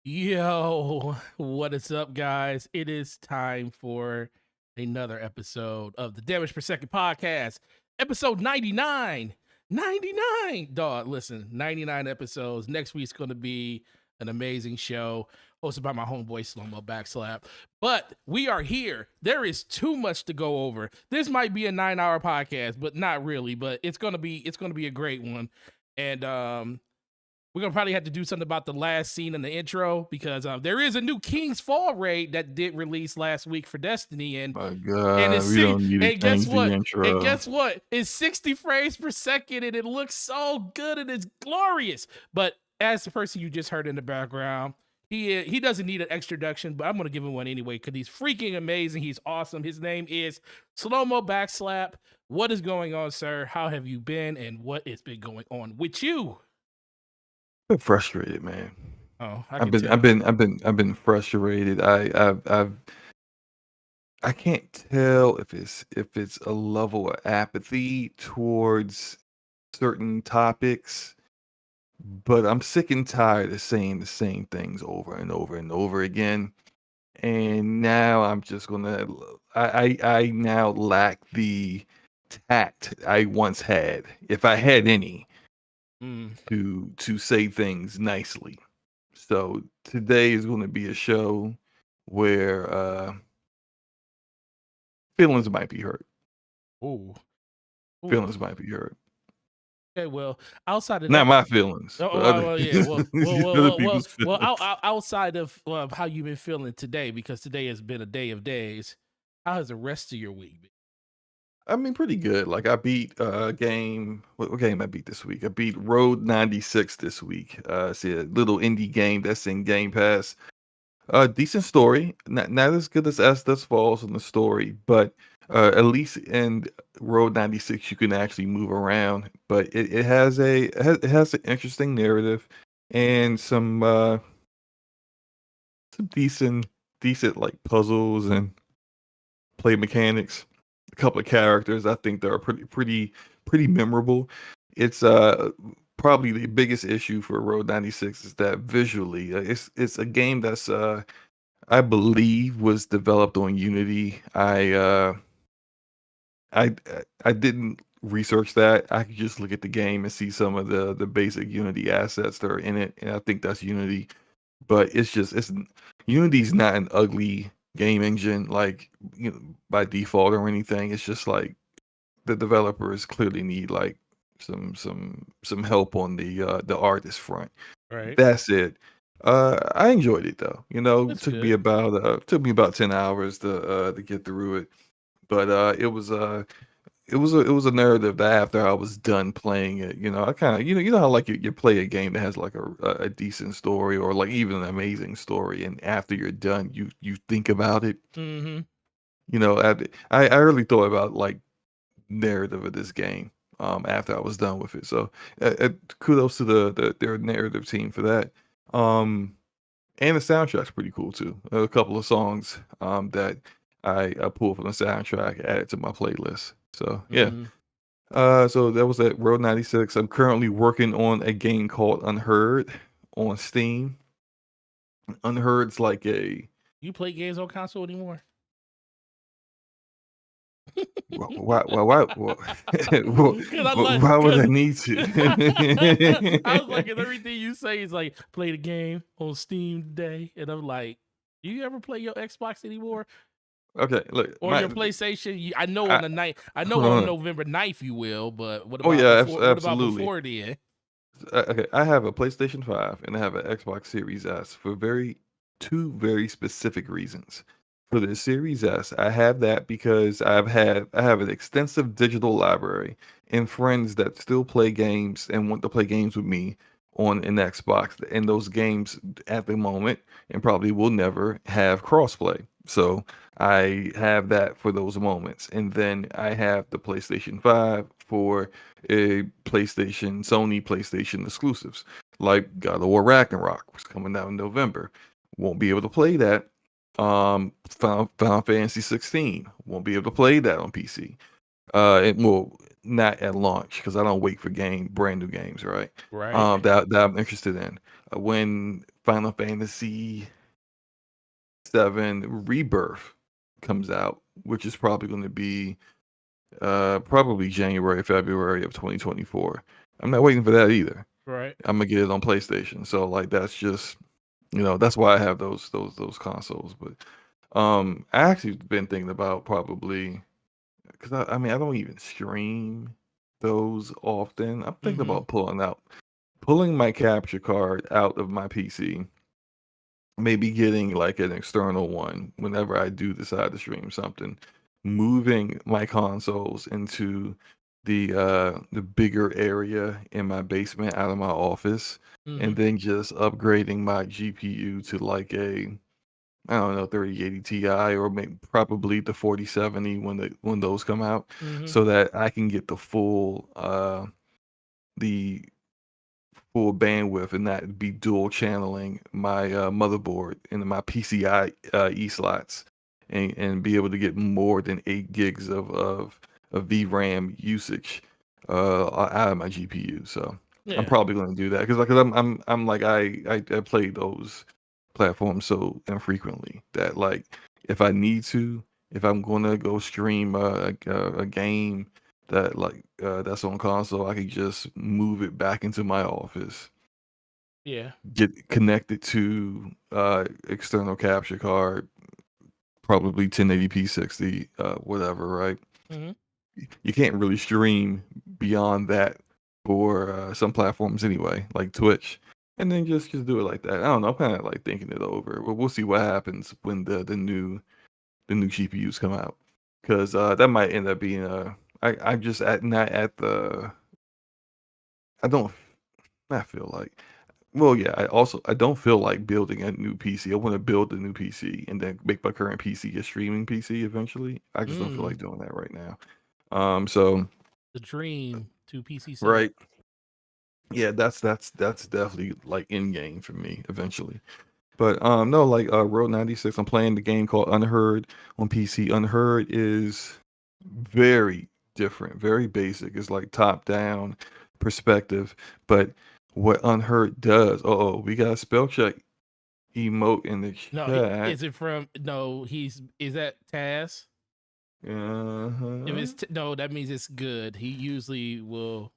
Yo, what is up, guys? It is time for another episode of the Damage Per Second podcast, episode 99. 99! Dog, listen, 99 episodes. Next week's going to be an amazing show hosted by my homeboy Slow-Mo Backslap. But we are here. There is too much to go over. This might be a 9-hour podcast, but not really. But it's gonna be a great one. And we're gonna probably have to do something about the last scene in the intro because there is a new King's Fall raid that did release last week for Destiny, and My and God, it's we don't need to and guess change the what? And intro. guess what? It's 60 frames per second, and it looks so good and it's glorious. But as the person you just heard in the background, he doesn't need an introduction, but I'm gonna give him one anyway because he's freaking amazing. He's awesome. His name is Slow-Mo Backslap. What is going on, sir? How have you been, and what has been going on with you? Been frustrated, man. Oh, I I've can been, tell. I've been frustrated. I can't tell if it's a level of apathy towards certain topics, but I'm sick and tired of saying the same things over and over and over again. And now I'm just gonna, I now lack the tact I once had, if I had any, Mm. to say things nicely. So today is going to be a show where feelings might be hurt. Ooh. Ooh. Feelings might be hurt. Okay, well, outside of Not that, my feelings, oh, but well, yeah, other people's feelings. outside of how you've been feeling today, because today has been a day of days. How has the rest of your week been? I mean, pretty good. Like I beat a game. What game I beat this week? I beat Road 96 this week. It's a little indie game that's in Game Pass. Decent story. Not as good as Thus Falls in the story, but at least in Road 96 you can actually move around. But it has it has an interesting narrative and some decent like puzzles and play mechanics. A couple of characters I think that are pretty memorable. It's probably the biggest issue for Road 96 is that visually it's a game that's I believe was developed on Unity. I didn't research that. I could just look at the game and see some of the basic Unity assets that are in it, and I think that's Unity. But it's Unity's not an ugly game engine like by default or anything. It's just like the developers clearly need like some help on the artist front. Right. That's it. I enjoyed it though. It That's good. took me about 10 hours to get through it. But it was a narrative that after I was done playing it, I kind of you know how like you play a game that has like a decent story or like even an amazing story, and after you're done, you think about it. Mm-hmm. I really thought about like narrative of this game after I was done with it. So kudos to their narrative team for that. Um and the soundtrack's pretty cool too. A couple of songs that I pulled from the soundtrack, added to my playlist. So yeah. Mm-hmm. So that was at Road 96. I'm currently working on a game called Unheard on Steam. Unheard's like a You play games on console anymore? why Because I like. why would Cause I need to? I was like, and everything you say is like, play the game on Steam today, and I'm like, do you ever play your Xbox anymore Okay, look, or your PlayStation? I know on I, the night, I know hold on on. November 9th you will, but what Oh about yeah, before? What about absolutely. before then? Okay, I have a PlayStation 5 and I have an Xbox Series S for two very specific reasons. For the Series S, I have that because I have an extensive digital library and friends that still play games and want to play games with me on an Xbox. And those games at the moment and probably will never have crossplay. So I have that for those moments. And then I have the PlayStation 5 for a Sony PlayStation exclusives, like God of War Ragnarok was coming out in November. Won't be able to play that. Final Fantasy 16 won't be able to play that on PC. It will not at launch because I don't wait for brand new games, right? Right. That I'm interested in. When Final Fantasy 7 Rebirth comes out, which is probably going to be probably January, February of 2024. I'm not waiting for that either. Right. I'm gonna get it on PlayStation. So like that's just that's why I have those consoles. But I actually been thinking about probably because I mean I don't even stream those often. I'm thinking Mm-hmm. about pulling my capture card out of my PC, maybe getting like an external one whenever I do decide to stream something, moving my consoles into the bigger area in my basement out of my office, Mm-hmm. and then just upgrading my GPU to like a I don't know 3080 Ti or maybe probably the 4070 when those come out, Mm-hmm. so that I can get the full bandwidth and not be dual channeling my motherboard into my PCI E slots and be able to get more than 8 gigs of VRAM usage out of my GPU. So I'm Yeah. probably going to do that because I'm like I play those platforms so infrequently that like if I need to, if I'm going to go stream a game that's on console, I could just move it back into my office, Yeah. get connected to external capture card, probably 1080p 60, whatever, right? Mm-hmm. You can't really stream beyond that for some platforms anyway, like Twitch. And then just do it like that. I don't know. I'm kind of like thinking it over. But we'll see what happens when the new GPUs come out, because that might end up being I'm just not at the I don't I feel like well yeah I don't feel like building a new PC. I want to build a new PC and then make my current PC a streaming PC eventually. I just don't feel Mm. like doing that right now. So The dream to PC setup. right, yeah, that's definitely like in game for me eventually. But no, like Road 96, I'm playing the game called Unheard on PC. Unheard is very different, very basic. It's like top down perspective. But what Unheard does, we got a spell check emote in the No, chat. is it from? No, is that Taz? If Uh-huh. it's no, that means it's good. He usually will.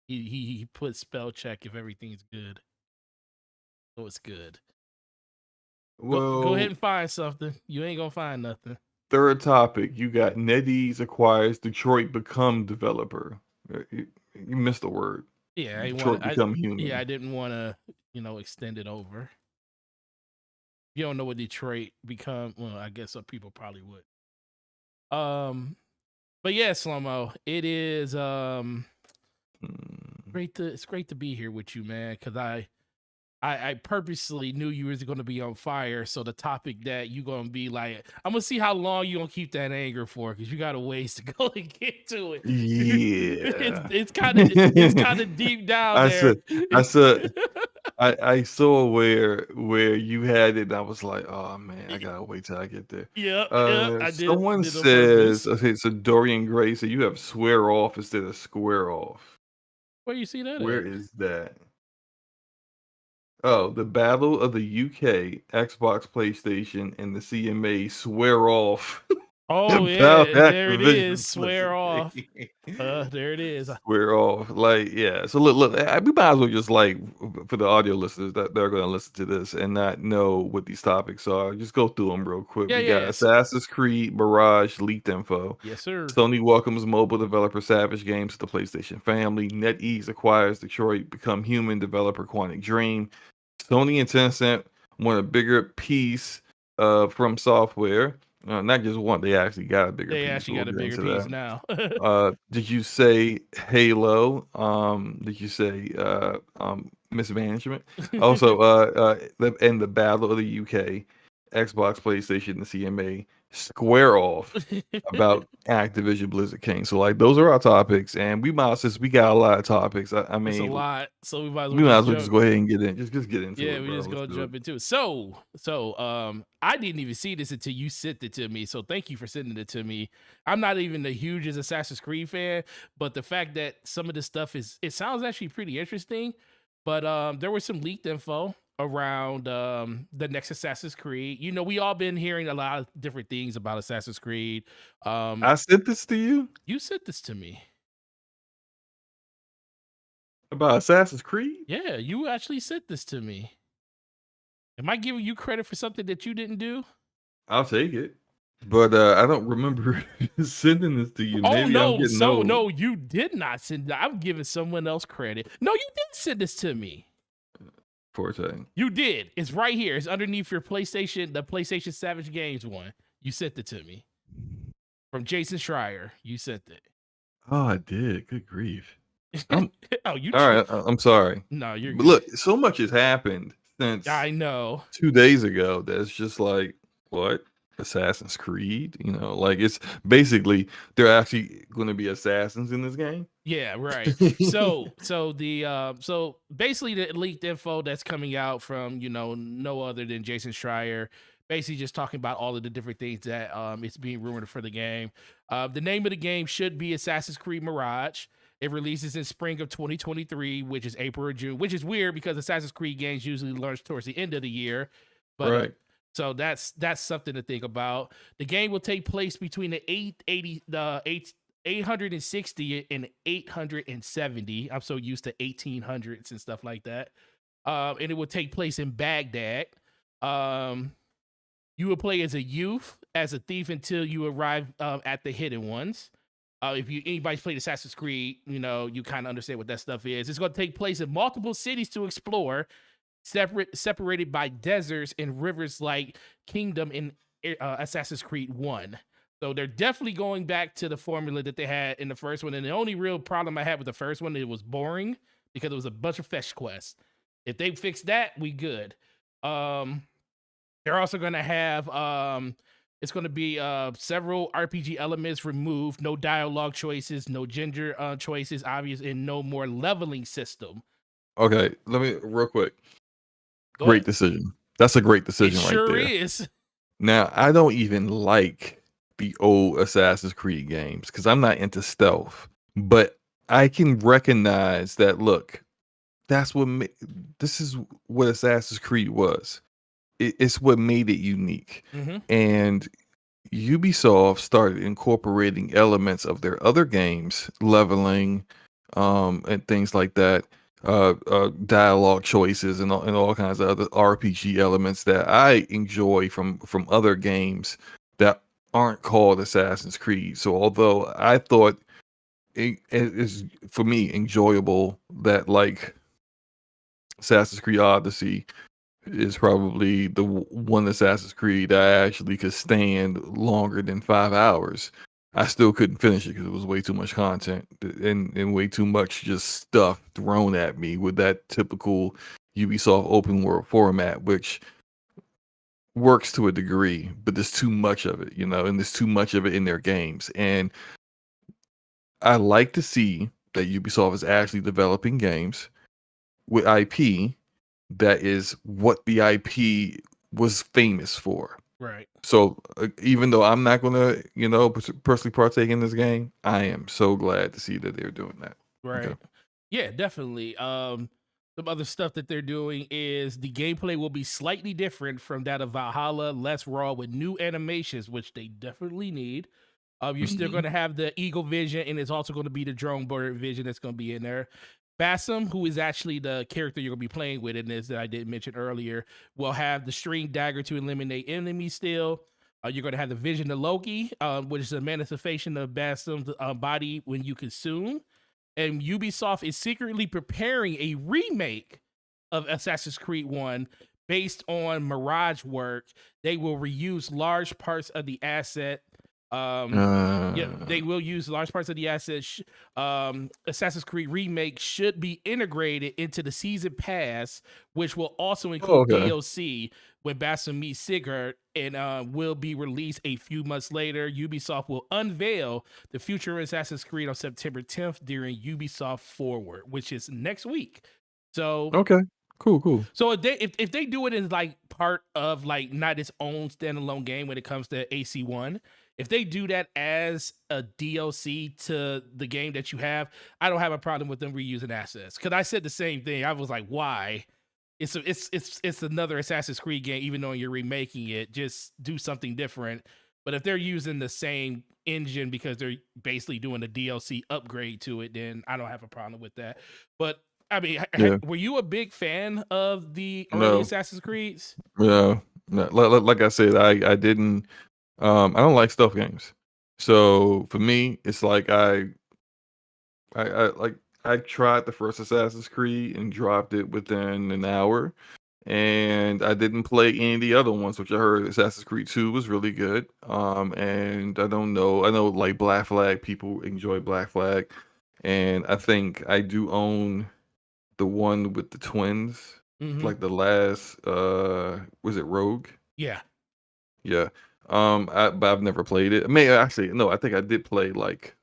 He puts spell check if everything's good, so it's good. Go ahead Well, and find something. You ain't gonna find nothing. third topic, you got NetEase acquires Detroit Become developer. You missed a word. Yeah, I want Detroit to. Become Yeah, Human. I didn't want to. Extend it over. You don't know what Detroit become. Well, I guess some people probably would. But yeah, Slomo, it is Hmm. it's great to be here with you, man. Because I purposely knew you was going to be on fire. So the topic that you going to be like, I'm going to see how long you going to keep that anger for, because you got a ways to go and get to it. Yeah. It's kind of deep down I there. said I said I saw where you had it and I was like, oh man, I gotta wait till I get there. Yep, I Someone did on says, purpose. okay, so Dorian Gray said you have swear off instead of square off. Where you see that Where at? is that? Oh, the Battle of the UK, Xbox, PlayStation, and the CMA swear off Oh about yeah, there it Activision is. Swear Blizzard. off. There it is. Square off. Like, yeah. So look, we might as well just like for the audio listeners that they're gonna listen to this and not know what these topics are, just go through them real quick. Yeah, We yeah, got yes. Assassin's Creed Mirage leaked info. Yes, sir. Sony welcomes mobile developer Savage Games to the PlayStation family. NetEase acquires Detroit Become Human developer Quantic Dream. Sony and Tencent want a bigger piece of FromSoftware. Not just one, they actually got a bigger They piece. actually We'll got a get bigger into piece that. now. Did you say Halo? Did you say mismanagement? Also, and the Battle of the UK, Xbox, PlayStation, and CMA square off about Activision Blizzard King. So like those are our topics, and since we got a lot of topics. I It's a mean, lot, so we might as well we might just as well just jump. go ahead and get in. Just get into Yeah, it, we bro. just Let's gonna do it. jump into it. So, I didn't even see this until you sent it to me. So thank you for sending it to me. I'm not even the hugest Assassin's Creed fan, but the fact that some of this stuff it sounds actually pretty interesting. But there was some leaked info around the next Assassin's Creed. You know, we all been hearing a lot of different things about Assassin's Creed. I sent this to you You sent this to me. about Assassin's Creed. Yeah, you actually sent this to me. Am I giving you credit for something that you didn't do? I'll take it, but I don't remember sending this to you. Oh Maybe I'm no, getting so old. no, you did not send. I'm giving someone else credit. No, you did send this to me. Poor thing. You did. It's right here. It's underneath your PlayStation, the PlayStation Savage Games one. You sent it to me from Jason Schreier. You sent it. Oh, I did. Good grief. Oh, you. All right. I'm sorry. No, you're But good. look, so much has happened since I know. 2 days ago that's just like, what? Assassin's Creed? You know, like it's basically they're actually going to be assassins in this game. Yeah, right. So basically the leaked info that's coming out from no other than Jason Schreier, basically just talking about all of the different things that it's being rumored for the game. The name of the game should be Assassin's Creed Mirage. It releases in spring of 2023, which is April or June, which is weird because Assassin's Creed games usually launch towards the end of the year. But Right. so that's something to think about. The game will take place between the 860 and 870. I'm so used to 1800s and stuff like that. And it will take place in Baghdad. You will play as a youth, as a thief until you arrive at the Hidden Ones. If anybody's played Assassin's Creed, you kind of understand what that stuff is. It's going to take place in multiple cities to explore, separated by deserts and rivers like Kingdom in Assassin's Creed 1. So they're definitely going back to the formula that they had in the first one. And the only real problem I had with the first one, it was boring because it was a bunch of fetch quests. If they fix that, we good. They're also going to have it's going to be several RPG elements removed, no dialogue choices, no gender choices, obvious, and no more leveling system. Okay, let me real quick. Go Great ahead. decision. That's a great It decision right sure there. is. Now, I don't even like the old Assassin's Creed games because I'm not into stealth, but I can recognize that. Look, that's this is what Assassin's Creed was. It's what made it unique. Mhm. And Ubisoft started incorporating elements of their other games, leveling, and things like that, dialogue choices, and all kinds of other RPG elements that I enjoy from other games that aren't called Assassin's Creed. So although I thought it is for me enjoyable that like Assassin's Creed Odyssey is probably the one Assassin's Creed I actually could stand longer than 5 hours. I still couldn't finish it because it was way too much content and way too much just stuff thrown at me with that typical Ubisoft open world format, which works to a degree, but there's too much of it, and there's too much of it in their games. And I like to see that Ubisoft is actually developing games with IP that is what the IP was famous for. Right. So even though I'm not gonna, personally partake in this game, I am so glad to see that they're doing that. Right. Okay. Yeah, definitely. Some other stuff that they're doing is the gameplay will be slightly different from that of Valhalla, less raw with new animations, which they definitely need. You're still Mhm. going to have the eagle vision, and it's also going to be the drone bird vision that's going to be in there. Bassam, who is actually the character you're going to be playing with in this that I didn't mention earlier, will have the string dagger to eliminate enemies still. You're going to have the vision of Loki, which is a manifestation of Bassam's body when you consume. And Ubisoft is secretly preparing a remake of Assassin's Creed 1 based on Mirage work. They will reuse large parts of the asset Yeah, they Uh, will use large parts of the assets. Assassin's Creed Remake should be integrated into the season pass, which will also oh, include okay. DLC when Bassel meets Sigurd, and will be released a few months later. Ubisoft will unveil the future of Assassin's Creed on September 10th during Ubisoft Forward, which is next week. So Okay. Cool. so if they do it in like part of like not its own standalone game when it comes to AC1, if they do that as a DLC to the game that you have, I don't have a problem with them reusing assets. Because I said the same thing. I was like, why? It's another Assassin's Creed game, even though you're remaking it. Just do something different. But if they're using the same engine because they're basically doing a DLC upgrade to it, then I don't have a problem with that. But I mean, Yeah. were you a big fan of the early No. Assassin's Creeds? Yeah. No. Like I said, I didn't. I don't like stealth games. So for me, it's like I tried the first Assassin's Creed and dropped it within an hour, and I didn't play any of the other ones, which I heard Assassin's Creed 2 was really good. And I don't know, I know like Black Flag people enjoy Black Flag, and I think I do own the one with the twins, Mm-hmm. like the last was it Rogue? Yeah. Yeah. But I've never played it. May actually no, I think I did play like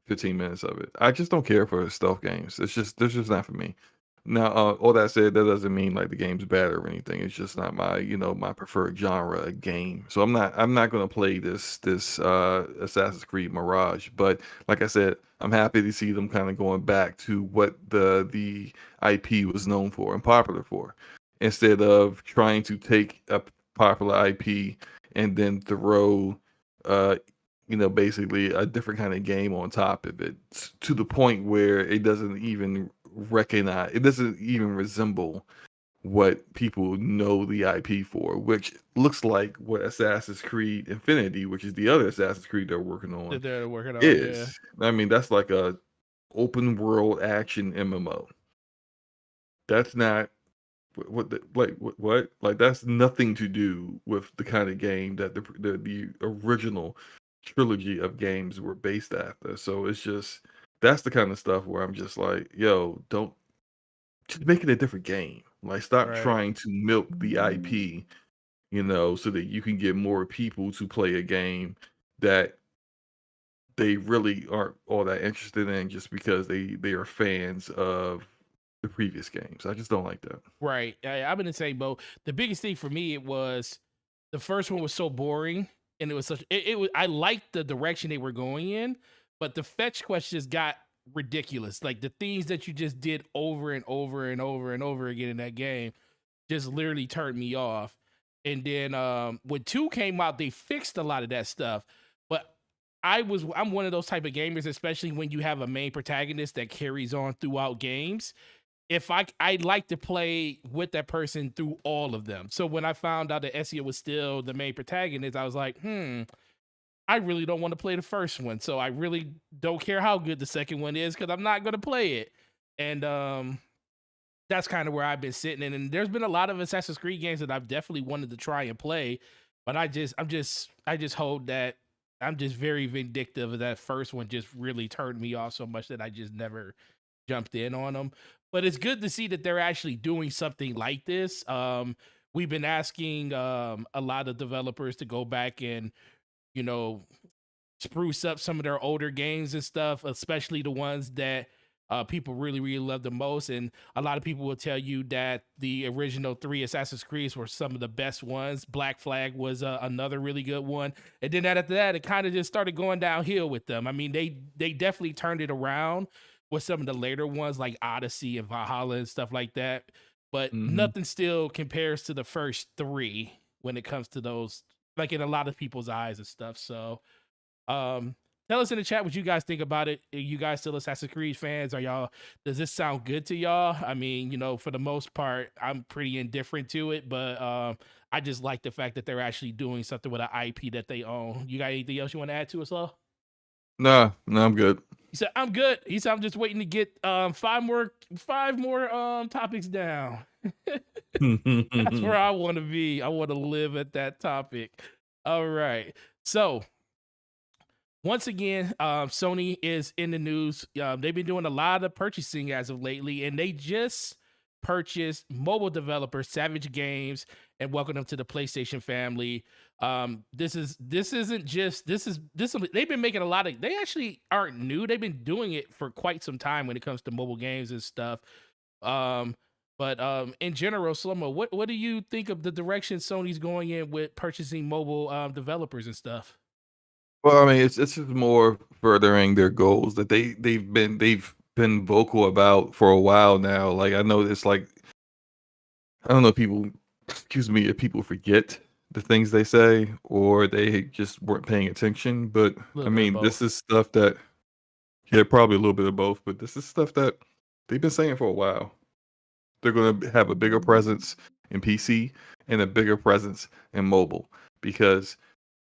15 minutes of it. I just don't care for stealth games. It's just not for me. Now, all that said, that doesn't mean like the game's bad or anything. It's just not my, my preferred genre of game. So I'm not gonna play this Assassin's Creed Mirage. But like I said, I'm happy to see them kind of going back to what the IP was known for and popular for, instead of trying to take a popular IP and then throw uh basically a different kind of game on top of it, to the point where it doesn't even resemble what people know the IP for, which looks like what Assassin's Creed Infinity, which is the other Assassin's Creed they're working on, That they're working on, yeah. is. I mean, that's like a open world action MMO. That's not what like that's nothing to do with the kind of game that the original trilogy of games were based after. So it's just that's the kind of stuff where I'm just like, yo, don't just make it a different game. Like, stop Right. trying to milk the IP, so that you can get more people to play a game that they really aren't all that interested in, just because they are fans of the previous games. I just don't like that. Right. I'm in the same boat. The biggest thing for me, it was the first one was so boring, and it was such it was I liked the direction they were going in, but the fetch questions got ridiculous. Like the things that you just did over and over and over and over again in that game just literally turned me off. And then when 2 came out, they fixed a lot of that stuff. But I'm one of those type of gamers, especially when you have a main protagonist that carries on throughout games. If I'd like to play with that person through all of them. So when I found out that Ezio was still the main protagonist, I was like, I really don't want to play the first one. So I really don't care how good the second one is, because I'm not gonna play it. And that's kind of where I've been sitting in. And there's been a lot of Assassin's Creed games that I've definitely wanted to try and play, but I just hold that I'm just very vindictive of that first one. Just really turned me off so much that I just never jumped in on them. But it's good to see that they're actually doing something like this. We've been asking a lot of developers to go back and, you know, spruce up some of their older games and stuff, especially the ones that people really, really love the most. And a lot of people will tell you that the original 3 Assassin's Creeds were some of the best ones. Black Flag was another really good one. And then after that, it kind of just started going downhill with them. I mean, they definitely turned it around with some of the later ones like Odyssey and Valhalla and stuff like that. But Mhm. nothing still compares to the first 3 when it comes to those, like in a lot of people's eyes and stuff. So um, tell us in the chat what you guys think about it. Are you guys still Assassin's Creed fans? Are y'all? Does this sound good to y'all? I mean, for the most part, I'm pretty indifferent to it, but I just like the fact that they're actually doing something with an IP that they own. You got anything else you want to add to us, all? Nah, no, I'm good. He said, "I'm good." He said, "I'm just waiting to get 5 more topics down." That's where I want to be. I want to live at that topic. All right, so once again, Sony is in the news. They've been doing a lot of purchasing as of lately, and they just purchased mobile developer Savage Games and welcome them to the PlayStation family. This isn't just this. They've been making a lot of. They actually aren't new. They've been doing it for quite some time when it comes to mobile games and stuff. Um, but in general, Slomo, what do you think of the direction Sony's going in with purchasing mobile developers and stuff? Well, I mean, it's just more furthering their goals that they've been vocal about for a while now. Like I know it's like I don't know if people, excuse me, if people forget the things they say or they just weren't paying attention. But A I little bit of mean, this both. is stuff that yeah, probably a little bit of both. But this is stuff that they've been saying for a while. They're going to have a bigger presence in PC and a bigger presence in mobile because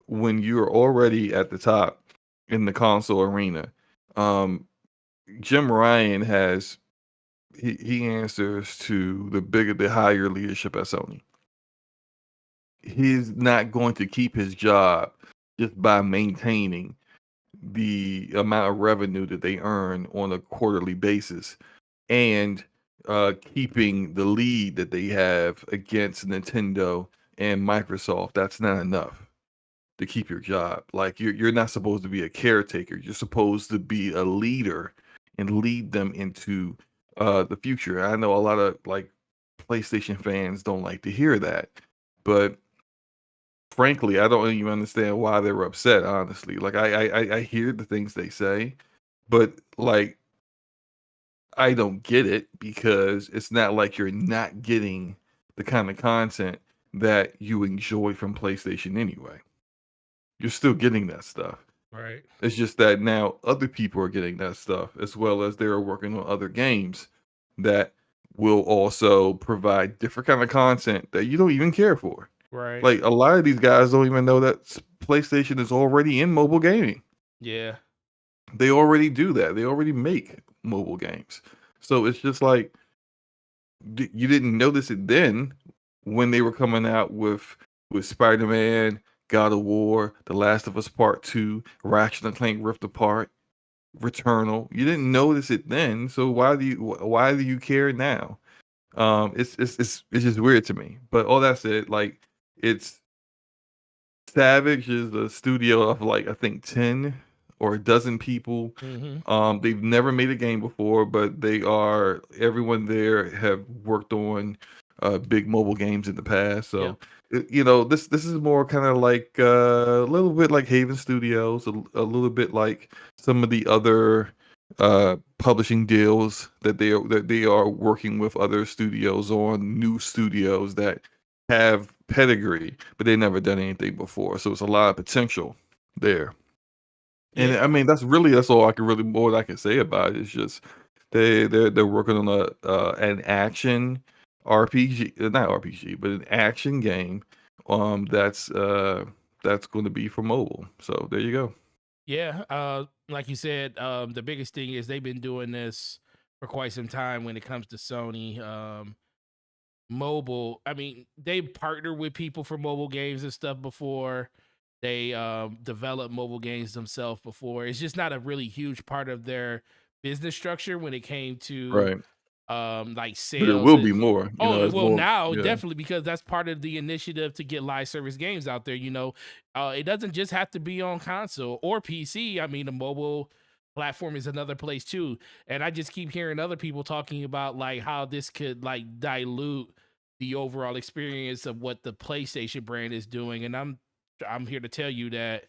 when you're already at the top in the console arena, um, Jim Ryan he answers to the higher leadership at Sony. He's not going to keep his job just by maintaining the amount of revenue that they earn on a quarterly basis and keeping the lead that they have against Nintendo and Microsoft. That's not enough to keep your job. Like you're not supposed to be a caretaker. You're supposed to be a leader and lead them into the future. I know a lot of like PlayStation fans don't like to hear that, but frankly, I don't even understand why they were upset. Honestly, like I hear the things they say, but like I don't get it because it's not like you're not getting the kind of content that you enjoy from PlayStation anyway. You're still getting that stuff. Right. It's just that now other people are getting that stuff as well as they're working on other games that will also provide different kind of content that you don't even care for. Right. Like a lot of these guys don't even know that PlayStation is already in mobile gaming. Yeah. They already do that. They already make mobile games. So it's just like you didn't notice it then when they were coming out with Spider-Man, God of War, The Last of Us Part 2, Ratchet and Clank Rift Apart, Returnal. You didn't notice it then, so why do you care now? It's just weird to me. But all that said, like it's Savage is a studio of like I think 10 or a dozen people. Mm-hmm. They've never made a game before, but everyone there have worked on big mobile games in the past. Yep. So this is more kind of like a little bit like Haven Studios, a little bit like some of the other publishing deals that they are working with other studios on, new studios that have pedigree, but they've never done anything before. So it's a lot of potential there. And Yeah. I mean, that's all I can really more that I can say about it. It's just they're working on an action RPG, not RPG, but an action game. That's going to be for mobile. So there you go. Yeah. Like you said, the biggest thing is they've been doing this for quite some time when it comes to Sony. Mobile. I mean, they partner with people for mobile games and stuff before. They develop mobile games themselves before. It's just not a really huge part of their business structure when it came to Right. like But it sales. will be more. Oh, It's well, more. now Yeah. definitely because that's part of the initiative to get live service games out there. It doesn't just have to be on console or PC. I mean, the mobile platform is another place too. And I just keep hearing other people talking about like how this could like dilute the overall experience of what the PlayStation brand is doing. And I'm here to tell you that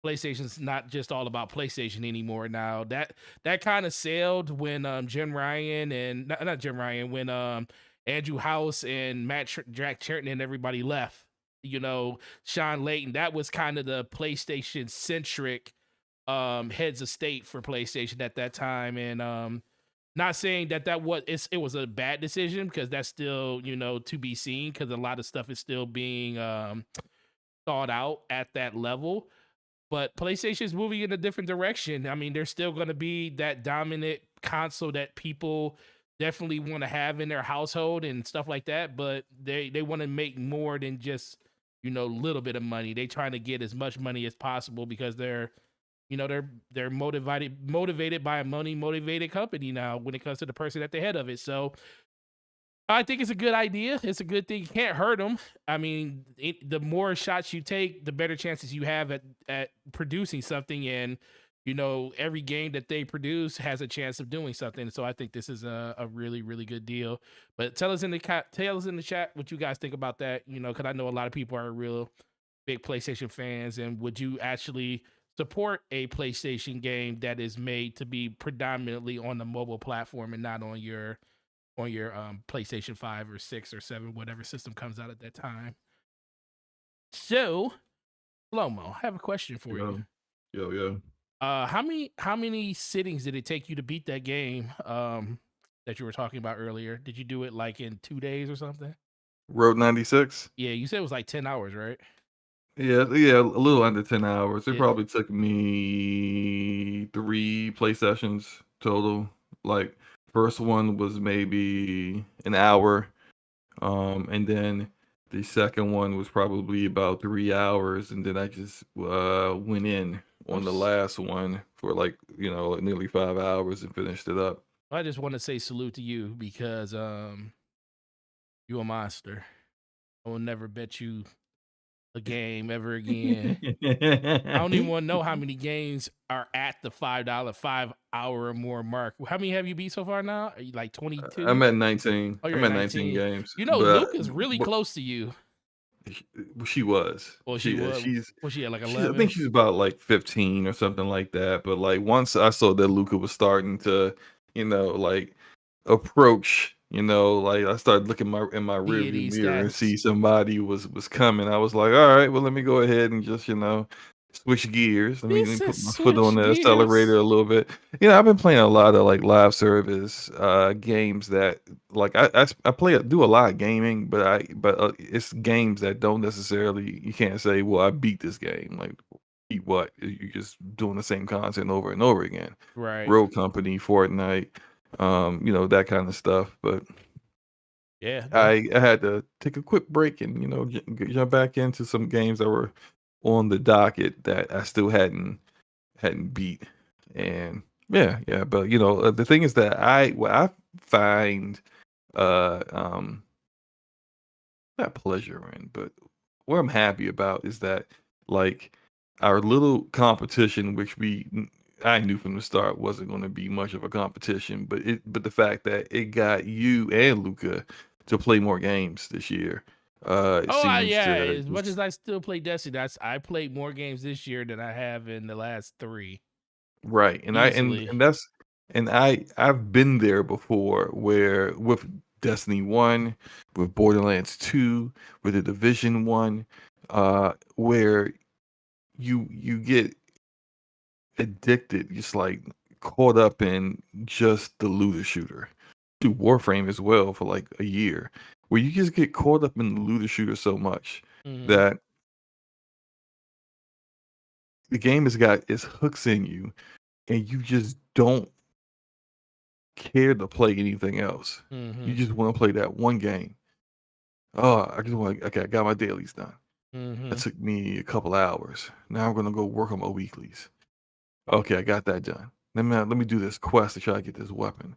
PlayStation's not just all about PlayStation anymore now. That kind of sailed when Jim Ryan and not Jim Ryan when Andrew House and Jack Churton and everybody left. Sean Layton. That was kind of the PlayStation centric heads of state for PlayStation at that time. And not saying it was a bad decision because that's still to be seen because a lot of stuff is still being thought out at that level. But PlayStation's moving in a different direction. I mean, they're still going to be that dominant console that people definitely want to have in their household and stuff like that. But they want to make more than just a little bit of money. They trying to get as much money as possible because they're they're motivated by a money motivated company now when it comes to the person at the head of it. So I think it's a good idea. It's a good thing. You can't hurt them. I mean, the more shots you take, the better chances you have at producing something. And every game that they produce has a chance of doing something. So I think this is a really, really good deal. But tell us in the chat what you guys think about that. Because I know a lot of people are real big PlayStation fans. And would you actually support a PlayStation game that is made to be predominantly on the mobile platform and not on your PlayStation 5 or 6 or 7, whatever system comes out at that time? So, Lomo, I have a question for you. Yo. How many sittings did it take you to beat that game that you were talking about earlier? Did you do it like in 2 days or something? Road 96. Yeah, you said it was like 10 hours, right? Yeah, a little under 10 hours. It Yeah. probably took me 3 play sessions total. Like, first one was maybe an hour, and then the second one was probably about 3 hours, and then I just went in on the last one for like, nearly 5 hours and finished it up. I just want to say salute to you because you a monster. I will never bet you a game ever again. I don't even want to know how many games are at the $5 5 hour or more mark. How many have you beat so far now? Are you like 22? I'm at 19. Oh, you're I'm at at 19 19. games. Luca's really But close to you. she was. Well, She was. she's Was she at like she's I 11? think she's about like 15 or something like that. But like once I saw that Luca was starting to, like approach, like I started looking in my rearview Deity mirror and stats. see somebody was coming. I was like, all right, well let me go ahead and just, switch gears. Let He me said put my foot on switch the gears. accelerator a little bit. I've been playing a lot of like live service games that like I do a lot of gaming, but it's games that don't necessarily, you can't say, well, I beat this game. Like, beat what? You're just doing the same content over and over again. Right. Road Company, Fortnite, that kind of stuff. But Yeah. I had to take a quick break and jump back into some games that were on the docket that I still hadn't beat. And yeah, but the thing is that what I find not pleasure in, but what I'm happy about is that like our little competition, which I knew from the start wasn't going to be much of a competition, but the fact that it got you and Luca to play more games this year, it seems yeah. to As much as I still play Destiny, I played more games this year than I have in the last 3. right. And Easily. I've been there before, where with Destiny 1, with Borderlands 2, with the Division 1, where you get addicted, just like caught up in just the looter shooter. Do Warframe as well for like a year, where you just get caught up in the looter shooter so much that the game has got its hooks in you, and you just don't care to play anything else. You just want to play that one game. Oh, I just want to, okay, I got my dailies done. That took me a couple hours. Now I'm gonna go work on my weeklies. Okay, I got that done. Let me do this quest to try to get this weapon.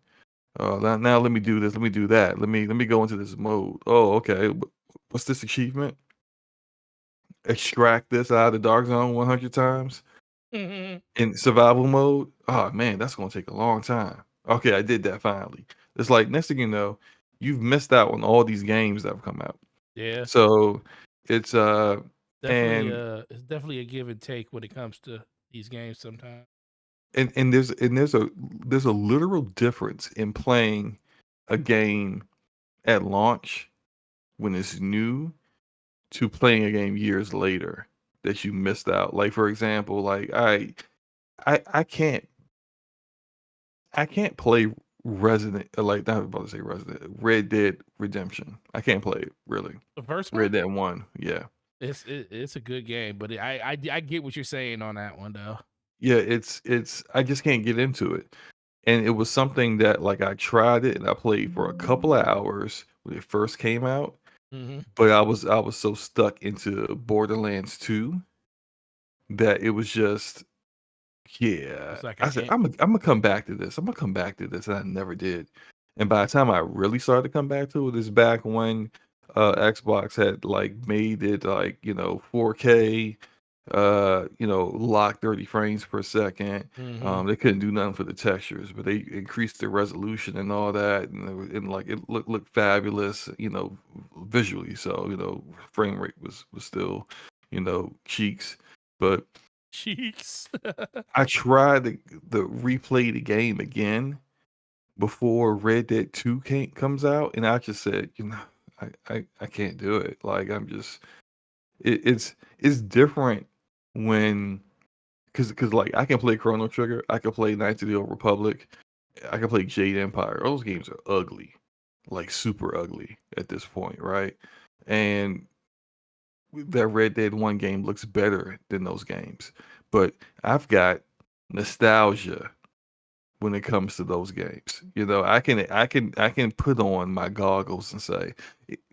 Now let me do this. Let me do that. Let me go into this mode. Oh, okay. What's this achievement? Extract this out of the dark zone 100 times in survival mode. Oh man, that's gonna take a long time. Okay, I did that finally. It's like next thing you know, you've missed out on all these games that have come out. Yeah. So it's Definitely and it's definitely a give and take when it comes to these games sometimes. and there's a literal difference in playing a game at launch when it's new to playing a game years later that you missed out. Like for example, like I can't play like not about to say Resident Red Dead Redemption. I can't play it really. The first one? Red Dead 1, yeah. It's a good game, but I get what you're saying on that one though. Yeah, it's I just can't get into it. And it was something that like I tried it and I played for a couple of hours when it first came out, but I was so stuck into Borderlands 2 that it was just Yeah, It's like I I said, can't. "Imma come back to this, Imma come back to this," and I never did. And by the time I really started to come back to it is back when, Xbox had, like, made it, like, 4K, locked 30 frames per second. Mm-hmm. They couldn't do nothing for the textures, but they increased the resolution and all that, and like, it looked fabulous, visually, so, frame rate was still, cheeks, but Cheeks. I tried to replay the game again before Red Dead 2 comes out, and I just said, I can't do it. Like I'm just it's different when because like I can play Chrono Trigger, I can play Knights of the Old Republic, I can play Jade Empire. Those games are ugly, like super ugly at this point, right? And that Red Dead 1 game looks better than those games. But I've got nostalgia when it comes to those games. I can put on my goggles and say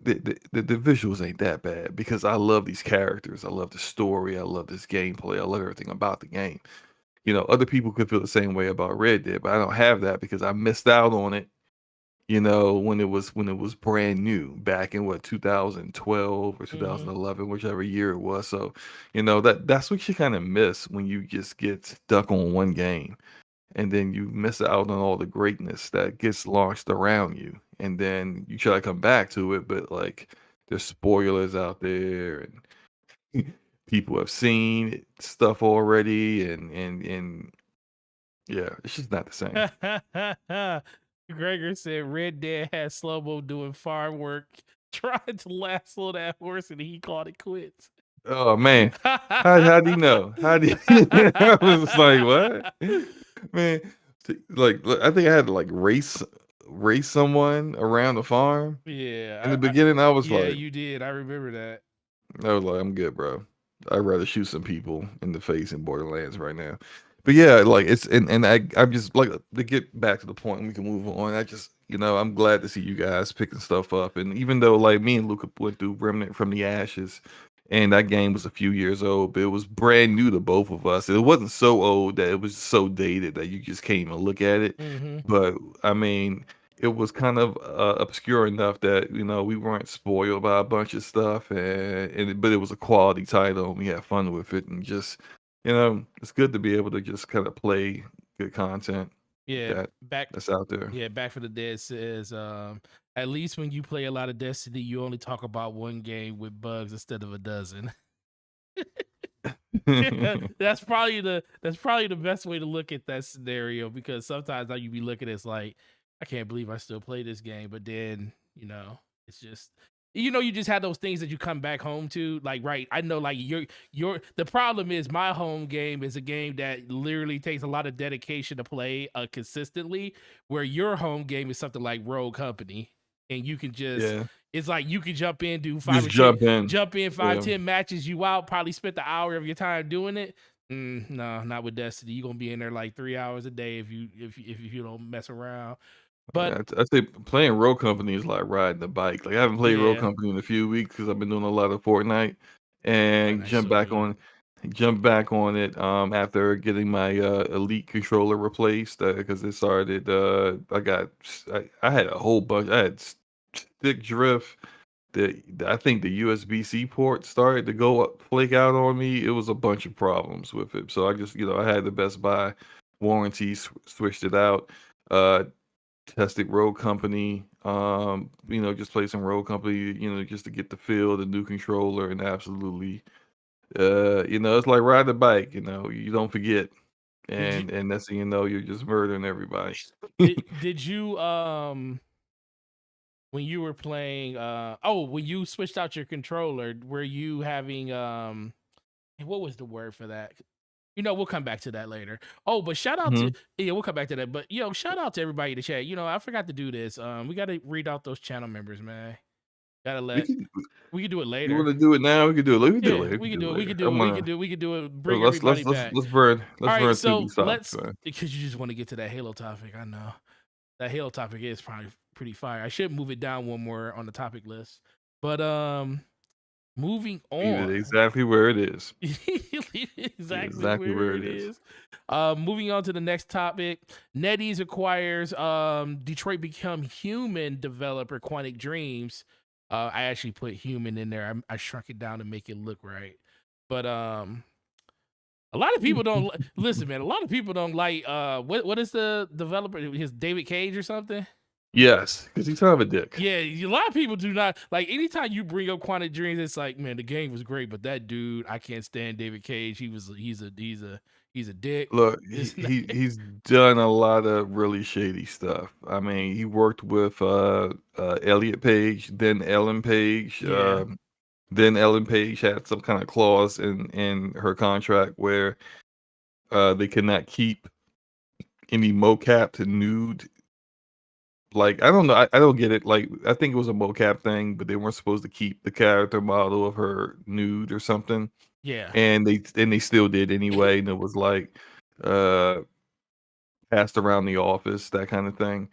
the visuals ain't that bad because I love these characters. I love the story. I love this gameplay. I love everything about the game. Other people could feel the same way about Red Dead, but I don't have that because I missed out on it, when it was brand new back in what 2012 or Mm-hmm. 2011, whichever year it was. So, that's what you kind of miss when you just get stuck on one game and then you miss out on all the greatness that gets launched around you. And then you try to come back to it, but like there's spoilers out there and people have seen stuff already and yeah, it's just not the same. Gregor said Red Dead had slow mo doing farm work, trying to lasso that horse, and he called it quits. Oh man, how do you know? How do you? I was just like, what, man? Like, I think I had to like race someone around the farm. In Yeah, the beginning, yeah, you did. I remember that. I'm good, bro. I'd rather shoot some people in the face in Borderlands right now. But yeah, like it's and I'm just like to get back to the point and we can move on. I just I'm glad to see you guys picking stuff up. And even though like me and Luca went through Remnant from the Ashes, and that game was a few years old, but it was brand new to both of us. It wasn't so old that it was so dated that you just can't even look at it. Mm-hmm. But I mean, it was kind of obscure enough that we weren't spoiled by a bunch of stuff, but it was a quality title and we had fun with it, and just it's good to be able to just kind of play good content Yeah, that back. that's out there. Yeah, Back for the Dead says, at least when you play a lot of Destiny, you only talk about one game with bugs instead of a dozen. That's probably the best way to look at that scenario, because sometimes how you be looking, it's like, I can't believe I still play this game, but then it's just you just have those things that you come back home to. Like, right, I know, like, your the problem is my home game is a game that literally takes a lot of dedication to play consistently, where your home game is something like Rogue Company, and you can just Yeah, it's like you can jump in, do just jump in. five, Yeah, 10 matches, you out, probably spent the hour of your time doing it. No, not with Destiny. You're gonna be in there like 3 hours a day if you don't mess around. But I'd say playing Road Company is like riding a bike. Like I haven't played Road yeah, Company in a few weeks because I've been doing a lot of Fortnite, and Fortnite's so good. jump back on it after getting my Elite controller replaced because it started. I had a whole bunch. I had stick drift. I think the USB-C port started to flake out on me. It was a bunch of problems with it. So I just I had the Best Buy warranty, switched it out. Uh, Tested Road Company. Just play some Road Company, just to get the feel, the new controller, and absolutely, it's like riding a bike. You don't forget, Did you and that's you're just murdering everybody. did you when you were playing when you switched out your controller, were you having what was the word for that? We'll come back to that later. Oh, but shout out to Mhm. yeah, we'll come back to that. But shout out to everybody in the chat. I forgot to do this. We gotta read out those channel members, man. Gotta We let can. we can do it You later. want to do it now? We can do it later. We can do it Yeah, later. We we can can do do it it. We can later. do it. I'm We can gonna do. We can do it. Bring let's everybody let's back. let's burn All let's right, burn through so these topics, let's, man. because you just want to get to that Halo topic. I know that Halo topic is probably pretty fire. I should move it down one more on the topic list. But moving Leave it on. exactly where it is. Exactly Exactly where where it it is. is. Moving on to the next topic. NetEase acquires Detroit Become Human developer Quantic Dreams. I actually put human in there. I shrunk it down to make it look right. But a lot of people don't listen, man. A lot of people don't like what is the developer? His David Cage or something? Yes, because he's kind of a dick. Yeah, a lot of people do not like. Anytime you bring up Quantic Dreams, it's like, man, the game was great, but that dude, I can't stand David Cage. He's a dick. Look, This and he's done a lot of really shady stuff. I mean, he worked with Elliot Page, then Ellen Page. Yeah. Then Ellen Page had some kind of clause in her contract where they could not keep any mocap to nude. Like, I don't know, I don't get it. Like, I think it was a mocap thing, but they weren't supposed to keep the character model of her nude or something. Yeah. And they still did anyway, and it was like uh passed around the office, that kind of thing.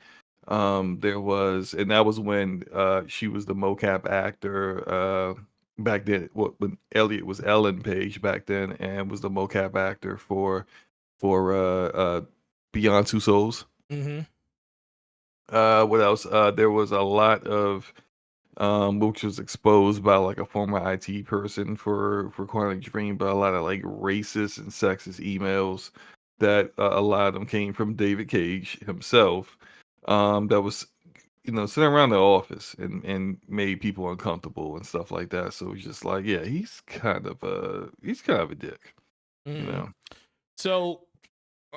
There was, and that was when she was the mocap actor back then. When Elliot was Ellen Page back then, and was the mocap actor for Beyond Two Souls. Mm-hmm. What else? There was a lot of which was exposed by like a former IT person for Quantic Dream, but a lot of like racist and sexist emails that a lot of them came from David Cage himself. That was sitting around the office and made people uncomfortable and stuff like that. So it's just like, yeah, he's kind of a dick, you Mm-hmm. know. So,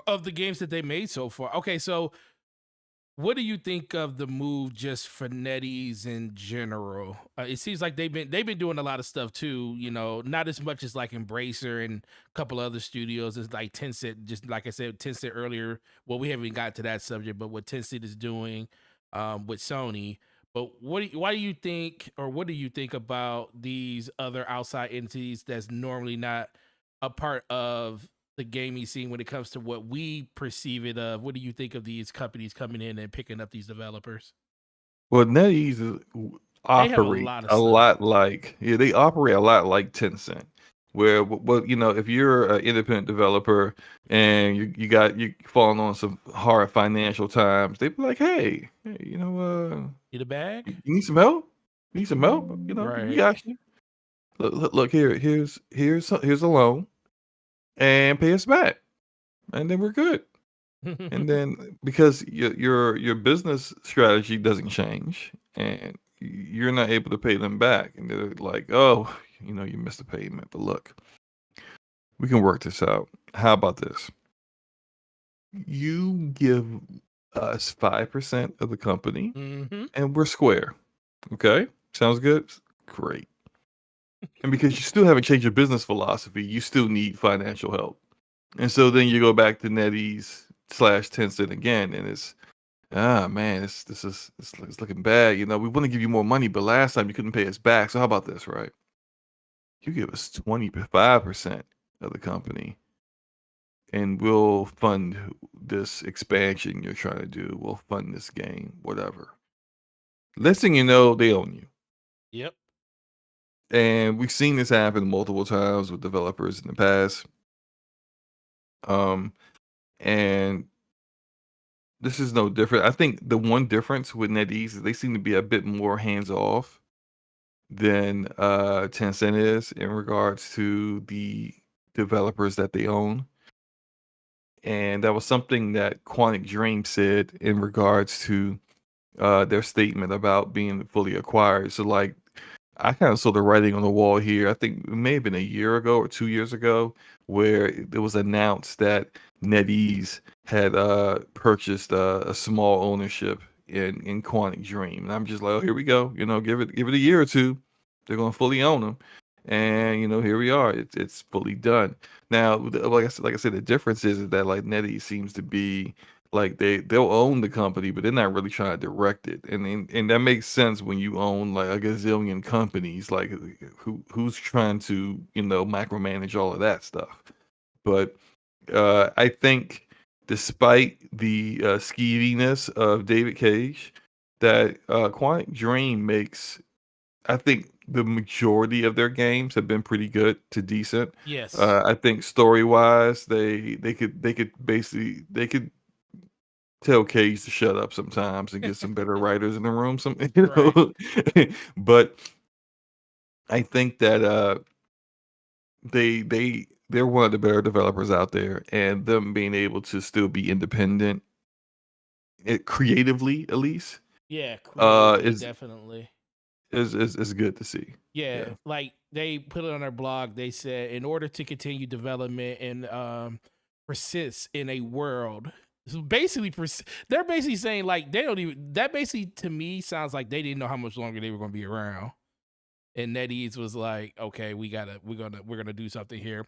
of the games that they made so far, okay, so what do you think of the move just for NetEase in general? It seems like they've been doing a lot of stuff too. Not as much as like Embracer and a couple other studios. It's like Tencent, just like I said, Tencent earlier. Well, we haven't got to that subject, but what Tencent is doing with Sony. But why do you think, or what do you think about these other outside entities that's normally not a part of the gaming scene when it comes to what we perceive it of? What do you think of these companies coming in and picking up these developers? Well, NetEase They have a operate lot of a stuff. lot like, yeah, they operate a lot like Tencent, where well, if you're an independent developer and you falling on some hard financial times, they be like, hey, Need a bag? you need some help? You need some help? We Right. got you. Look here. Here's a loan, and pay us back, and then we're good. And then because your business strategy doesn't change, and you're not able to pay them back, and they're like, oh, you missed a payment, but look, we can work this out. How about this? You give us 5% of the company, Mm-hmm. and we're square. Okay, sounds good. Great. And because you still haven't changed your business philosophy, you still need financial help. And so then you go back to NetEase slash Tencent again, and it's, man, it's looking bad. We want to give you more money, but last time you couldn't pay us back. So how about this, right? You give us 25% of the company, and we'll fund this expansion you're trying to do. We'll fund this game, whatever. Next thing you know, they own you. Yep. And we've seen this happen multiple times with developers in the past. And this is no different. I think the one difference with NetEase is they seem to be a bit more hands off than Tencent is in regards to the developers that they own. And that was something that Quantic Dream said in regards to their statement about being fully acquired. So, like, I kind of saw the writing on the wall here. I think it may have been a year ago or 2 years ago, where it was announced that NetEase had purchased a small ownership in Quantic Dream, and I'm just like, oh, here we go. Give it a year or two, they're gonna fully own them, and here we are. It's fully done now. Like I said, the difference is that like NetEase seems to be like they'll own the company, but they're not really trying to direct it, and that makes sense when you own like a gazillion companies. Like who's trying to micromanage all of that stuff? But I think despite the skeeviness of David Cage, that Quantic Dream makes, I think the majority of their games have been pretty good to decent. Yes. I think story wise, they could tell Cage to shut up sometimes and get some better writers in the room. Some Right. but I think that they're one of the better developers out there, and them being able to still be independent, creatively at least, Yeah, creatively, is definitely. is good to see. Yeah, Yeah. like they put it on their blog. They said in order to continue development and persist in a world. So basically, they're basically saying like they don't even. That basically to me sounds like they didn't know how much longer they were going to be around. And NetEase was like, okay, we're gonna do something here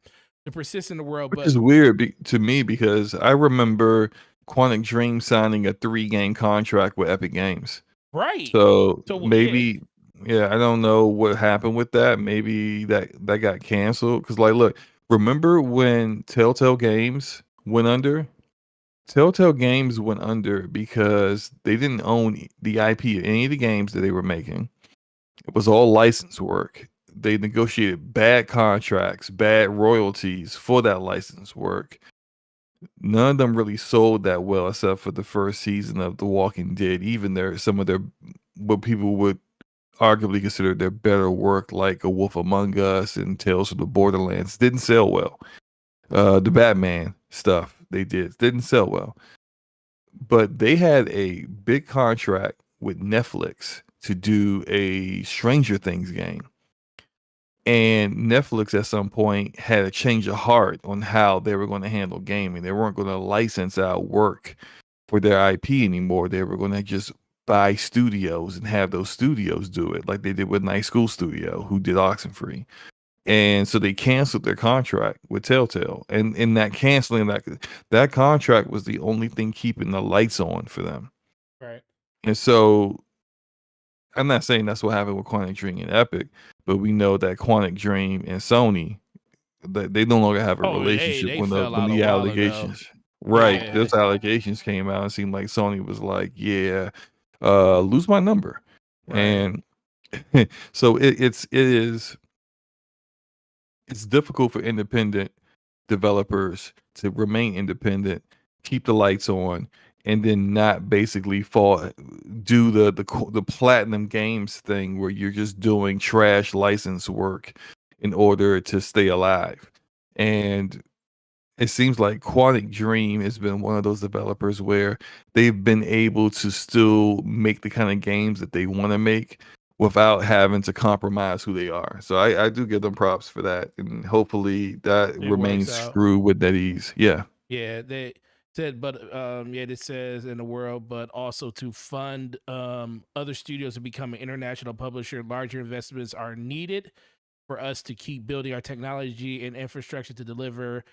to persist in the world. Which But is weird to me because I remember Quantic Dream signing a 3-game contract with Epic Games. right, So so yeah, maybe, yeah, I don't know what happened with that. Maybe that got canceled. Because, like, look, remember when Telltale Games went under? Telltale Games went under because they didn't own the IP of any of the games that they were making. It was all license work. They negotiated bad contracts, bad royalties for that license work. None of them really sold that well, except for the first season of The Walking Dead. Even some of their what people would arguably consider their better work, like A Wolf Among Us and Tales from the Borderlands, didn't sell well. The Batman stuff they didn't sell well, but they had a big contract with Netflix to do a Stranger Things game. And Netflix at some point had a change of heart on how they were going to handle gaming. They weren't going to license out work for their IP anymore. They were going to just buy studios and have those studios do it, like they did with Night School Studio, who did Oxenfree. And so they canceled their contract with Telltale. And in that canceling that contract was the only thing keeping the lights on for them. right. And so I'm not saying that's what happened with Quantic Dream and Epic, but we know that Quantic Dream and Sony, that they no longer have a Oh, hey, relationship they fell when out a the while ago. allegations. Right. Yeah, Those allegations came out. It seemed like Sony was like, yeah, lose my number. right, And so it's difficult for independent developers to remain independent, keep the lights on, and then not basically do the platinum games thing where you're just doing trash license work in order to stay alive. And it seems like Quantic Dream has been one of those developers where they've been able to still make the kind of games that they want to make without having to compromise who they are. So I do give them props for that. And hopefully that it works remains out. true with NetEase. Yeah. Yeah, they said, but yeah, it says in the world, but also to fund other studios to become an international publisher. Larger investments are needed for us to keep building our technology and infrastructure to deliver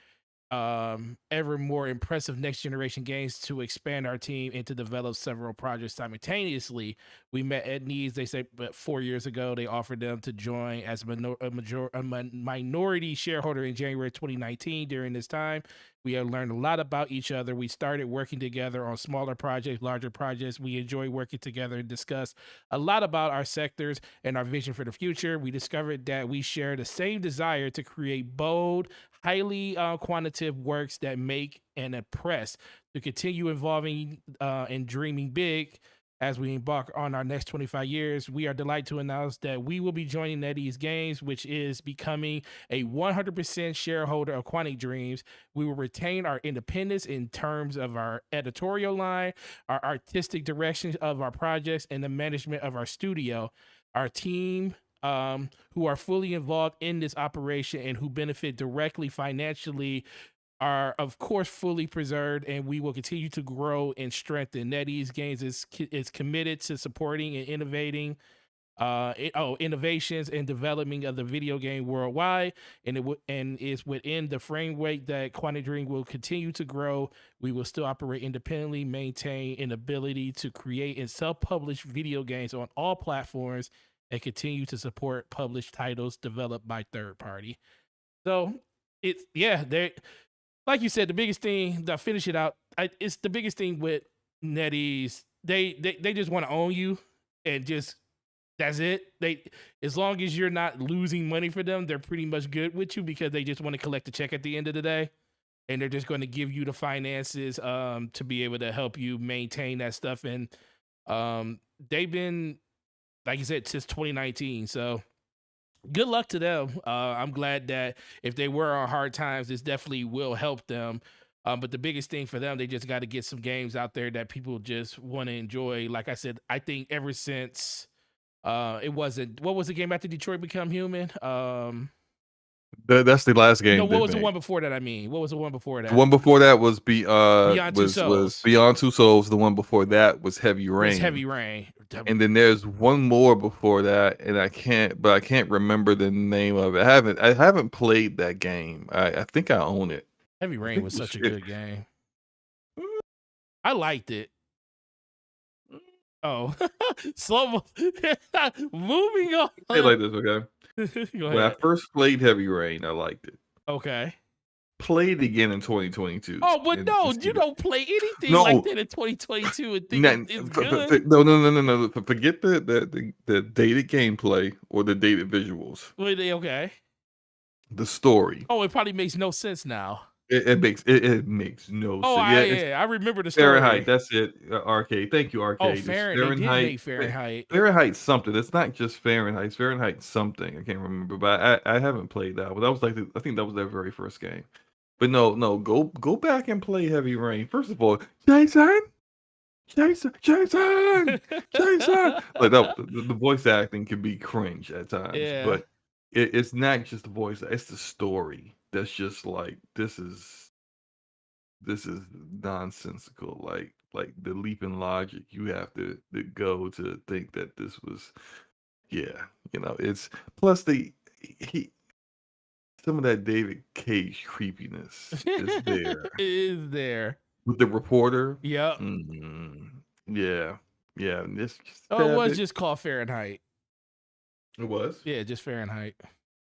ever more impressive next generation games, to expand our team and to develop several projects simultaneously. We met Ed Needs, they say, but 4 years ago they offered them to join as a minority shareholder in January 2019. During this time, we have learned a lot about each other. We started working together on smaller projects, larger projects. We enjoy working together and discuss a lot about our sectors and our vision for the future. We discovered that we share the same desire to create bold, highly quantitative works that make and impress, to continue evolving and dreaming big as we embark on our next 25 years. We are delighted to announce that we will be joining NetEase Games, which is becoming a 100% shareholder of Quantic Dreams. We will retain our independence in terms of our editorial line, our artistic direction of our projects, and the management of our studio. Our team, who are fully involved in this operation and who benefit directly financially, are of course fully preserved, and we will continue to grow and strengthen. NetEase Games is committed to supporting and innovating innovations and development of the video game worldwide, and and is within the framework that Quantic Dream will continue to grow. We will still operate independently, maintain an ability to create and self-publish video games on all platforms, and continue to support published titles developed by third party. So it's, yeah, they, like you said, the biggest thing to finish it out, it's the biggest thing with NetEase. They just want to own you and just That's it. As long as you're not losing money for them, they're pretty much good with you because they just want to collect a check at the end of the day, and they're just going to give you the finances to be able to help you maintain that stuff. And they've been, like you said, since 2019. So good luck to them. I'm glad that if they were on hard times, this definitely will help them. But the biggest thing for them, they just got to get some games out there that people just want to enjoy. Like I said, I think ever since it wasn't, what was the game after Detroit Become Human? That's the last game No, what they was the made. one before that? I mean, what was the one before The that? one before that was Beyond Two Souls. Beyond Two Souls. The one before that was Heavy Was Rain. Heavy Rain. And then there's one more before that, and I can't remember the name of it. I haven't played that game. I think I own it. Heavy Rain was such a good game. I liked it. Oh, slow. Moving on. Say it like this, okay? Go When I ahead. first played Heavy Rain, I liked it. Okay. Played again in 2022. Oh, but and no, just you give it- don't play anything No. like that in 2022 and think Nah, it's good. No. Forget the dated gameplay or the dated visuals. Wait, okay. The story. Oh, it probably makes no sense now. It makes no Oh, sense. I remember the story. Fahrenheit. That's it. Arcade. Thank you, Arcade. Oh, It's Fahrenheit. They did make Fahrenheit. Fahrenheit something. It's not just Fahrenheit. It's Fahrenheit something. I can't remember, but I haven't played that. But that was like I think that was their very first game. But no, go back and play Heavy Rain. First of all, Jason. Like the voice acting can be cringe at times, Yeah. but it's not just the voice; it's the story that's just like this is nonsensical. Like the leap in logic you have to go to think that this was, it's plus some of that David Cage creepiness is there. It is there. With the reporter? Yep. Yeah. This Oh, it was just called Fahrenheit. It was? Yeah, just Fahrenheit.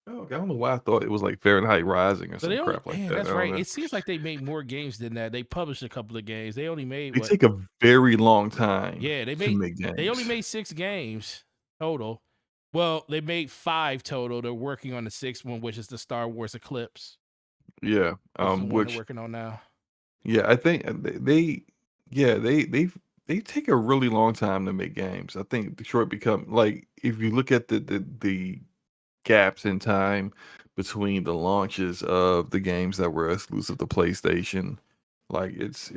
Oh, okay. I don't know why I thought it was like Fahrenheit Rising or some crap like that. That's I don't right. know. It seems like they made more games than that. They published a couple of games. They only made They take a very long time Yeah, to make games. they only made 6 games total. Well, they made 5 total. They're working on the 6th one, which is the Star Wars Eclipse. Yeah. Which is the one Which they're working on now. yeah, I think they take a really long time to make games. I think Detroit become like if you look at the gaps in time between the launches of the games that were exclusive to PlayStation, like it's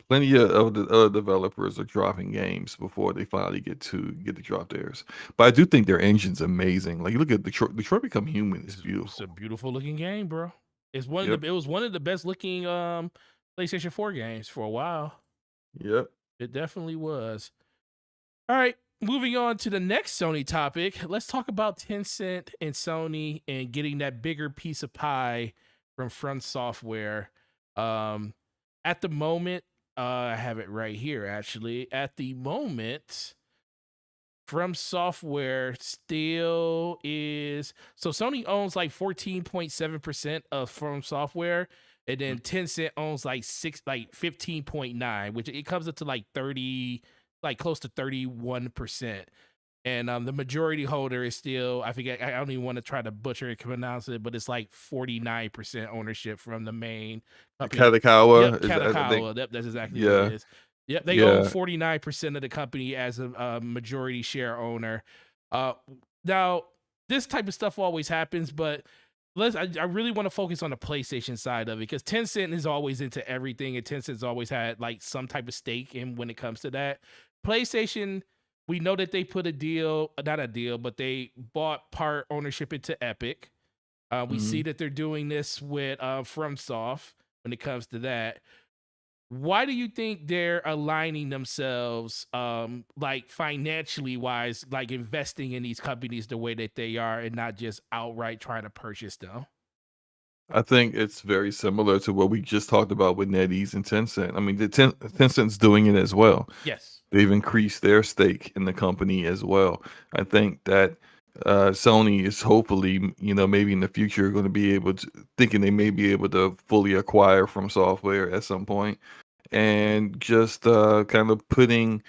plenty of the other developers are dropping games before they finally get to drop theirs. But I do think their engine's amazing. Like you look at Detroit Become Human is beautiful. It's a beautiful looking game, bro. It's one Yep. of it was one of the best looking PlayStation 4 games for a while. Yep. It definitely was. All right, moving on to the next Sony topic. Let's talk about Tencent and Sony and getting that bigger piece of pie from FromSoftware. At the moment, I have it right here actually. At the moment, FromSoftware still is so Sony owns like 14.7% of FromSoftware, and then Tencent owns like 15.9, which it comes up to like 30, like close to 31%. And the majority holder is still, I forget, I don't even want to try to butcher it, pronounce it, but it's like 49% ownership from the main company. Katakawa. Yep, Katakawa. That's exactly what it is. Yep, they Yeah. own 49% of the company as a majority share owner. Now, this type of stuff always happens, but I really want to focus on the PlayStation side of it because Tencent is always into everything, and Tencent's always had like some type of stake in when it comes to that. PlayStation, we know that they put but they bought part ownership into Epic. We see that they're doing this with FromSoft when it comes to that. Why do you think they're aligning themselves, like financially wise, like investing in these companies the way that they are and not just outright trying to purchase them? I think it's very similar to what we just talked about with NetEase and Tencent. I mean, Tencent's doing it as well. Yes. They've increased their stake in the company as well. I think that Sony is hopefully, maybe in the future going to be able to, thinking they may be able to fully acquire FromSoftware at some point, and just kind of putting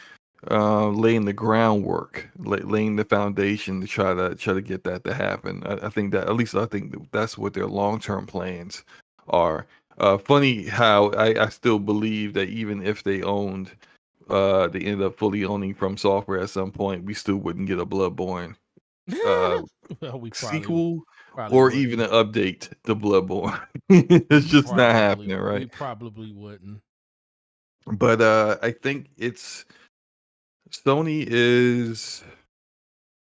laying the groundwork, laying the foundation to try to get that to happen. I think that, at least I think that's what their long-term plans are. Funny how I still believe that even if they owned, they ended up fully owning From Software at some point, we still wouldn't get a Bloodborne uh Well, we sequel probably or even wouldn't. an update to Bloodborne. It's just not happening, We right? probably wouldn't. But I think it's Sony is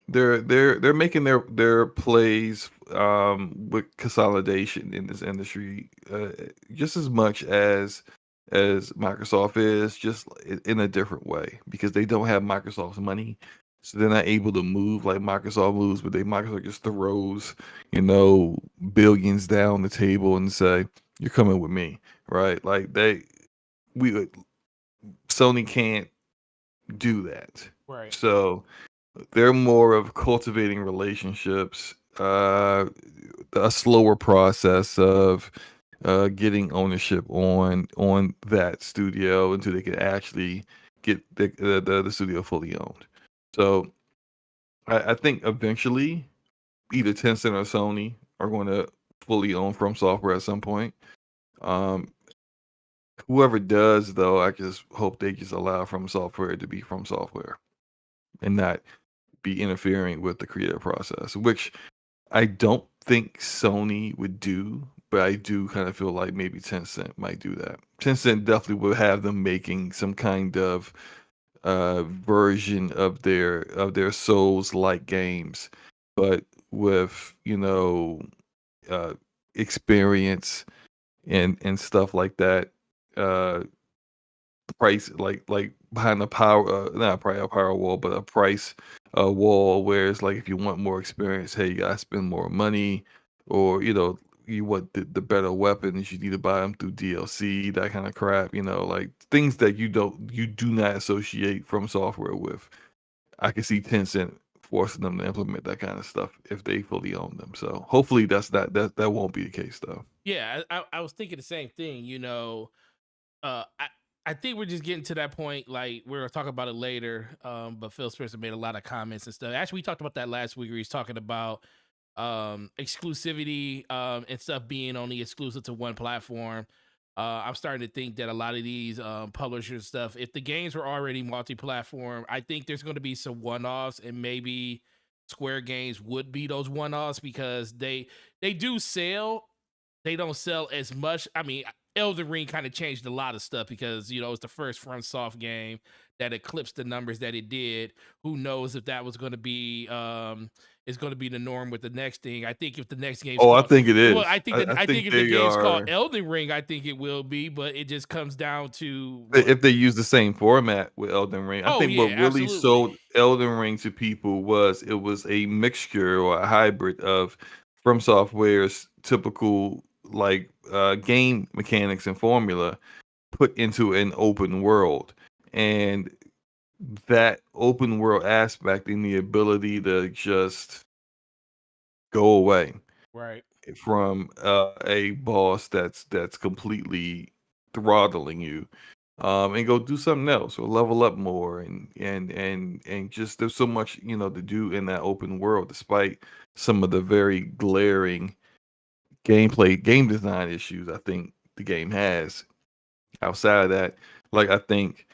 they're making their plays with consolidation in this industry just as much as Microsoft is, just in a different way, because they don't have Microsoft's money, so they're not able to move like Microsoft moves, but Microsoft just throws, billions down the table and say, you're coming with me, right? Like we Sony can't do that. Right. So they're more of cultivating relationships, a slower process of getting ownership on that studio until they can actually get the studio fully owned. So I think eventually either Tencent or Sony are going to fully own From Software at some point. Um, Whoever does, though, I just hope they just allow From Software to be From Software and not be interfering with the creative process, which I don't think Sony would do, but I do kind of feel like maybe Tencent might do that. Tencent definitely would have them making some kind of version of their Souls-like games, but with uh, experience and stuff like that. Uh, Price, like behind the power, not probably a power wall, but a price wall, where it's like if you want more experience, hey, you gotta spend more money, or you want the better weapons, you need to buy them through DLC, that kind of crap, like things that you do not associate From Software with. I can see Tencent forcing them to implement that kind of stuff if they fully own them. So hopefully that won't be the case though. Yeah, I was thinking the same thing. Uh, I I think we're just getting to that point. Like we're gonna talk about it later. But Phil Spencer made a lot of comments and stuff. Actually, we talked about that last week. Where he's talking about exclusivity and stuff being only exclusive to one platform. I'm starting to think that a lot of these publishers stuff, if the games were already multi-platform, I think there's going to be some one-offs, and maybe Square Games would be those one-offs because they do sell. They don't sell as much. I mean, Elden Ring kind of changed a lot of stuff because it's the first FromSoft game that eclipsed the numbers that it did. Who knows if that was going to be is going to be the norm with the next thing. I think if the next game's Oh, I called think it well, is. I I think think if the they game's called are. Elden Ring, I think it will be, but it just comes down to what. If they use the same format with Elden Ring, I Oh think what yeah, really absolutely. sold Elden Ring to people was it was a mixture or a hybrid of From Software's typical game mechanics and formula put into an open world. And that open world aspect and the ability to just go away Right. from a boss that's completely throttling you, and go do something else or level up more, and just there's so much to do in that open world, despite some of the very glaring game design issues I think the game has. Outside of that, like, I think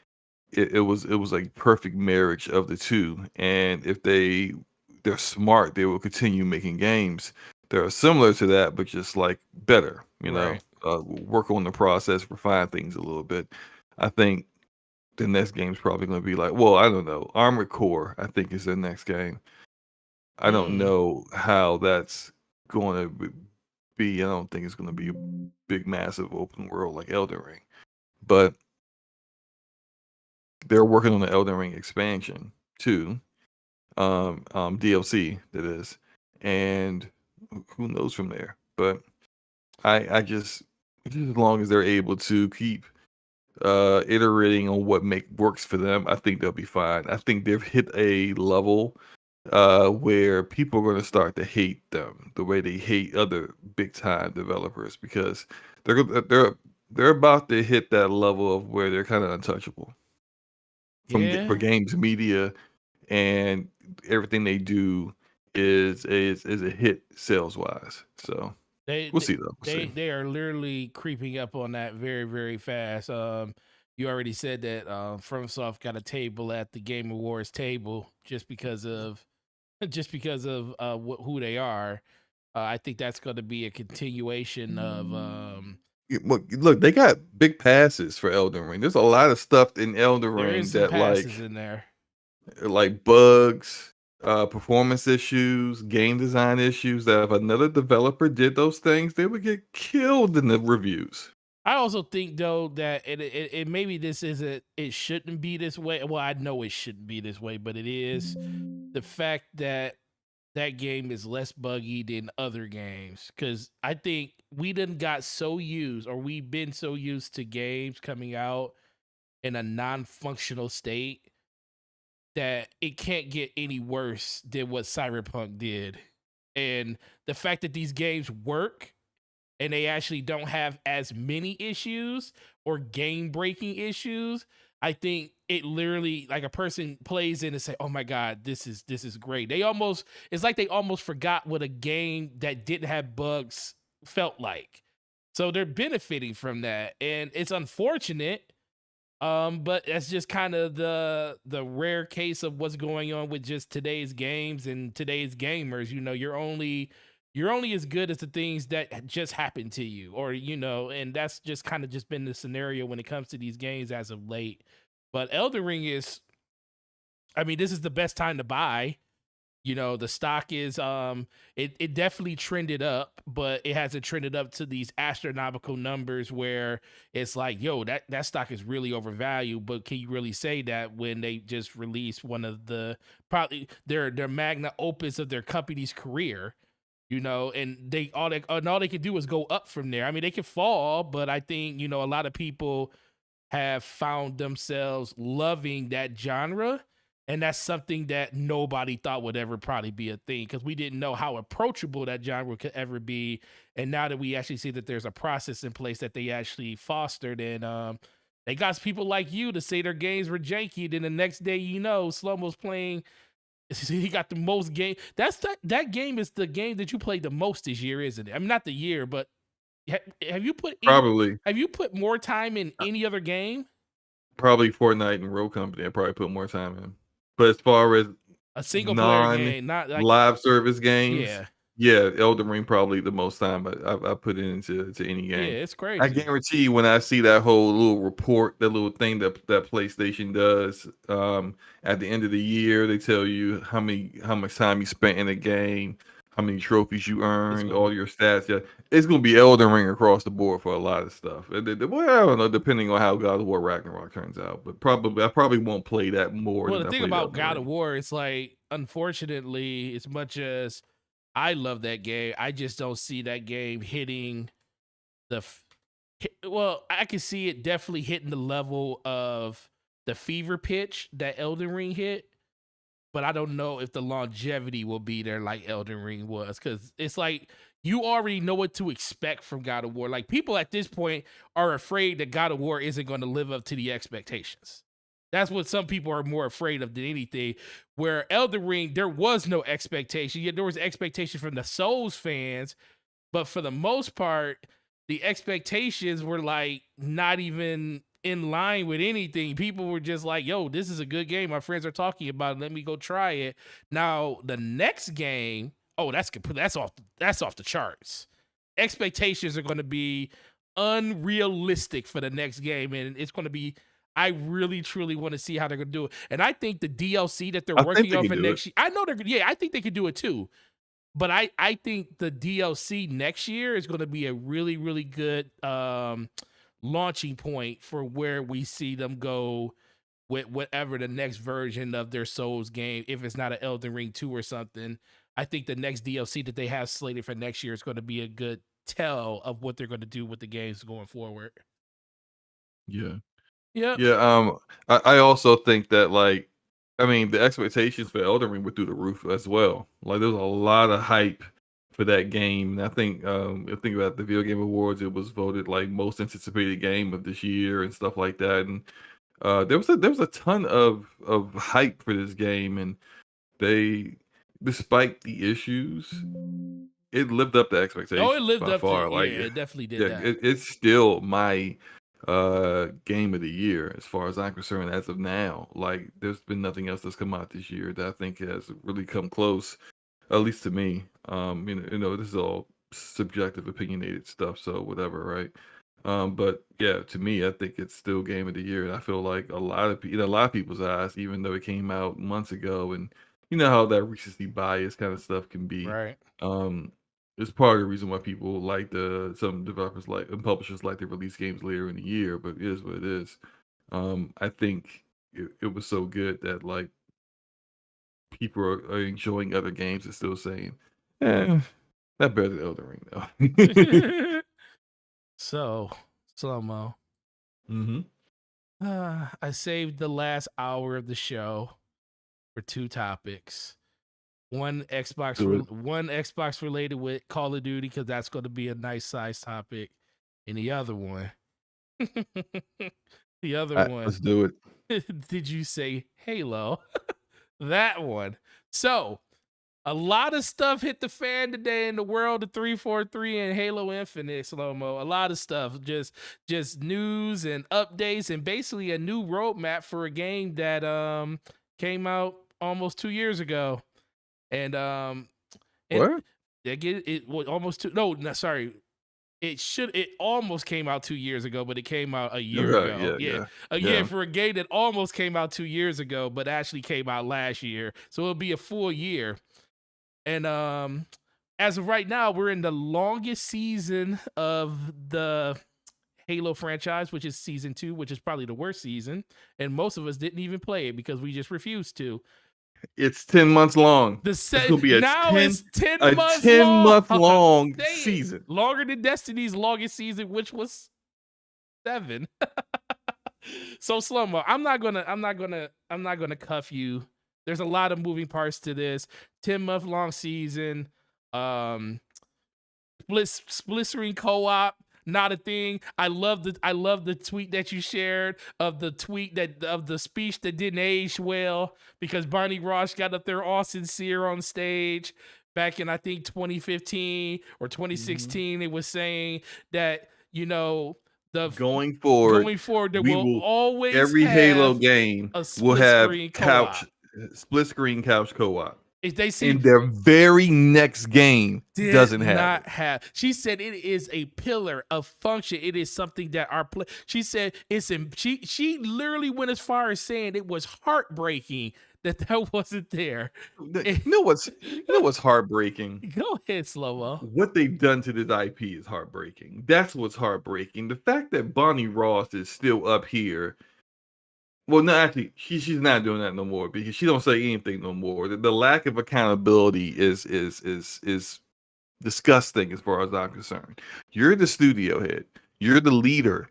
it was a perfect marriage of the two, and if they're smart, they will continue making games that are similar to that, but just like better. Right. Work on the process, refine things a little bit. I think the next game's probably going to be like, well, I don't know, Armored Core. I think is the next game. I don't Mm, know how that's going to be. I don't think it's going to be a big, massive open world like Elden Ring, but they're working on the Elden Ring expansion too, DLC that is, and who knows from there. But I just as long as they're able to keep iterating on what make works for them, I think they'll be fine. I think they've hit a level where people are going to start to hate them the way they hate other big time developers, because they're they're they're about to hit that level of where they're kind of untouchable. Yeah. for games media, and everything they do is a hit sales wise. So They we'll they see though. We'll they see. they are literally creeping up on that very, very fast. You already said that FromSoft got a table at the Game Awards table just because of who they are. I think that's going to be a continuation of Look, they got big passes for Elden Ring. There's a lot of stuff in Elden there is Ring some that passes in there. like bugs, performance issues, game design issues that if another developer did those things, they would get killed in the reviews. I also think though that it maybe this isn't it shouldn't be this way. Well, I know it shouldn't be this way, but it is. The fact that that game is less buggy than other games, because I think we done got so used, or we've been so used to games coming out in a non-functional state that it can't get any worse than what Cyberpunk did. And the fact that these games work and they actually don't have as many issues or game breaking issues, I think it literally, like, a person plays in and say, "Oh my god, this is great." It's like they almost forgot what a game that didn't have bugs felt like. So they're benefiting from that, and it's unfortunate. But that's just kind of the rare case of what's going on with just today's games and today's gamers. You're only as good as the things that just happened to you, or and that's just kind of just been the scenario when it comes to these games as of late. But Elden Ring is, I mean, this is the best time to buy. The stock is it definitely trended up, but it hasn't trended up to these astronomical numbers where it's like, yo, that stock is really overvalued. But can you really say that when they just released one of the, probably their magna opus of their company's career? And all they can do is go up from there. I mean, they can fall, but I think a lot of people have found themselves loving that genre. And that's something that nobody thought would ever probably be a thing, because we didn't know how approachable that genre could ever be. And now that we actually see that there's a process in place that they actually fostered, and they got people like you to say their games were janky. Then the next day, Slumbo's playing. He got the most game. That game is the game that you played the most this year, isn't it? I mean, not the year, but have you put Probably, more time in any other game? probably Fortnite and Road Company. I probably put more time in. But as far as A single player non game, not like, live service games, yeah, yeah, Elden Ring probably the most time I put into any yeah, game. it's I crazy. guarantee you when I see that whole little report, that little thing that PlayStation does, at the end of the year, they tell you how much time you spent in a game, how many trophies you It's earned, gonna all your stats. Yeah, it's gonna be Elden Ring across the board for a lot of stuff. Well, I don't know, depending on how God of War Ragnarok turns out, but I probably won't play that more Well, than the I thing played about Elden God of Ring. War, it's like, unfortunately, as much as I love that game, I just don't see that game hitting well, I can see it definitely hitting the level of the fever pitch that Elden Ring hit, but I don't know if the longevity will be there like Elden Ring was, because it's like you already know what to expect from God of War. Like, people at this point are afraid that God of War isn't going to live up to the expectations. That's what some people are more afraid of than anything. Where Elden Ring, there was no expectation. Yeah, there was expectation from the Souls fans, but for the most part, the expectations were like not even in line with anything. People were just like, yo, this is a good game. My friends are talking about it. Let me go try it. Now, the next game, oh, that's off the charts. Expectations are going to be unrealistic for the next game, and it's going to be, I really truly want to see how they're going to do it. And I think the DLC that they're I think working they on can for do it. next year, I know I think they could do it too. But I think the DLC next year is going to be a really, really good launching point for where we see them go with whatever the next version of their Souls game. If it's not an Elden Ring 2 or something, I think the next DLC that they have slated for next year is going to be a good tell of what they're going to do with the games going forward. Yeah. Yep. Yeah, I also think that, like, I mean, the expectations for Elden Ring were through the roof as well. Like, there's a lot of hype for that game. And I think about the Video Game Awards, it was voted like most anticipated game of this year and stuff like that. And There was a ton of hype for this game, and they, despite the issues, it lived up to Oh, it expectations lived by up to far. yeah, Like, it definitely did yeah, that. it's still my game of the year as far as I'm concerned as of now. Like, there's been nothing else that's come out this year that I think has really come close, at least to me. This is all subjective, opinionated stuff, so whatever, right? But yeah, to me, I think it's still game of the year, and I feel like in a lot of people's eyes, even though it came out months ago, and you know how that recency bias kind of stuff can be. Right. Um, it's part of the reason why people like some developers like and publishers like to release games later in the year, but it is what it is. I think it was so good that like people are enjoying other games and still saying, that better than Elden Ring though. So, Slow-mo. Mm-hmm. I saved the last hour of the show for two topics. One Xbox related with Call of Duty, because that's going to be a nice size topic. And the other one, Let's do it. did you say Halo? That one. So, a lot of stuff hit the fan today in the world of 343 and Halo Infinite, Slow-mo. A lot of stuff. Just news and updates and basically a new roadmap for a game that came out almost 2 years ago. And What? it was almost two. No, sorry. It almost came out 2 years ago, but it came out a year Okay, ago. Yeah. A year yeah. for a game that almost came out 2 years ago, but actually came out last year. So it'll be a full year. And as of right now, we're in the longest season of the Halo franchise, which is season 2, which is probably the worst season. And most of us didn't even play it because we just refused to. It's 10 months long. It's gonna be it's 10 a months 10-month long. long Say it. season. Longer than Destiny's longest season, which was 7. So Slow-mo, I'm not gonna cuff you. There's a lot of moving parts to this 10-month long season. Split screen co-op, not a thing. I love the tweet that you shared of the speech that didn't age well because Barney Ross got up there all sincere on stage back in I think 2015 or 2016. It was saying that Going forward, there will always every Halo game a will split have screen co-op. split screen couch co-op. If they see And their very next game doesn't have it. She said it is a pillar of function. It is something that she said she literally went as far as saying it was heartbreaking that wasn't there. You know what's heartbreaking? Go ahead, Slow-mo. What they've done to this IP is heartbreaking. That's what's heartbreaking. The fact that Bonnie Ross is still up here. Well, no, actually, she's not doing that no more because she don't say anything no more. The lack of accountability is disgusting as far as I'm concerned. You're the studio head. You're the leader.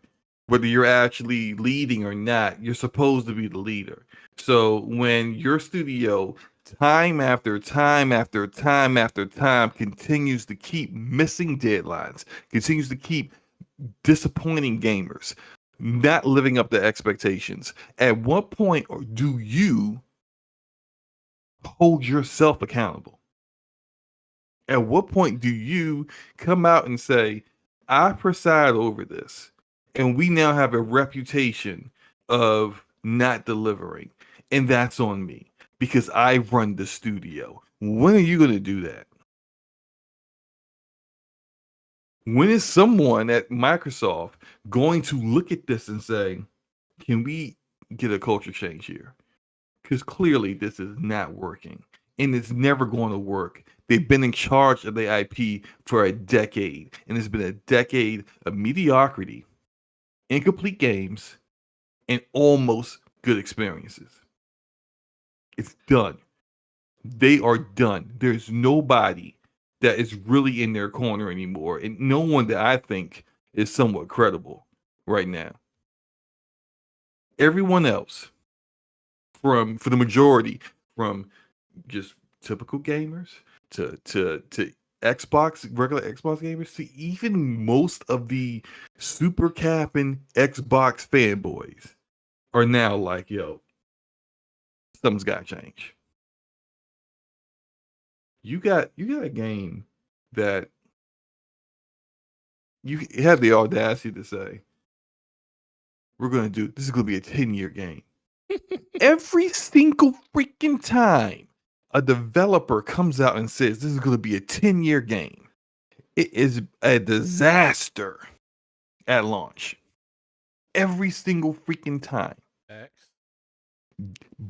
Whether you're actually leading or not, you're supposed to be the leader. So when your studio time after time after time after time continues to keep missing deadlines, continues to keep disappointing gamers, not living up to expectations, at what point do you hold yourself accountable? At what point do you come out and say, I preside over this, and we now have a reputation of not delivering, and that's on me because I run the studio? When are you going to do that? When is someone at Microsoft going to look at this and say, can we get a culture change here? Because clearly this is not working, and it's never going to work. They've been in charge of the IP for a decade, and it's been a decade of mediocrity, incomplete games, and almost good experiences. It's done. They are done. There's nobody that is really in their corner anymore, and no one that I think is somewhat credible right now. Everyone else, for the majority, from just typical gamers to Xbox, regular Xbox gamers, to even most of the super capping Xbox fanboys, are now like, yo, something's got to change. You got a game that you had the audacity to say, this is going to be a 10-year game. Every single freaking time a developer comes out and says this is going to be a 10-year game, it is a disaster at launch. Every single freaking time. X.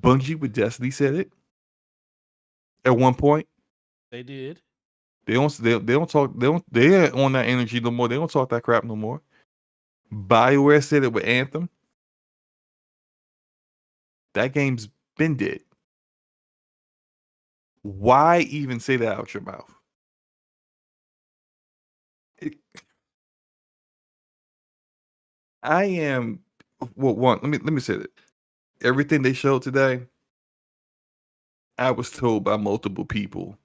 Bungie with Destiny said it at one point. They did. They ain't on that energy no more. They don't talk that crap no more. BioWare said it with Anthem. That game's been dead. Why even say that out your mouth? Let me say that. Everything they showed today, I was told by multiple people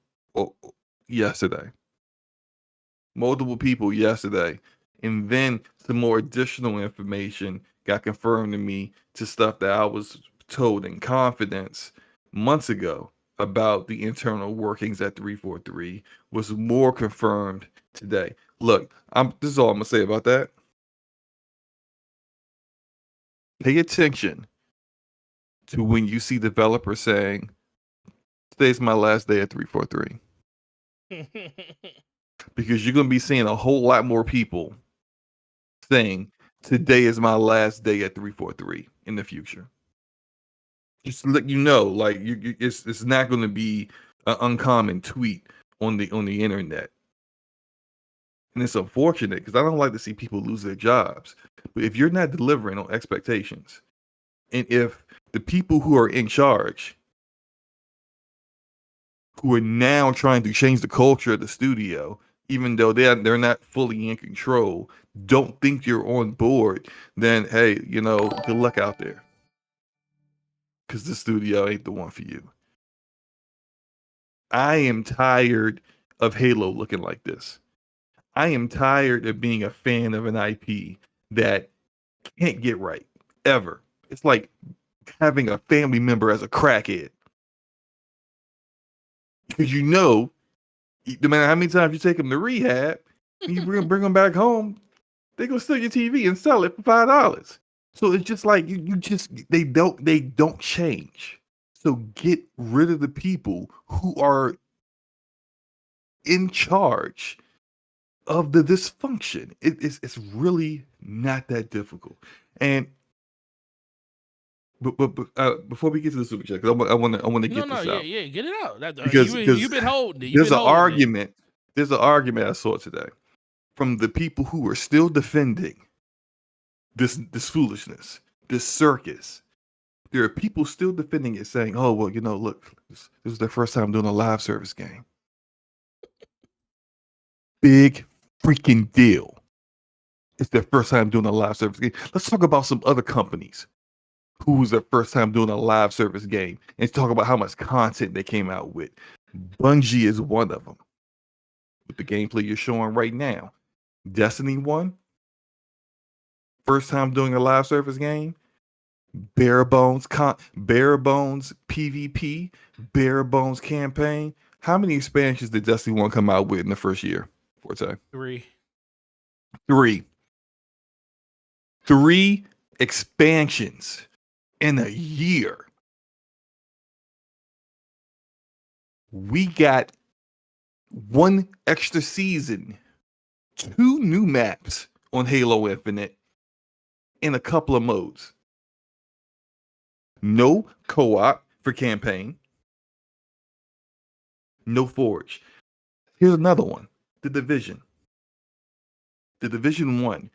yesterday. And then some more additional information got confirmed to me to stuff that I was told in confidence months ago about the internal workings at 343 was more confirmed today. Look, this is all I'm gonna say about that. Pay attention to when you see developers saying, "Today's my last day at 343." Because you're going to be seeing a whole lot more people saying, "Today is my last day at 343" in the future. Just to let you know, like it's not going to be an uncommon tweet on the internet. And it's unfortunate because I don't like to see people lose their jobs. But if you're not delivering on expectations, and if the people who are in charge, who are now trying to change the culture of the studio, even though they're not fully in control, don't think you're on board, then hey, good luck out there. Because the studio ain't the one for you. I am tired of Halo looking like this. I am tired of being a fan of an IP that can't get right, ever. It's like having a family member as a crackhead. Because no matter how many times you take them to rehab, you bring them back home, they're going to steal your TV and sell it for $5. So it's just like, they don't change. So get rid of the people who are in charge of the dysfunction. It's really not that difficult. And but before we get to the super chat, because I want to get this out. Yeah, get it out. Because you've been holding it. There's an argument I saw today from the people who are still defending this foolishness, this circus. There are people still defending it, saying, "Oh well, look, this is their first time doing a live service game." Big freaking deal. It's their first time doing a live service game. Let's talk about some other companies who was their first time doing a live service game and talk about how much content they came out with. Bungie is one of them. With the gameplay you're showing right now. Destiny 1, first time doing a live service game. Bare bones PvP, bare bones campaign. How many expansions did Destiny 1 come out with in the first year? Forte? 3. 3 expansions in a year. We got 1 extra season, 2 new maps on Halo Infinite, in a couple of modes. No co-op for campaign. No Forge. Here's another one. The Division. The Division 1.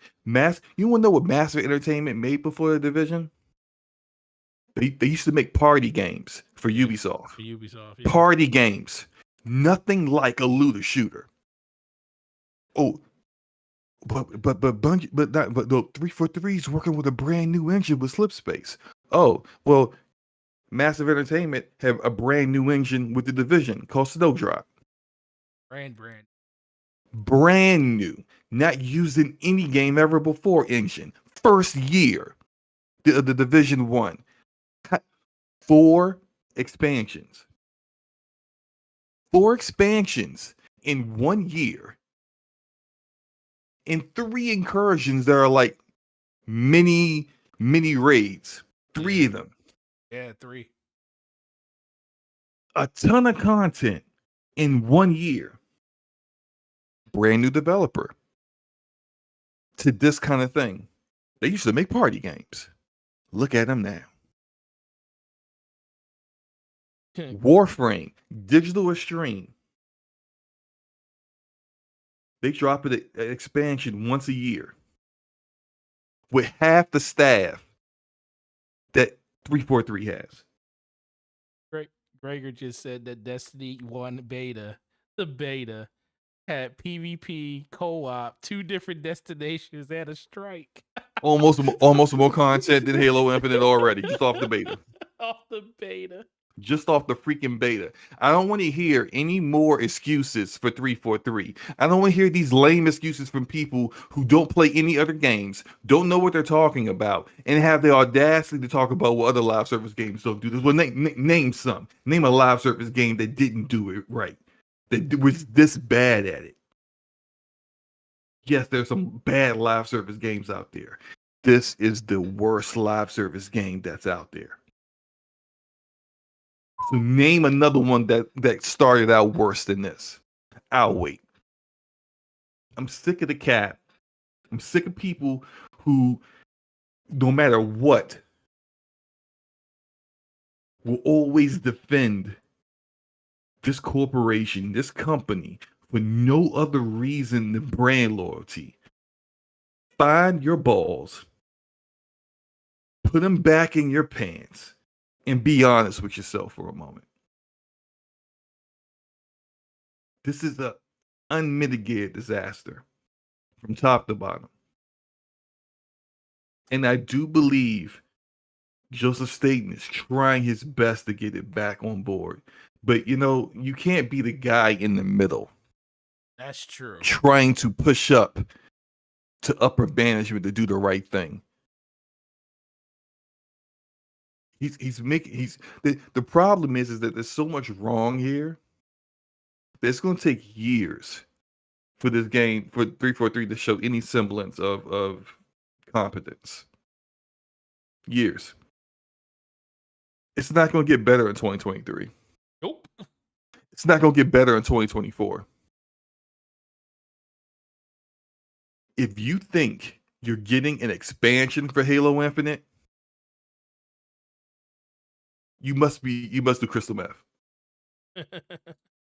You want to know what Massive Entertainment made before The Division? They used to make party games for Ubisoft. Yeah. Party games. Nothing like a looter shooter. Oh, but Bungie, but 343 is working with a brand new engine with Slipspace. Oh, well, Massive Entertainment have a brand new engine with The Division called Snowdrop. Brand new. Not used in any game ever before engine. First year. the Division 1. 4 expansions. 4 expansions in 1 year. And 3 incursions that are like mini raids. 3 of them. Yeah, 3. A ton of content in 1 year. Brand new developer to this kind of thing. They used to make party games. Look at them now. Warframe, Digital Extreme. They drop an expansion once a year with half the staff that 343 has. Gregor just said that Destiny 1 beta, the beta, had PvP, co-op, 2 different destinations, and a strike. Almost more content than Halo Infinite already, just off the beta. Off the beta. Just off the freaking beta. I don't want to hear any more excuses for 343. I don't want to hear these lame excuses from people who don't play any other games, don't know what they're talking about, and have the audacity to talk about what other live service games don't do this. Well, name some. Name a live service game that didn't do it right, that was this bad at it. Yes, there's some bad live service games out there. This is the worst live service game that's out there. So name another one that started out worse than this. I'll wait. I'm sick of the cap. I'm sick of people who, no matter what, will always defend this corporation, this company, for no other reason than brand loyalty. Find your balls, put them back in your pants, and be honest with yourself for a moment. This is an unmitigated disaster from top to bottom. And I do believe Joseph Staten is trying his best to get it back on board. But, you can't be the guy in the middle. That's true. Trying to push up to upper management to do the right thing. The problem is that there's so much wrong here that it's going to take years for this game, for 343 to show any semblance of competence. Years. It's not going to get better in 2023. Nope. It's not going to get better in 2024. If you think you're getting an expansion for Halo Infinite, you must do crystal meth.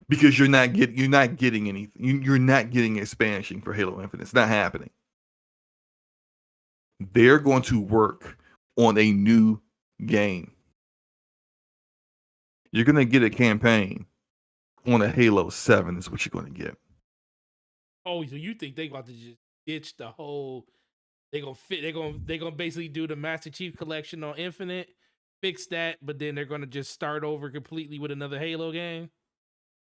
Because you're not getting anything. You're not getting expansion for Halo Infinite. It's not happening. They're going to work on a new game. You're going to get a campaign on a Halo 7 is what you're going to get. Oh, so you think they about to just ditch the whole? They're gonna basically do the Master Chief Collection on Infinite, fix that, but then they're gonna just start over completely with another Halo game?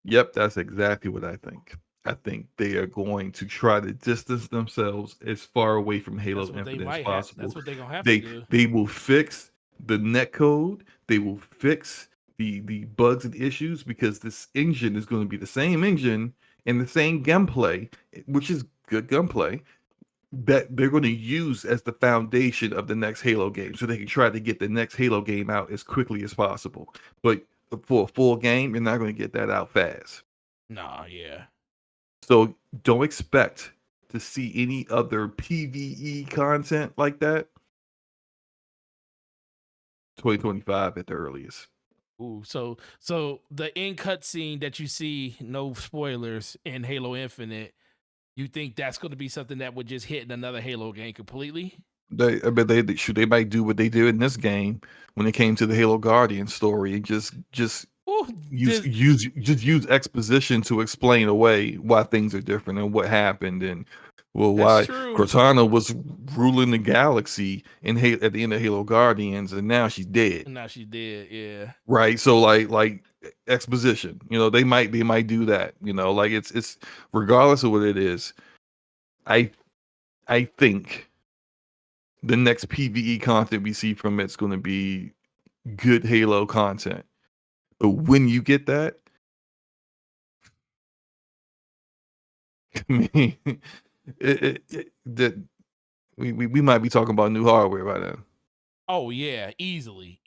Yep, that's exactly what I think. I think they are going to try to distance themselves as far away from Halo Infinite as possible. That's what they're gonna have to do. They will fix the netcode. They will fix the bugs and issues, because this engine is going to be the same engine and the same gunplay, which is good gunplay, that they're going to use as the foundation of the next Halo game, so they can try to get the next Halo game out as quickly as possible. But for a full game, you're not going to get that out fast. Nah, yeah. So don't expect to see any other PvE content like that 2025 at the earliest. Ooh, so the end cutscene that you see, no spoilers, in Halo Infinite, you think that's going to be something that would just hit in another Halo game completely? They might do what they did in this game when it came to the Halo Guardian story, and just use exposition to explain away why things are different and what happened, and why Cortana was ruling the galaxy at the end of Halo Guardians, and now she's dead. Yeah. Right. So like exposition, they might do that. Like it's regardless of what it is. I think the next PvE content we see from it's going to be good Halo content. But when you get that, I mean, we might be talking about new hardware by then. Oh yeah, easily.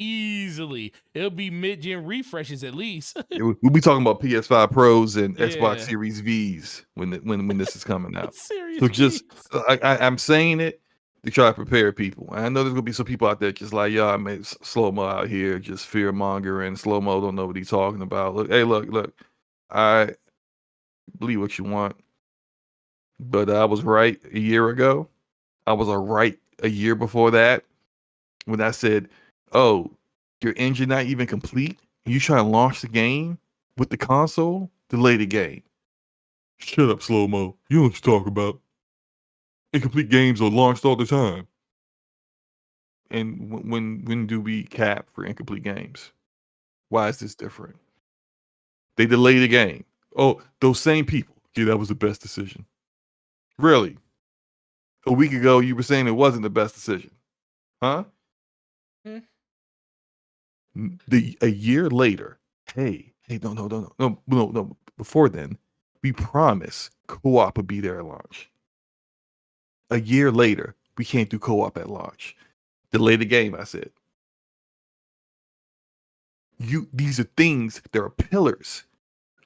It'll be mid-gen refreshes at least. We'll be talking about PS5 Pros and Xbox Yeah. Series Vs when this is coming out. Serious So just beats. I'm saying it to try to prepare people. And I know there's gonna be some people out there just like, y'all made slow mo out here, just fear mongering. Slow mo don't know what he's talking about. Look. I believe what you want, but I was right a year ago. I was right a year before that when I said, "Oh, your engine not even complete. You try to launch the game with the console, delay the game." Shut up, slow mo. You know what you talk about. Incomplete games are launched all the time. And when do we cap for incomplete games? Why is this different? They delay the game. Oh, those same people. Yeah, that was the best decision. Really? A week ago, you were saying it wasn't the best decision, huh? Hmm. A year later, hey, no. Before then, we promise co-op would be there at launch. A year later, we can't do co-op at launch. Delay the game, I said. These are things, there are pillars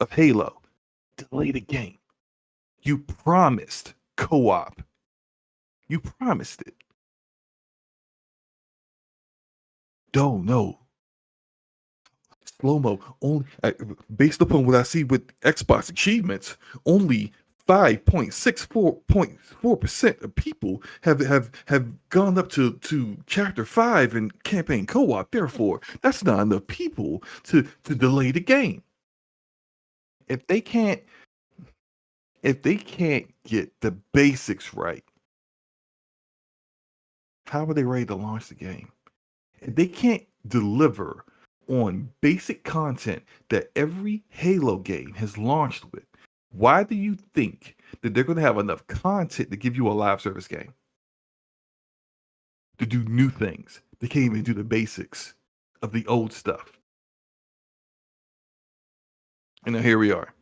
of Halo. Delay the game. You promised co-op. You promised it. Don't know. Slow-mo only based upon what I see with Xbox achievements, only 5.64% of people have gone up to chapter 5 in campaign co-op. Therefore, that's not enough people to delay the game. If they can't get the basics right, how are they ready to launch the game? If they can't deliver on basic content that every Halo game has launched with, why do you think that they're going to have enough content to give you a live service game? To do new things. They can't even do the basics of the old stuff. And now here we are.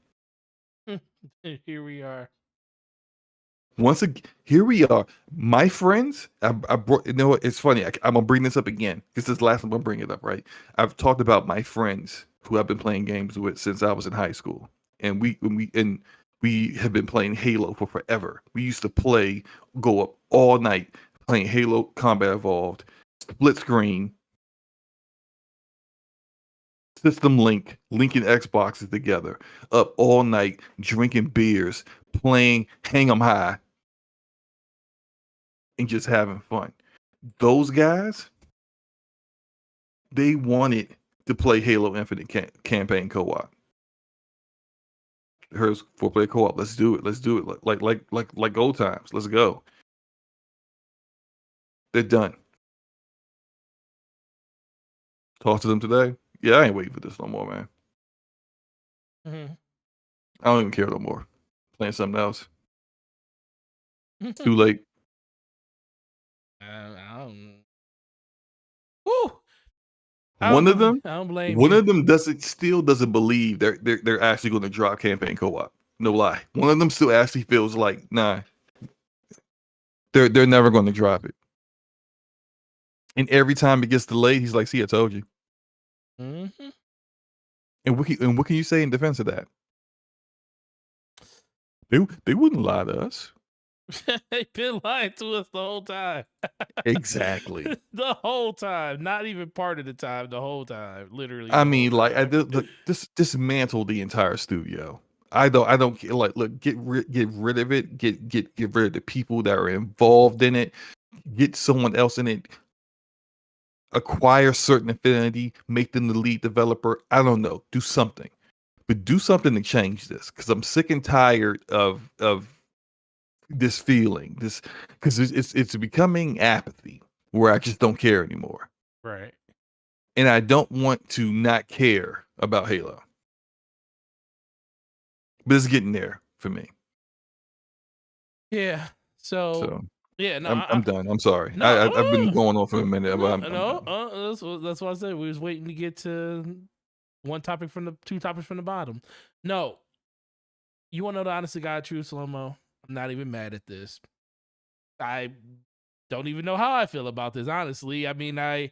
Here we are. Once again, here we are. My friends, I brought, you know what? It's funny. I'm going to bring this up again because this is the last time I'm going to bring it up, right? I've talked about my friends who I've been playing games with since I was in high school. And we have been playing Halo for forever. We used to go up all night playing Halo Combat Evolved, split screen, system linking Xboxes together, up all night, drinking beers, playing Hang 'em High, and just having fun. Those guys, they wanted to play Halo Infinite campaign co-op. Here's 4-player co-op. Let's do it. Like old times. Let's go. They're done. Talk to them today. Yeah, I ain't waiting for this no more, man. Mm-hmm. I don't even care no more. Playing something else. It's too late. I don't. Woo! One of them doesn't believe they're actually going to drop campaign co-op. No lie. One of them still actually feels like, nah, they're never going to drop it. And every time it gets delayed, he's like, "See, I told you." Mm-hmm. And what can you say in defense of that? They wouldn't lie to us. They've been lying to us the whole time. Exactly. The whole time. Not even part of the time. The whole time. Literally. I mean, like, dismantle the entire studio. I don't care. Like, look, get rid of it. Get rid of the people that are involved in it. Get someone else in it. Acquire certain affinity. Make them the lead developer. I don't know. Do something, but do something to change this because I'm sick and tired of this feeling. This because it's becoming apathy where I just don't care anymore. Right. And I don't want to not care about Halo. But it's getting there for me. Yeah. So Yeah, no, I'm done. I'm sorry. no, I've been going on for a minute, but I'm no, done. that's what I said. We was waiting to get to two topics from the bottom. No, you want to know the honest to God truth, Slow-Mo? I'm not even mad at this. I don't even know how I feel about this, honestly. I mean, I've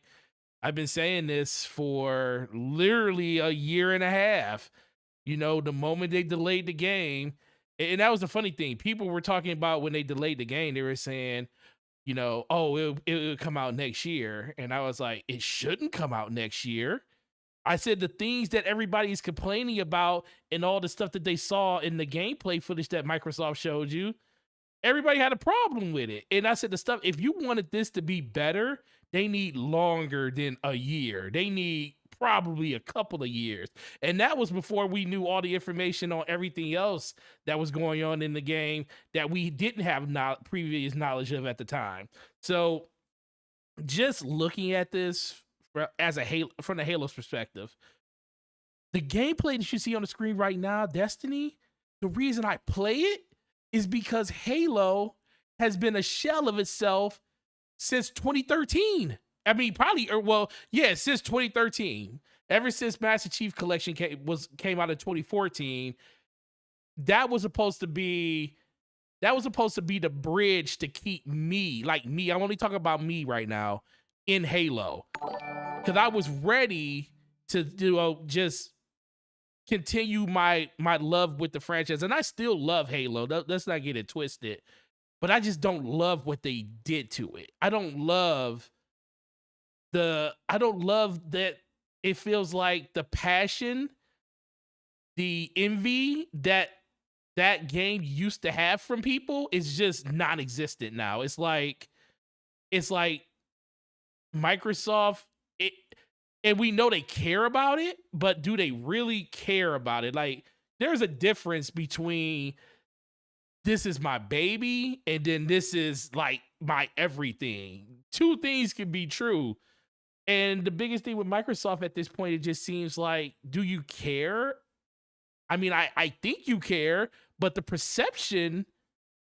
been saying this for literally a year and a half. You know, the moment they delayed the game, and that was the funny thing. People were talking about when they delayed the game, they were saying, you know, oh, it'll come out next year. And I was like, it shouldn't come out next year. I said the things that everybody's complaining about and all the stuff that they saw in the gameplay footage that Microsoft showed you, everybody had a problem with it. And I said the stuff, if you wanted this to be better, they need longer than a year. They need probably a couple of years. And that was before we knew all the information on everything else that was going on in the game that we didn't have previous knowledge of at the time. So just looking at this from the Halo's perspective, the gameplay that you see on the screen right now, Destiny, the reason I play it is because Halo has been a shell of itself since 2013. I mean, since 2013. Ever since Master Chief Collection came out in 2014, that was supposed to be the bridge to keep me, I'm only talking about me right now, in Halo. Because I was ready to just continue my love with the franchise. And I still love Halo. Let's not get it twisted. But I just don't love what they did to it. I don't love that it feels like the passion, the envy that game used to have from people is just non-existent now. It's like Microsoft, and we know they care about it, but do they really care about it? Like, there's a difference between this is my baby and then this is like my everything. Two things can be true. And the biggest thing with Microsoft at this point, it just seems like, do you care? I mean, I think you care, but the perception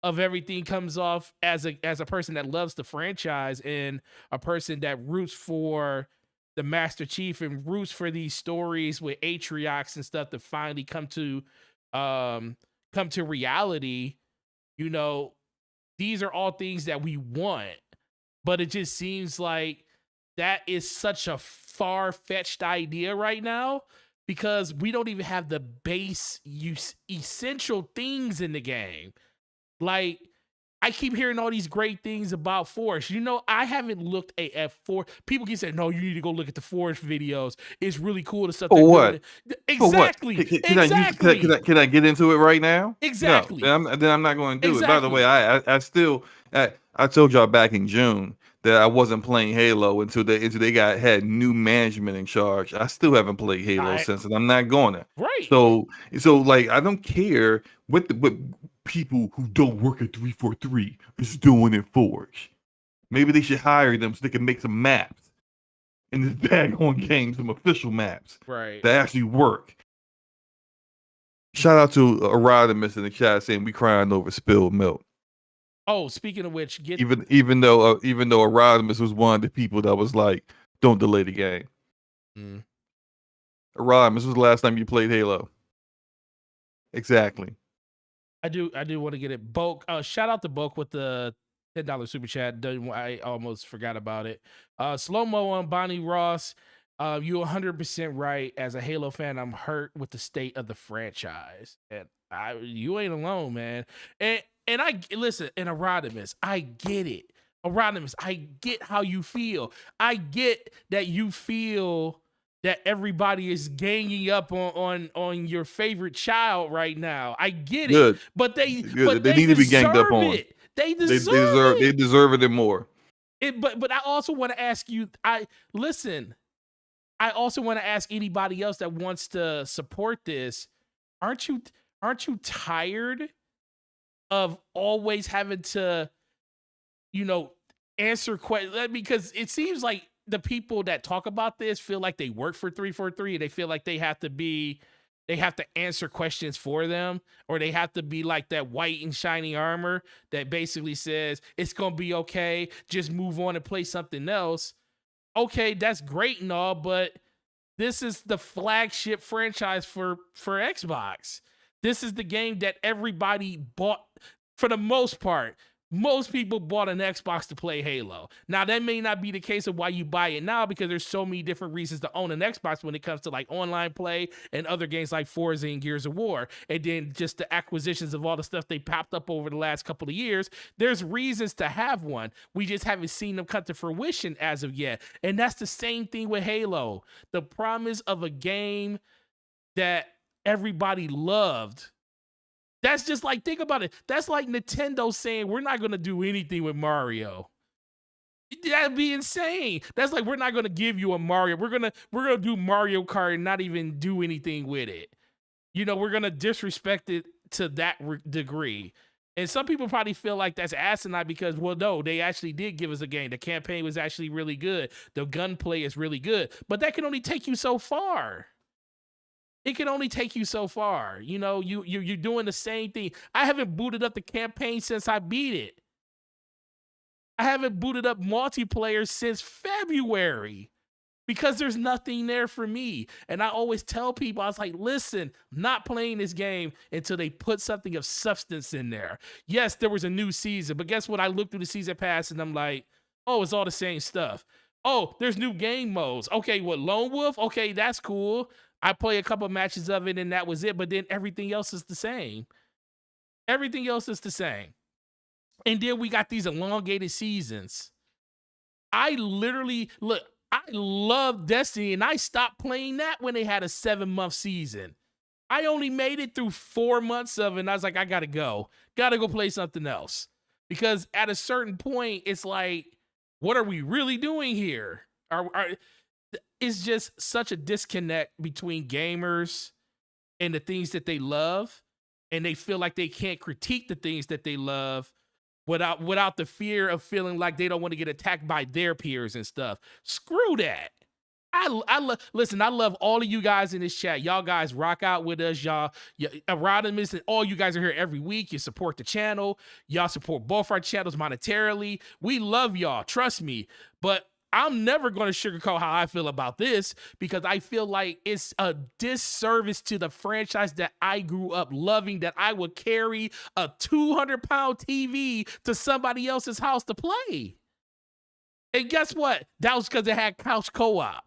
of everything comes off as a person that loves the franchise and a person that roots for the Master Chief and roots for these stories with Atriox and stuff to finally come to reality. You know, these are all things that we want, but it just seems like that is such a far-fetched idea right now because we don't even have the base essential things in the game. Like, I keep hearing all these great things about Forge. You know, I haven't looked at Forge. People keep saying, no, you need to go look at the Forge videos. It's really cool, the stuff they're doing. Exactly. Exactly. Can I get into it right now? Exactly. No, then I'm not going to do it. By the Exactly. way, I told y'all back in June that I wasn't playing Halo until they had new management in charge. I still haven't played Halo since, and I'm not going to. Right. So like, I don't care what people who don't work at 343 is doing in Forge. Maybe they should hire them so they can make some maps in this daggone game, some official maps right that actually work. Shout out to Rodimus in the chat saying we crying over spilled milk. Oh, speaking of which, even though Rodimus was one of the people that was like, don't delay the game. Rodimus, was the last time you played Halo? Exactly. I do want to get it. Bulk. Shout out to Bulk with the $10 super chat. I almost forgot about it. Slow-Mo on Bonnie Ross. You're 100% right. As a Halo fan, I'm hurt with the state of the franchise, and you ain't alone, man. And I listen. And Rodimus, I get it. Rodimus, I get how you feel. I get that you feel that everybody is ganging up on your favorite child right now. I get it. But they need to be ganged up on. They deserve it. They deserve it and more. But I also want to ask you, I also want to ask anybody else that wants to support this, aren't you tired of always having to, answer questions? Because it seems like the people that talk about this feel like they work for 343 and they feel like they have to be they have to answer questions for them, or they have to be like that white and shiny armor that basically says it's going to be okay, just move on and play something else. Okay, that's great and all, but this is the flagship franchise for Xbox. This is the game that everybody bought for the most part. Most people bought an Xbox to play Halo. Now, that may not be the case of why you buy it now, because there's so many different reasons to own an Xbox when it comes to like online play and other games like Forza and Gears of War. And then just the acquisitions of all the stuff they popped up over the last couple of years. There's reasons to have one. We just haven't seen them come to fruition as of yet. And that's the same thing with Halo. The promise of a game that everybody loved. That's just like, think about it. That's like Nintendo saying, we're not going to do anything with Mario. That'd be insane. That's like, we're not going to give you a Mario. We're going to do Mario Kart and not even do anything with it. You know, we're going to disrespect it to that degree. And some people probably feel like that's asinine because, well, no, they actually did give us a game. The campaign was actually really good. The gunplay is really good. But that can only take you so far. It can only take you so far. You know, you're doing the same thing. I haven't booted up the campaign since I beat it. I haven't booted up multiplayer since February because there's nothing there for me. And I always tell people, I was like, listen, I'm not playing this game until they put something of substance in there. Yes, there was a new season, but guess what? I looked through the season pass and I'm like, oh, it's all the same stuff. Oh, there's new game modes. Okay, what, Lone Wolf? Okay, that's cool. I play a couple matches of it and that was it, but then everything else is the same. Everything else is the same. And then we got these elongated seasons. I love Destiny and I stopped playing that when they had a 7-month season. I only made it through 4 months of it and I was like, I gotta go play something else. Because at a certain point, it's like, what are we really doing here? It's just such a disconnect between gamers and the things that they love, and they feel like they can't critique the things that they love without the fear of feeling like they don't want to get attacked by their peers and stuff. Screw that. Listen, I love all of you guys in this chat. Y'all guys rock out with us. Y'all, Rodimus, and all you guys are here every week. You support the channel. Y'all support both our channels monetarily. We love y'all. Trust me. But I'm never going to sugarcoat how I feel about this because I feel like it's a disservice to the franchise that I grew up loving, that I would carry a 200-pound TV to somebody else's house to play. And guess what? That was because it had couch co-op.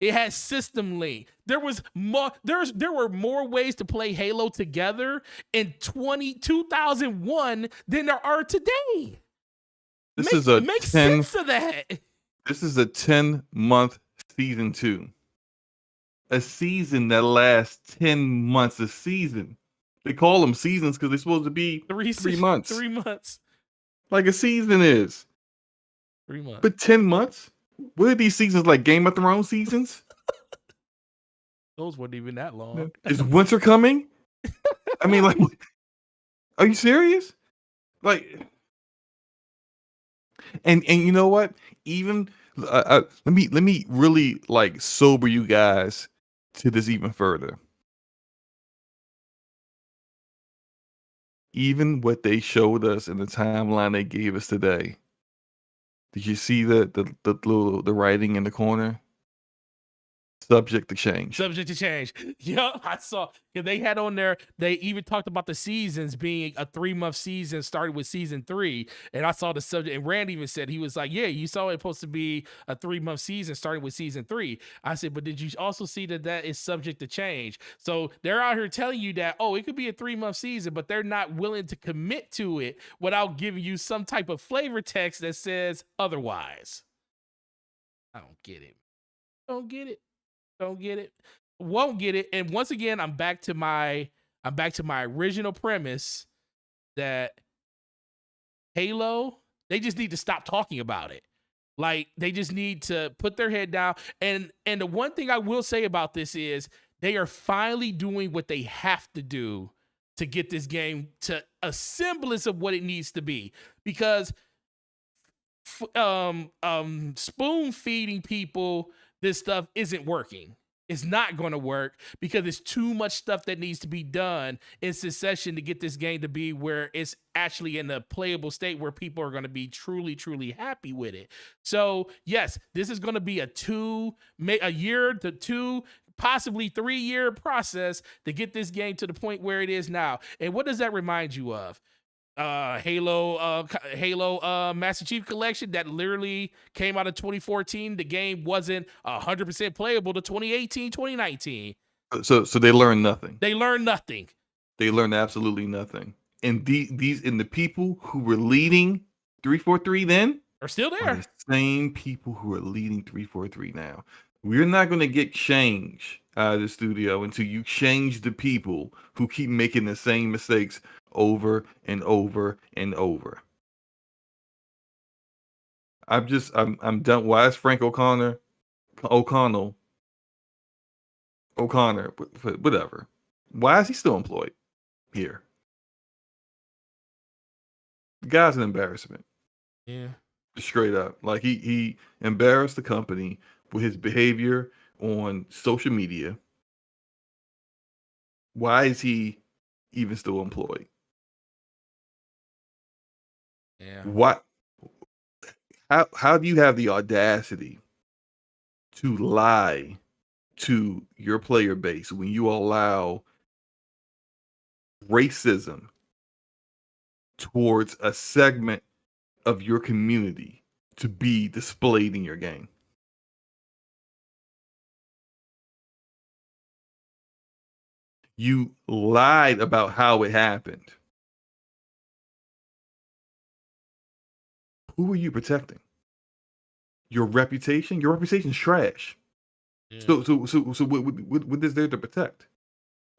It had system link. There were more ways to play Halo together in 2001 than there are today. Make sense of that. This is a 10-month season 2. A season that lasts 10 months a season. They call them seasons because they're supposed to be 3 months. 3 months. Like a season is. 3 months. But 10 months? What are these seasons like Game of Thrones seasons? Those weren't even that long. Is winter coming? I mean, like, are you serious? Like, and you know what? Even let me really like sober you guys to this even further. Even what they showed us in the timeline they gave us today. Did you see the writing in the corner? Subject to change. Subject to change. Yeah, I saw. Yeah, they had on there. They even talked about the seasons being a 3-month season, started with season 3. And I saw the subject. And Rand even said, he was like, "Yeah, you saw it supposed to be a 3-month season, starting with season 3." I said, "But did you also see that is subject to change?" So they're out here telling you that, oh, it could be a 3-month season, but they're not willing to commit to it without giving you some type of flavor text that says otherwise. I don't get it. Don't get it. Don't get it. Won't get it. And once again, I'm back to my original premise that Halo, they just need to stop talking about it. Like, they just need to put their head down. And the one thing I will say about this is they are finally doing what they have to do to get this game to a semblance of what it needs to be. Because spoon feeding people this stuff isn't working. It's not going to work because there's too much stuff that needs to be done in succession to get this game to be where it's actually in a playable state where people are going to be truly, truly happy with it. So yes, this is going to be a year to 2, possibly 3-year process to get this game to the point where it is now. And what does that remind you of? Halo Master Chief Collection that literally came out in 2014. The game wasn't 100% playable to 2018, 2019. So they learned nothing. They learned nothing. They learned absolutely nothing. And the people who were leading 343 then are still there. Are the same people who are leading 343 now. We're not going to get change out of the studio until you change the people who keep making the same mistakes over and over and over. I'm done. Why is Frank O'Connor, whatever? Why is he still employed here? The guy's an embarrassment. Yeah. Straight up. Like he embarrassed the company with his behavior on social media. Why is he even still employed? Yeah. What? How do you have the audacity to lie to your player base when you allow racism towards a segment of your community to be displayed in your game? You lied about how it happened. Who are you protecting? Your reputation? Your reputation's trash. Yeah. So what is there to protect?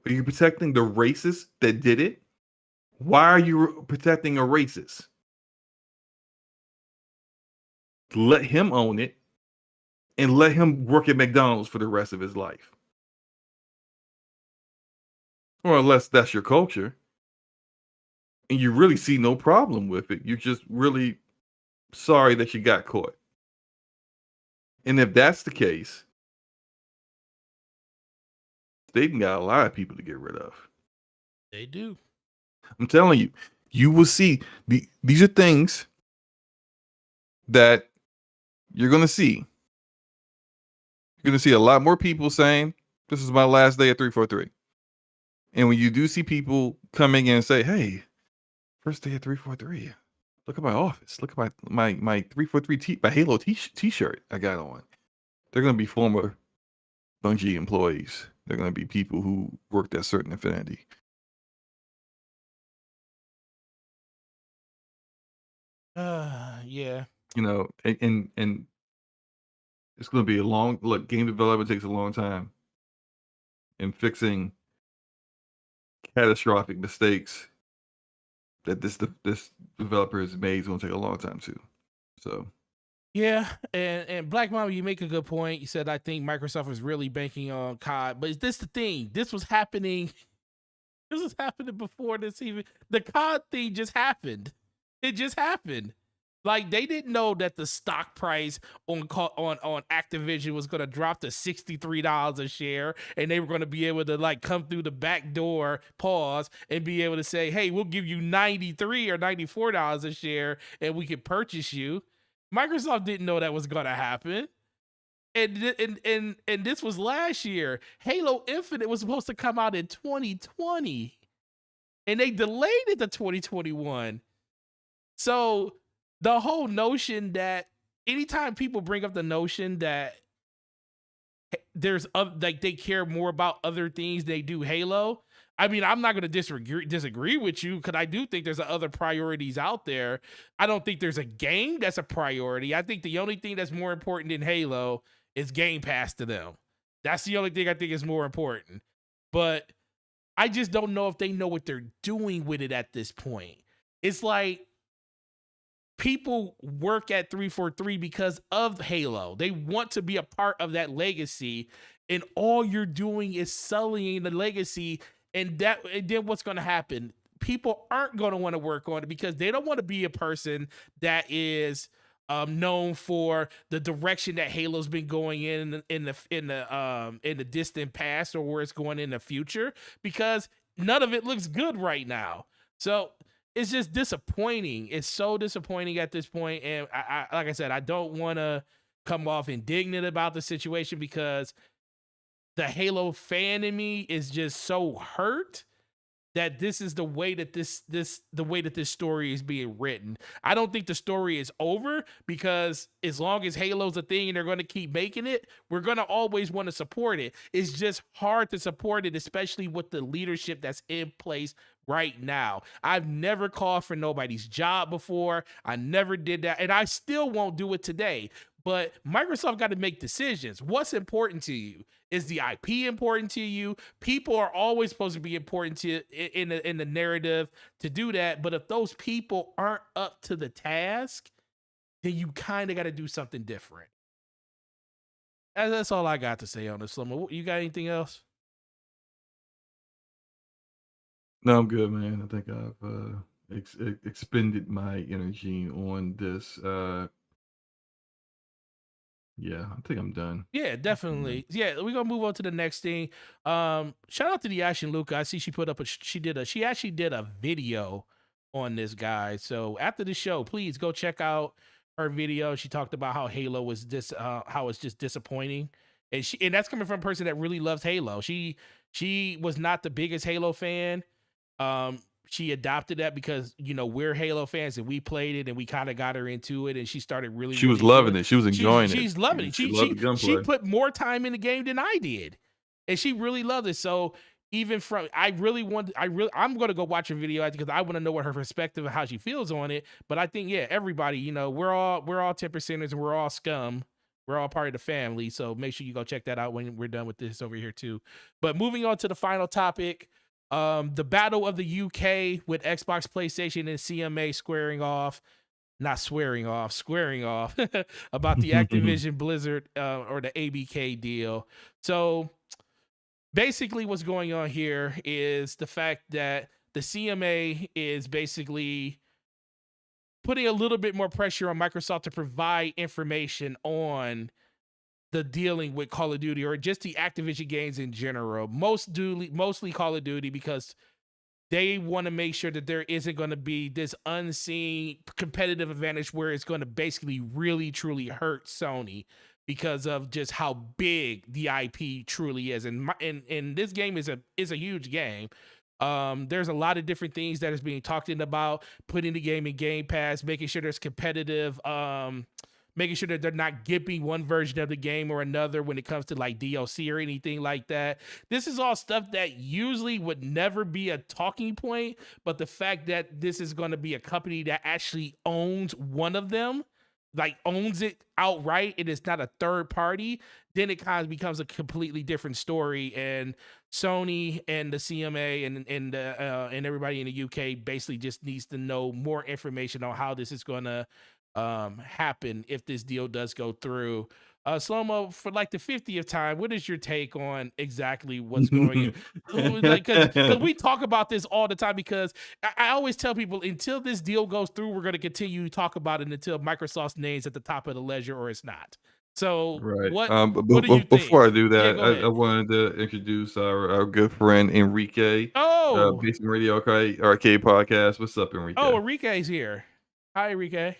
Are you protecting the racist that did it? Why are you protecting a racist? Let him own it and let him work at McDonald's for the rest of his life. Or unless that's your culture and you really see no problem with it, you're just really sorry that you got caught. And if that's the case, they've got a lot of people to get rid of. They do. I'm telling you, you will see these are things that you're going to see. You're going to see a lot more people saying, this is my last day at 343. And when you do see people coming in and say, hey, first day at 343, look at my office. Look at my 343 my Halo t-shirt I got on. They're going to be former Bungie employees. They're going to be people who worked at certain Infinity. Yeah. You know, and it's going to be a long look. Game development takes a long time, and fixing catastrophic mistakes that this developer has made is going to take a long time too. So. Yeah, and Black Mama, you make a good point. You said I think Microsoft was really banking on COD, but is this the thing? This was happening. This was happening before this even. The COD thing just happened. It just happened. Like they didn't know that the stock price on Activision was going to drop to $63 a share, and they were going to be able to like come through the back door, pause, and be able to say, "Hey, we'll give you $93 or $94 a share, and we can purchase you." Microsoft didn't know that was going to happen. And this was last year. Halo Infinite was supposed to come out in 2020. And they delayed it to 2021. So the whole notion that anytime people bring up the notion that there's like they care more about other things they do Halo, I mean, I'm not going to disagree with you because I do think there's other priorities out there. I don't think there's a game that's a priority. I think the only thing that's more important than Halo is Game Pass to them. That's the only thing I think is more important. But I just don't know if they know what they're doing with it at this point. It's like people work at 343 because of Halo. They want to be a part of that legacy, and all you're doing is sullying the legacy. And then what's going to happen? People aren't going to want to work on it because they don't want to be a person that is known for the direction that Halo's been going in the distant past or where it's going in the future, because none of it looks good right now. So it's just disappointing. It's so disappointing at this point. And I like I said, I don't want to come off indignant about the situation because the Halo fan in me is just so hurt that this is the way that this story is being written. I don't think the story is over, because as long as Halo's a thing and they're going to keep making it, we're going to always want to support it. It's just hard to support it, especially with the leadership that's in place right now. I've never called for nobody's job before. I never did that, and I still won't do it today. But Microsoft got to make decisions. What's important to you? Is the IP important to you? People are always supposed to be important to in the narrative to do that. But if those people aren't up to the task, then you kind of got to do something different. That's all I got to say on this. You got anything else? No, I'm good, man. I think I've expended my energy on this. Yeah, I think I'm done. Yeah, definitely. Yeah, we're gonna move on to the next thing. Shout out to the Ashen Luca. I see she put up she actually did a video on this guy. So after the show, please go check out her video. She talked about how Halo was how it's just disappointing. And that's coming from a person that really loves Halo. She was not the biggest Halo fan. She adopted that because we're Halo fans and we played it and we kind of got her into it, and she started really. She was loving it. She was enjoying it. She's loving it. She put more time in the game than I did, and she really loved it. So even from I'm going to go watch her video because I want to know what her perspective and how she feels on it. But I think everybody, we're all 10%ers and we're all scum. We're all part of the family. So make sure you go check that out when we're done with this over here too. But moving on to the final topic. The battle of the UK with Xbox, PlayStation, and CMA squaring off about the Activision Blizzard or the ABK deal. So basically what's going on here is the fact that the CMA is basically putting a little bit more pressure on Microsoft to provide information on the dealing with Call of Duty or just the Activision games in general, mostly Call of Duty, because they want to make sure that there isn't going to be this unseen competitive advantage where it's going to basically really truly hurt Sony because of just how big the IP truly is. And this game is a huge game. There's a lot of different things that is being talked about, putting the game in Game Pass, making sure there's competitive, making sure that they're not gipping one version of the game or another when it comes to like DLC or anything like that. This is all stuff that usually would never be a talking point, but the fact that this is going to be a company that actually owns one of them, like owns it outright, and it's not a third party, then it kind of becomes a completely different story. And Sony and the CMA and everybody in the UK basically just needs to know more information on how this is going to happen if this deal does go through. Slow-mo, for like the 50th time, what is your take on exactly what's going on? Because we talk about this all the time, because I always tell people until this deal goes through, we're going to continue to talk about it until Microsoft's name's at the top of the ledger or it's not. So right. What do you think? Before I do that, I wanted to introduce our good friend Enrique. Based on Radio Arcade Podcast. What's up, Enrique? Oh, Enrique's here. Hi, Enrique.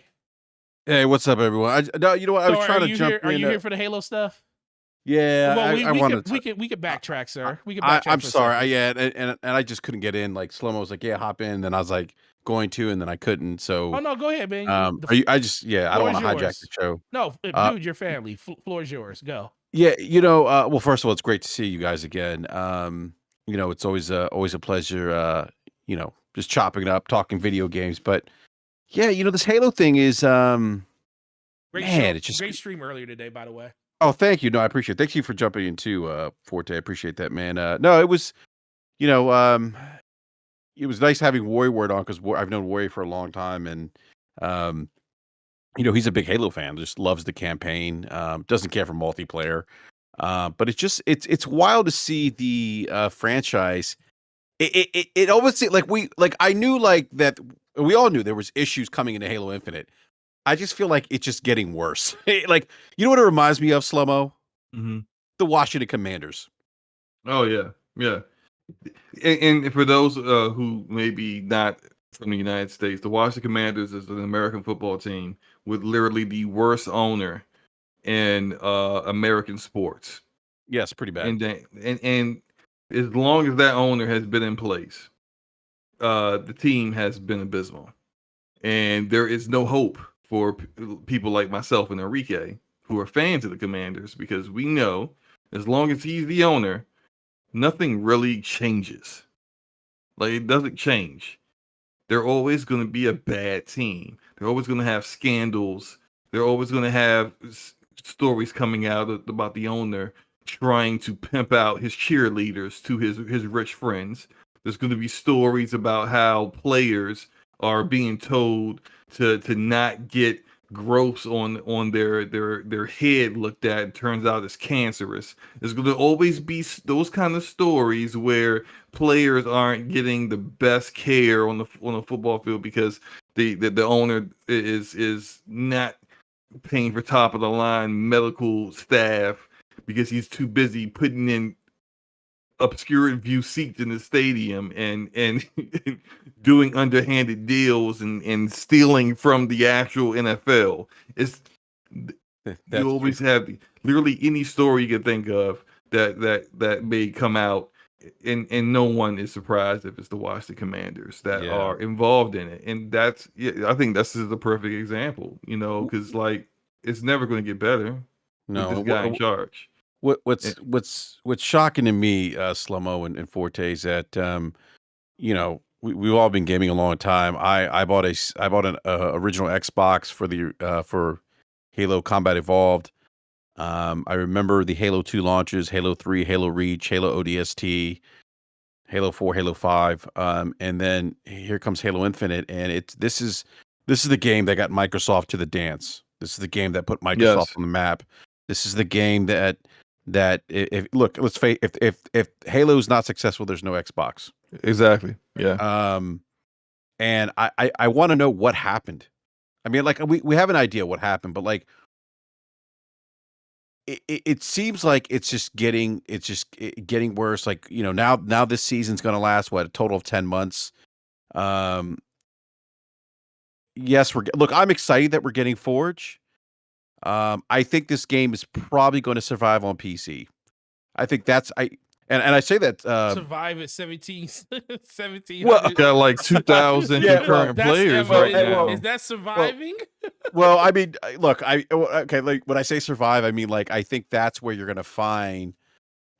Hey, what's up, everyone? You know what? I was trying to jump in. Are you here for the Halo stuff? Yeah, well, we could backtrack, sir. We could backtrack. I'm sorry. And I just couldn't get in. Like Slow-mo was like, "Yeah, hop in." Then I was like, going to, and then I couldn't. So, oh no, go ahead, man. I don't want to hijack the show. No, dude, your family. Floor is yours. Go. Yeah, well, first of all, it's great to see you guys again. It's always a pleasure. Just chopping it up, talking video games, but. Yeah, this Halo thing is it's just great stream earlier today, by the way. Oh, thank you. No, I appreciate it. Thank you for jumping in too, Forte. I appreciate that, man. No, it was, it was nice having Word on because I've known Warrior for a long time, and he's a big Halo fan. Just loves the campaign. Doesn't care for multiplayer. But it's wild to see the franchise. It almost like I knew like that. We all knew there was issues coming into Halo Infinite, I just feel like it's just getting worse. Like, you know what it reminds me of, Slow-Mo? Mm-hmm. The Washington Commanders. Oh yeah, yeah. And for those who maybe not from the United States, the Washington Commanders is an American football team with literally the worst owner in American sports. Yes, pretty bad. And as long as that owner has been in place, the team has been abysmal, and there is no hope for people like myself and Enrique who are fans of the Commanders, because we know as long as he's the owner, nothing really changes. Like, it doesn't change. They're always going to be a bad team. They're always going to have scandals. They're always going to have stories coming out about the owner trying to pimp out his cheerleaders to his rich friends. There's going to be stories about how players are being told to not get growths on their head looked at. It turns out it's cancerous. There's going to always be those kind of stories where players aren't getting the best care on the football field because the owner is not paying for top of the line medical staff because he's too busy putting in obscure view seats in the stadium and doing underhanded deals and stealing from the actual NFL. It's you always have literally any story you can think of that may come out, and no one is surprised if it's the Washington Commanders that are involved in it. And that's, I think this is the perfect example, because like it's never going to get better with this guy in charge. What's shocking to me, Slow-Mo and Forte, is that we've all been gaming a long time. I bought an original Xbox for Halo Combat Evolved. I remember the Halo 2 launches, Halo 3, Halo Reach, Halo ODST, Halo 4, Halo 5, and then here comes Halo Infinite, and this is the game that got Microsoft to the dance. This is the game that put Microsoft on the map. This is the game that let's face, if Halo's not successful, there's no Xbox. Exactly. Yeah. And I want to know what happened. I mean, like, we have an idea what happened, but like, it seems like it's just getting worse. Like, now this season's going to last a total of 10 months. Yes, I'm excited that we're getting Forge. I think this game is probably going to survive on PC. I think and I say that survive at 17. Well, got like 2,000 concurrent players right now. Is that surviving? Well, I mean, look, like when I say survive, I mean, like, I think that's where you're going to find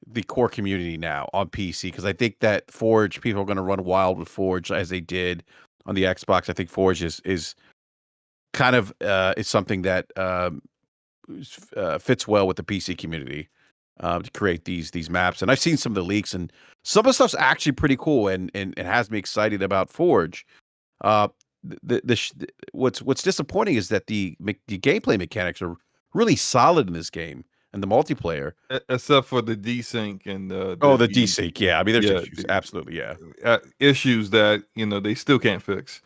the core community now on PC, because I think that Forge, people are going to run wild with Forge as they did on the Xbox. I think Forge is kind of is something that fits well with the PC community to create these maps. And I've seen some of the leaks, and some of the stuff's actually pretty cool, and it has me excited about Forge. What's disappointing is that the gameplay mechanics are really solid in this game, and the multiplayer, except for the desync and the desync. Yeah, I mean, there's issues. Absolutely, yeah, issues that they still can't fix.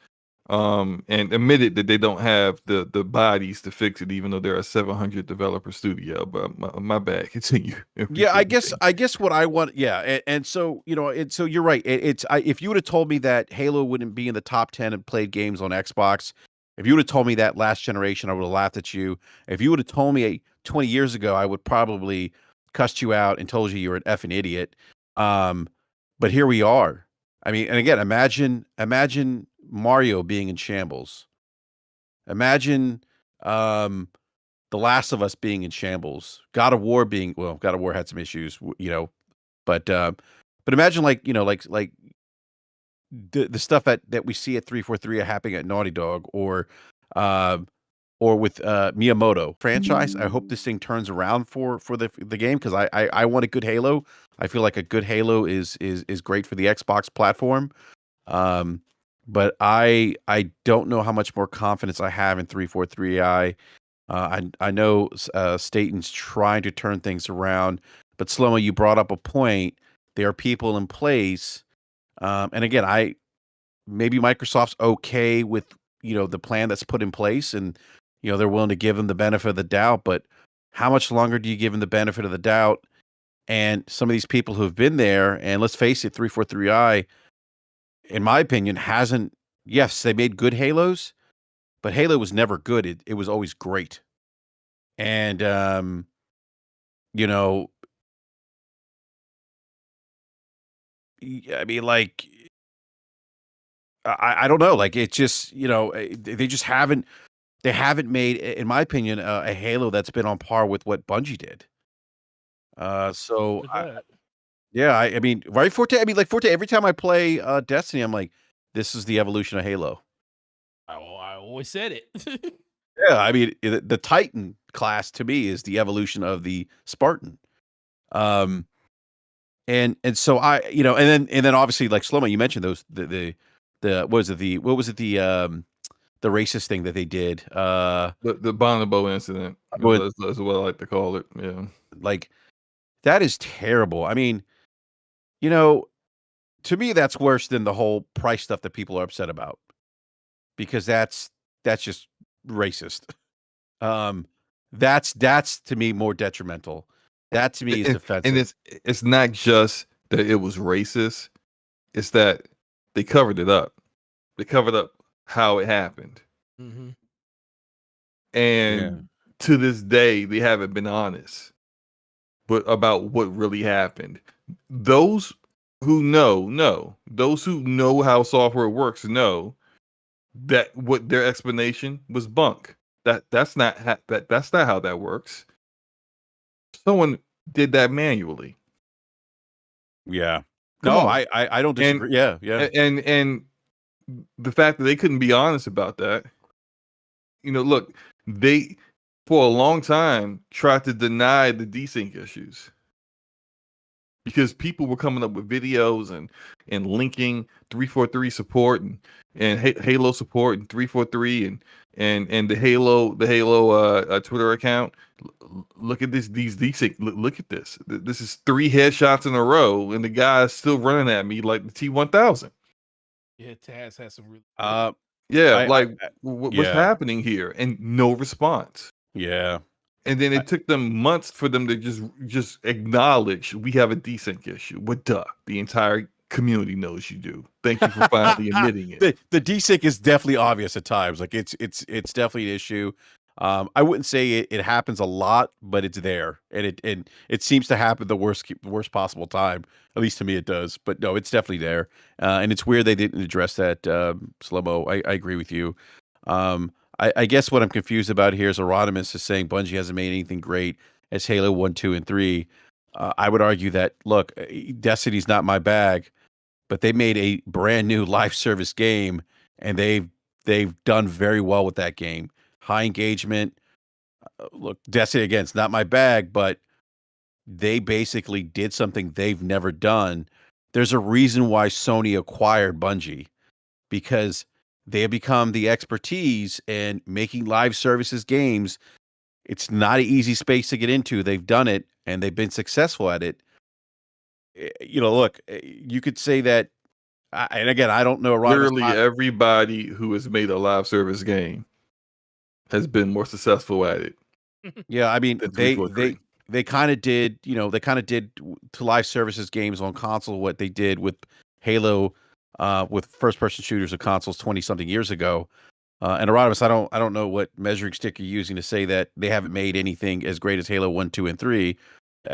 And admitted that they don't have the bodies to fix it, even though they're a 700 developer studio. But my bad. Continue. Yeah, I guess what I want. Yeah, and so so you're right. If you would have told me that Halo wouldn't be in the top 10 of played games on Xbox, if you would have told me that last generation, I would have laughed at you. If you would have told me 20 years ago, I would probably cussed you out and told you were an effing idiot. But here we are. I mean, and again, imagine Mario being in shambles. Imagine The Last of Us being in shambles. God of War had some issues, but imagine like the stuff that we see at 343 happening at Naughty Dog, or with Miyamoto franchise. I hope this thing turns around for the game, because I want a good Halo. I feel like a good Halo is great for the Xbox platform. But I don't know how much more confidence I have in 343i. I know Staten's trying to turn things around, but Slow-Mo, you brought up a point. There are people in place, and again, maybe Microsoft's okay with the plan that's put in place, and they're willing to give him the benefit of the doubt, but how much longer do you give him the benefit of the doubt? And some of these people who've been there, and let's face it, 343i, in my opinion, hasn't. Yes, they made good Halos, but Halo was never good. It was always great. And you know, I mean, like, I don't know. Like, it's just, they just haven't. They haven't made, in my opinion, a Halo that's been on par with what Bungie did. So Look at that. yeah, I mean, right, Forte. I mean, like, Forte. Every time I play Destiny, I'm like, this is the evolution of Halo. I always said it. Yeah, I mean, the Titan class to me is the evolution of the Spartan. Um, and so and then obviously, like, Slow-Mo, you mentioned those what was it, the racist thing that they did. The Bonobo incident, that's what I like to call it. Yeah, like, that is terrible. I mean, to me, that's worse than the whole price stuff that people are upset about, because that's just racist. That's to me more detrimental. That to me is defensive. and it's not just that it was racist; it's that they covered it up. They covered up how it happened, Mm-hmm. and to this day, they haven't been honest, but about what really happened. Those who know. Those who know how software works know that what their explanation was bunk. That's not that's not how that works. Someone did that manually. Yeah. Come No, on. I don't disagree. Yeah. And the fact that they couldn't be honest about that, look, they for a long time tried to deny the desync issues because people were coming up with videos and linking 343 support and Halo support and 343 and the Halo Twitter account. Look at these desync. Look at this. This is 3 headshots in a row, and the guy's still running at me like the T1000. Yeah, Taz has some really. What's happening here? And no response. Yeah. And then it took them months for them to just acknowledge we have a desync issue. What the entire community knows you do. Thank you for finally admitting it. The desync is definitely obvious at times. Like, it's definitely an issue. I wouldn't say it happens a lot, but it's there, and it seems to happen the worst possible time. At least to me, it does. But no, it's definitely there, and it's weird they didn't address that. Slow-Mo, I agree with you. I guess what I'm confused about here is Erodimus is saying Bungie hasn't made anything great as Halo 1, 2, and 3. I would argue that, look, Destiny's not my bag, but they made a brand new live service game, and they've done very well with that game. High engagement. Look, Destiny, again, it's not my bag, but they basically did something they've never done. There's a reason why Sony acquired Bungie, because they have become the expertise in making live services games. It's not an easy space to get into. They've done it, and they've been successful at it. Look, you could say that, and again, I don't know. Literally everybody who has made a live service game has been more successful at it. Yeah, I mean, they kind of did, to live services games on console what they did with Halo, with first person shooters of consoles 20 something years ago. And Erodimus, I don't know what measuring stick you're using to say that they haven't made anything as great as Halo 1, 2, and 3.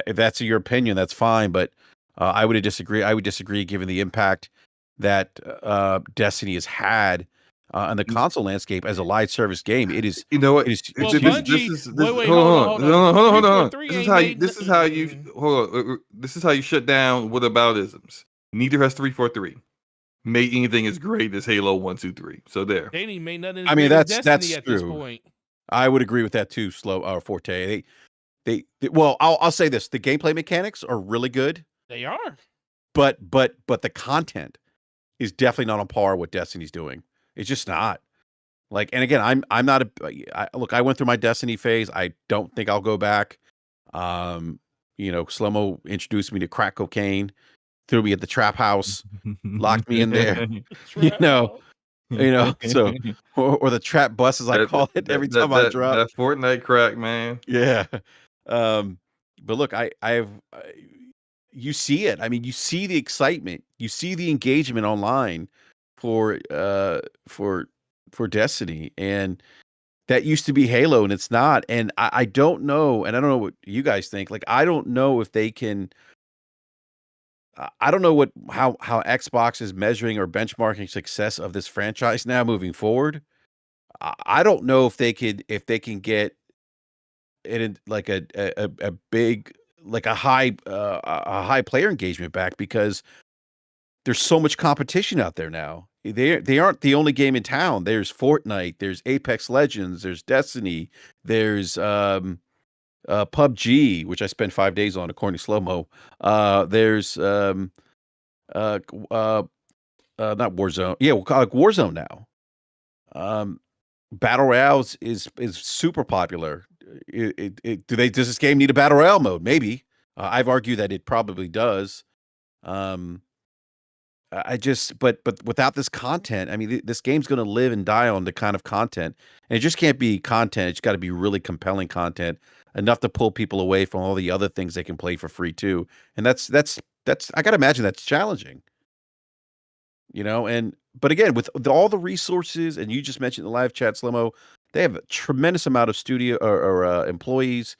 If that's your opinion, that's fine, but I would disagree. I would disagree given the impact that Destiny has had on the console landscape as a live service game. It is. You know what? It is, Well, This hold on. This is how you shut down whataboutisms. Neither has 343 made anything as great as Halo 1, 2, 3. So there. They ain't made nothing. I mean, that's Destiny at true. this point. I would agree with that too. Forte. They well, I'll say this: the gameplay mechanics are really good. They are. But the content is definitely not on par with what Destiny's doing. It's just not. Like, and again, I'm not look, I went through my Destiny phase. I don't think I'll go back. Slow-Mo introduced me to crack cocaine, threw me at the trap house, locked me in there. So or the trap bus as I call it every time I drop. That Fortnite crack, man. Yeah. But look, you see it. I mean, you see the excitement, you see the engagement online for Destiny, and that used to be Halo, and it's not. And I don't know, and I don't know what you guys think. Like, I don't know if they can. I don't know how Xbox is measuring or benchmarking success of this franchise now moving forward. I don't know if they can get it in like a big, like a high player engagement back, because there's so much competition out there now. They aren't the only game in town. There's Fortnite, there's Apex Legends, there's Destiny, there's PUBG, which I spent 5 days on according to Slow-Mo. There's not Warzone. Yeah, we'll call it Warzone now. Battle Royales is super popular. Does this game need a Battle Royale mode? Maybe. I've argued that it probably does. But without this content, I mean, this game's going to live and die on the kind of content, and it just can't be content. It's got to be really compelling content, enough to pull people away from all the other things they can play for free too. And that's I got to imagine that's challenging. But again, with all the resources, and you just mentioned the live chat, Slow-Mo, they have a tremendous amount of studio or employees.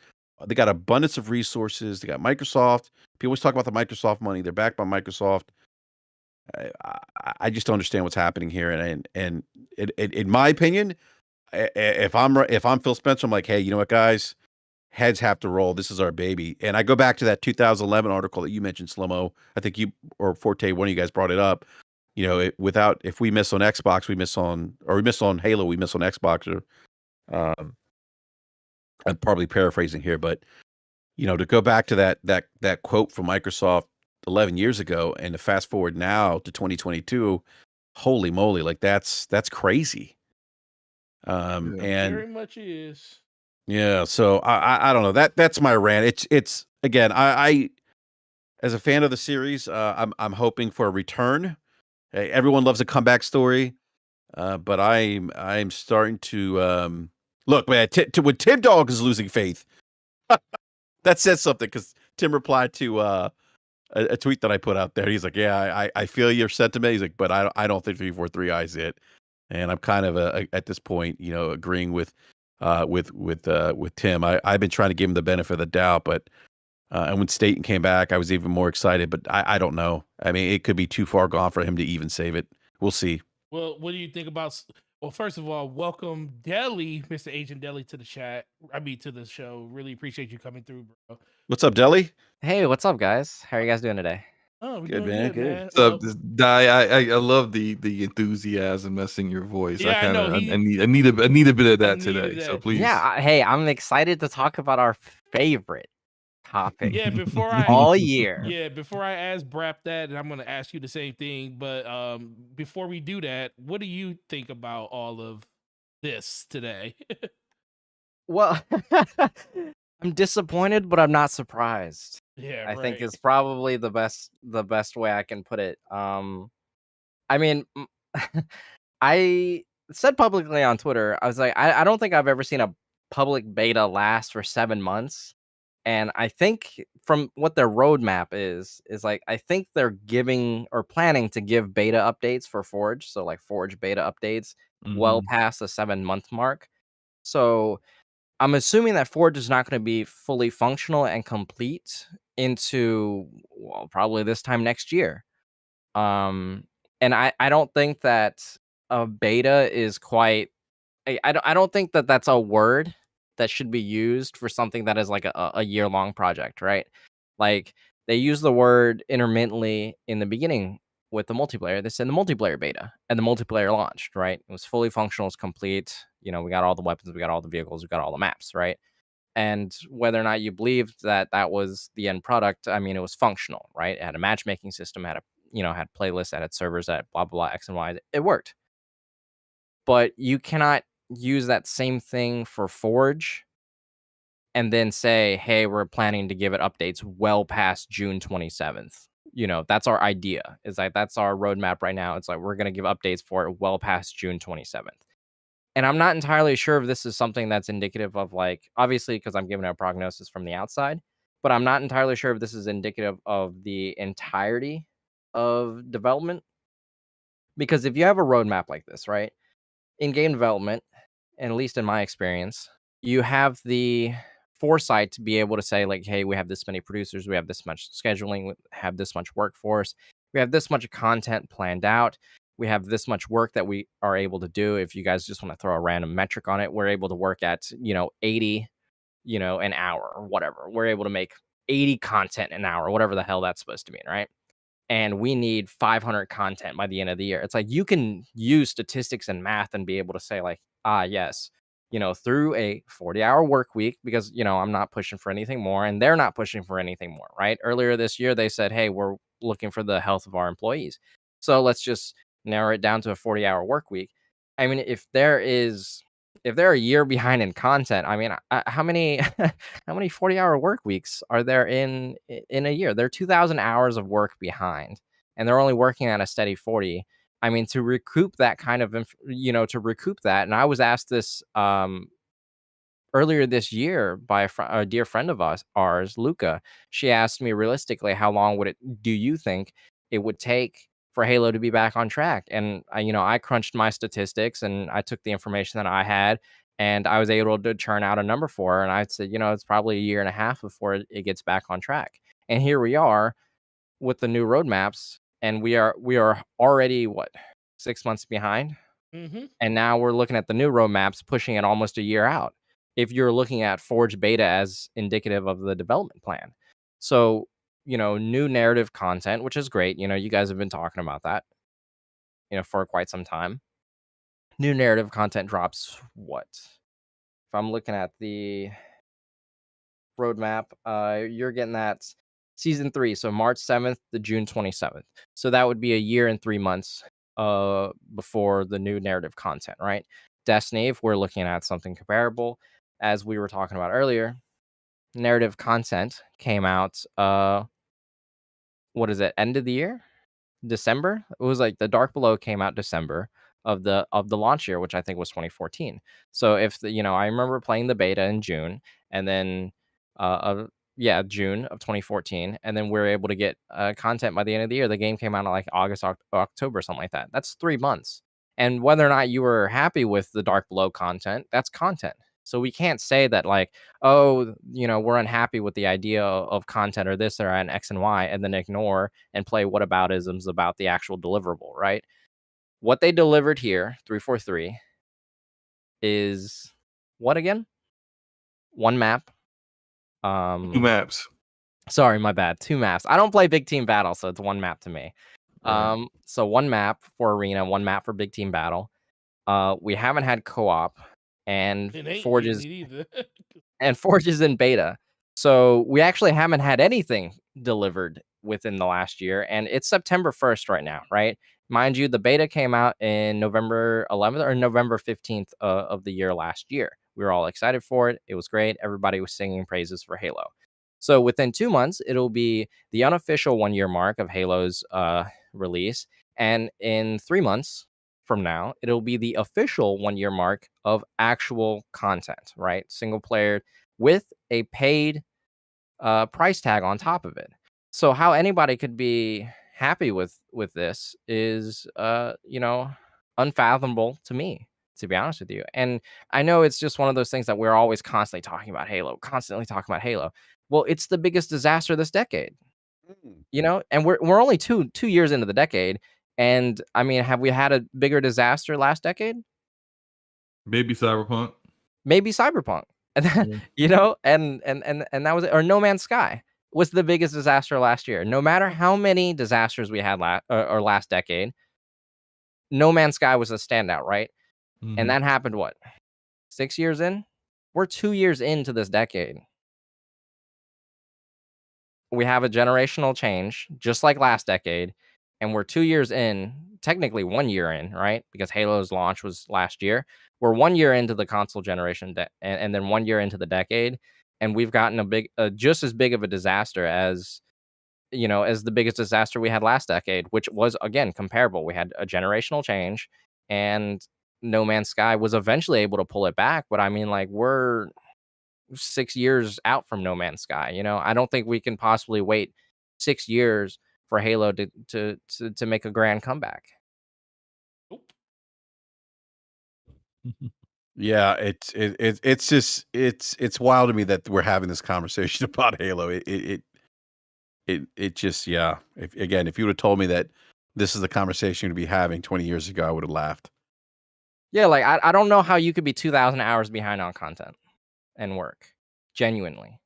They got abundance of resources. They got Microsoft. People always talk about the Microsoft money. They're backed by Microsoft. I just don't understand what's happening here. And in my opinion, if I'm Phil Spencer, I'm like, hey, you know what, guys? Heads have to roll. This is our baby. And I go back to that 2011 article that you mentioned, Slow-Mo. I think you or Forte, one of you guys brought it up. If we miss on Xbox, we miss on Halo, we miss on Xbox. Or I'm probably paraphrasing here, but to go back to that quote from Microsoft 11 years ago, and to fast forward now to 2022, holy moly, like that's crazy. And very much is. Yeah, so I don't know. That's my rant. It's again, I as a fan of the series, I'm hoping for a return. Everyone loves a comeback story, but I'm starting to look, man. When Tim Dog is losing faith, that says something, because Tim replied to a tweet that I put out there. He's like, "Yeah, I feel your sentiment." He's like, "But I don't think 343 eyes it," and I'm kind of at this point, agreeing with Tim. I've been trying to give him the benefit of the doubt, but. And when Staten came back, I was even more excited, but I don't know. I mean, it could be too far gone for him to even save it. We'll see. Well, what do you think about? Well, first of all, welcome Deli, Mr. Agent Deli, to the chat. To the show. Really appreciate you coming through, bro. What's up, Deli? Hey, what's up, guys? How are you guys doing today? Oh, good, man. Good. What's up, I love the enthusiasm that's in your voice. Yeah, I need a bit of that today. So please. Yeah, hey, I'm excited to talk about our favorite topic. Yeah, before all year. Yeah, before I ask Brap that, and I'm going to ask you the same thing. But before we do that, what do you think about all of this today? Well, I'm disappointed, but I'm not surprised. Yeah, I think it's probably the best way I can put it. I mean, I said publicly on Twitter, I was like, I don't think I've ever seen a public beta last for 7 months. And I think from what their roadmap is like, I think they're giving or planning to give beta updates for Forge. So like Forge beta updates well past the 7-month mark. So I'm assuming that Forge is not going to be fully functional and complete into probably this time next year. And I don't think that a beta is quite. I don't think that that's a word that should be used for something that is like a year-long project, right? Like they use the word intermittently in the beginning with the multiplayer. They said the multiplayer beta, and the multiplayer launched, right? It was fully functional, it's complete. We got all the weapons, we got all the vehicles, we got all the maps, right? And whether or not you believed that was the end product, I mean, it was functional, right? It had a matchmaking system, had had playlists, had servers, had blah, blah, blah, X and Y. It worked. But you cannot use that same thing for Forge and then say, hey, we're planning to give it updates well past June 27th. that's our idea. It's like that's our roadmap right now. It's like we're going to give updates for it well past June 27th. And I'm not entirely sure if this is something that's indicative of, like, obviously, because I'm giving a prognosis from the outside, but I'm not entirely sure if this is indicative of the entirety of development. Because if you have a roadmap like this, right, in game development, and at least in my experience, you have the foresight to be able to say, like, hey, we have this many producers, we have this much scheduling, we have this much workforce, we have this much content planned out, we have this much work that we are able to do. If you guys just want to throw a random metric on it, we're able to work at 80 an hour or whatever. We're able to make 80 content an hour, whatever the hell that's supposed to mean, right? And we need 500 content by the end of the year. It's like you can use statistics and math and be able to say, like, yes, through a 40-hour work week, because, I'm not pushing for anything more and they're not pushing for anything more, right? Earlier this year, they said, hey, we're looking for the health of our employees. So let's just narrow it down to a 40-hour work week. I mean, if they're a year behind in content, I mean, how many 40-hour work weeks are there in a year? They're 2,000 hours of work behind, and they're only working at a steady 40. I mean, to recoup that kind of, to recoup that. And I was asked this earlier this year by a dear friend of ours, Luca. She asked me realistically, how long do you think it would take for Halo to be back on track? And I crunched my statistics and I took the information that I had and I was able to churn out a number for her. And I said, it's probably a year and a half before it gets back on track. And here we are with the new roadmaps, and we are already 6 months behind. Mm-hmm. And now we're looking at the new roadmaps, pushing it almost a year out, if you're looking at Forge Beta as indicative of the development plan. So, new narrative content, which is great. You guys have been talking about that, for quite some time. New narrative content drops if I'm looking at the roadmap, you're getting that season 3, so March 7th to June 27th. So that would be a year and 3 months before the new narrative content, right? Destiny, if we're looking at something comparable, as we were talking about earlier, narrative content came out end of the year, December. It was like the Dark Below came out December of the launch year, which I think was 2014. So if I remember playing the beta in June, and then June of 2014, and then we were able to get content by the end of the year. The game came out in like August, October, something like that. That's 3 months. And whether or not you were happy with the Dark Below content, that's content. So we can't say that, like, oh, we're unhappy with the idea of content or this or an X and Y, and then ignore and play whataboutisms about the actual deliverable, right? What they delivered here, 343, is what again? One map. 2 maps. Sorry, my bad. 2 maps. I don't play Big Team Battle, so it's 1 map to me. Right. So 1 map for Arena, 1 map for Big Team Battle. We haven't had co-op, and It ain't Forges either. and Forges in beta. So we actually haven't had anything delivered within the last year, and it's September 1st right now, right? Mind you, the beta came out in November 11th or November 15th of the year last year. We were all excited for it. It was great. Everybody was singing praises for Halo. So within 2 months, it'll be the unofficial 1-year mark of Halo's release. And in 3 months from now, it'll be the official 1-year mark of actual content, right? Single player with a paid price tag on top of it. So how anybody could be happy with this is, unfathomable to me, to be honest with you. And I know it's just one of those things that we're always constantly talking about Halo. Well, it's the biggest disaster this decade, and we're only two years into the decade. And I mean, have we had a bigger disaster last decade? Maybe Cyberpunk. Maybe Cyberpunk. And then, and that was it. Or No Man's Sky was the biggest disaster last year. No matter how many disasters we had last decade, No Man's Sky was a standout, right? Mhm. And that happened 6 years in? We're 2 years into this decade. We have a generational change, just like last decade, and we're 2 years in, technically 1 year in, right? Because Halo's launch was last year. We're 1 year into the console generation, and then 1 year into the decade, and we've gotten just as big of a disaster as as the biggest disaster we had last decade, which was again comparable. We had a generational change, and No Man's Sky was eventually able to pull it back. But I mean, like, we're 6 years out from No Man's Sky. I don't think we can possibly wait 6 years for Halo to make a grand comeback. Yeah, it's just it's wild to me that we're having this conversation about Halo. It just, yeah. If you would have told me that this is the conversation to be having 20 years ago, I would have laughed. Yeah, like I don't know how you could be 2,000 hours behind on content and work, genuinely,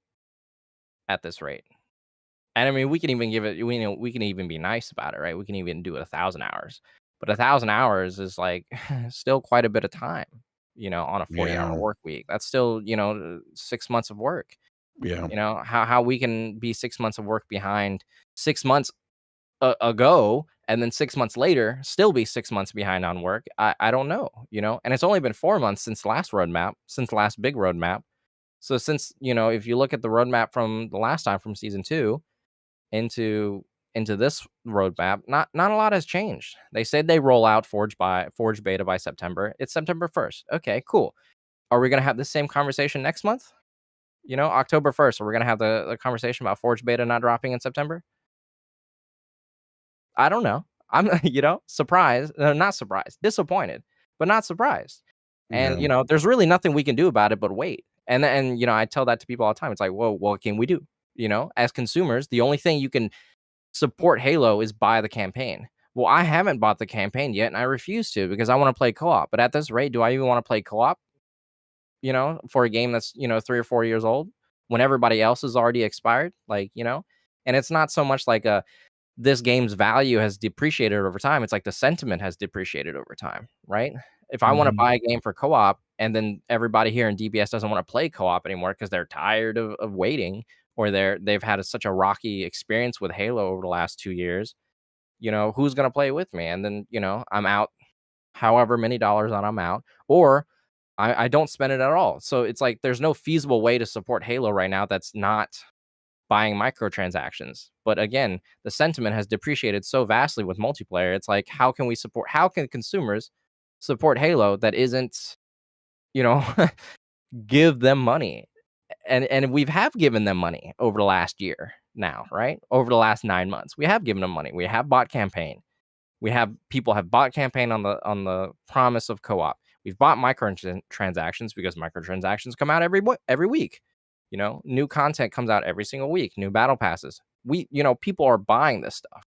at this rate. And I mean, we can even give it. We can even be nice about it, right? We can even do it 1,000 hours, but 1,000 hours is like still quite a bit of time. On a 40-hour Yeah. work week, that's still 6 months of work. Yeah. How we can be 6 months of work behind 6 months ago, and then 6 months later still be 6 months behind on work. I don't know, and it's only been 4 months since the last big roadmap. So since if you look at the roadmap from the last time, from season 2 into this roadmap, not a lot has changed. They said they roll out Forge beta by September. It's September 1st. Okay, cool. Are we gonna have the same conversation next month? October 1st, are we gonna have the conversation about Forge beta not dropping in September? I don't know. I'm surprised, not surprised, disappointed, but not surprised. And Yeah. there's really nothing we can do about it but wait. And I tell that to people all the time. It's like, whoa, what can we do? As consumers, the only thing you can support Halo is buy the campaign. Well, I haven't bought the campaign yet, and I refuse to because I want to play co-op. But at this rate, do I even want to play co-op? For a game that's 3 or 4 years old when everybody else is already expired, and it's not so much like this game's value has depreciated over time. It's like the sentiment has depreciated over time, right? If I want to Mhm. buy a game for co-op and then everybody here in DBS doesn't want to play co-op anymore because they're tired of waiting, or they've had such a rocky experience with Halo over the last 2 years, who's going to play with me? And then, I'm out however many dollars on I'm out, or I don't spend it at all. So it's like there's no feasible way to support Halo right now that's not buying microtransactions. But again, the sentiment has depreciated so vastly with multiplayer. It's like, how can consumers support Halo that isn't, you know, give them money? And we have given them money over the last year now, right? Over the last 9 months. We have given them money. We have bought campaign. People have bought campaign on the promise of co-op. We've bought microtransactions because microtransactions come out every week. New content comes out every single week, new battle passes. People are buying this stuff.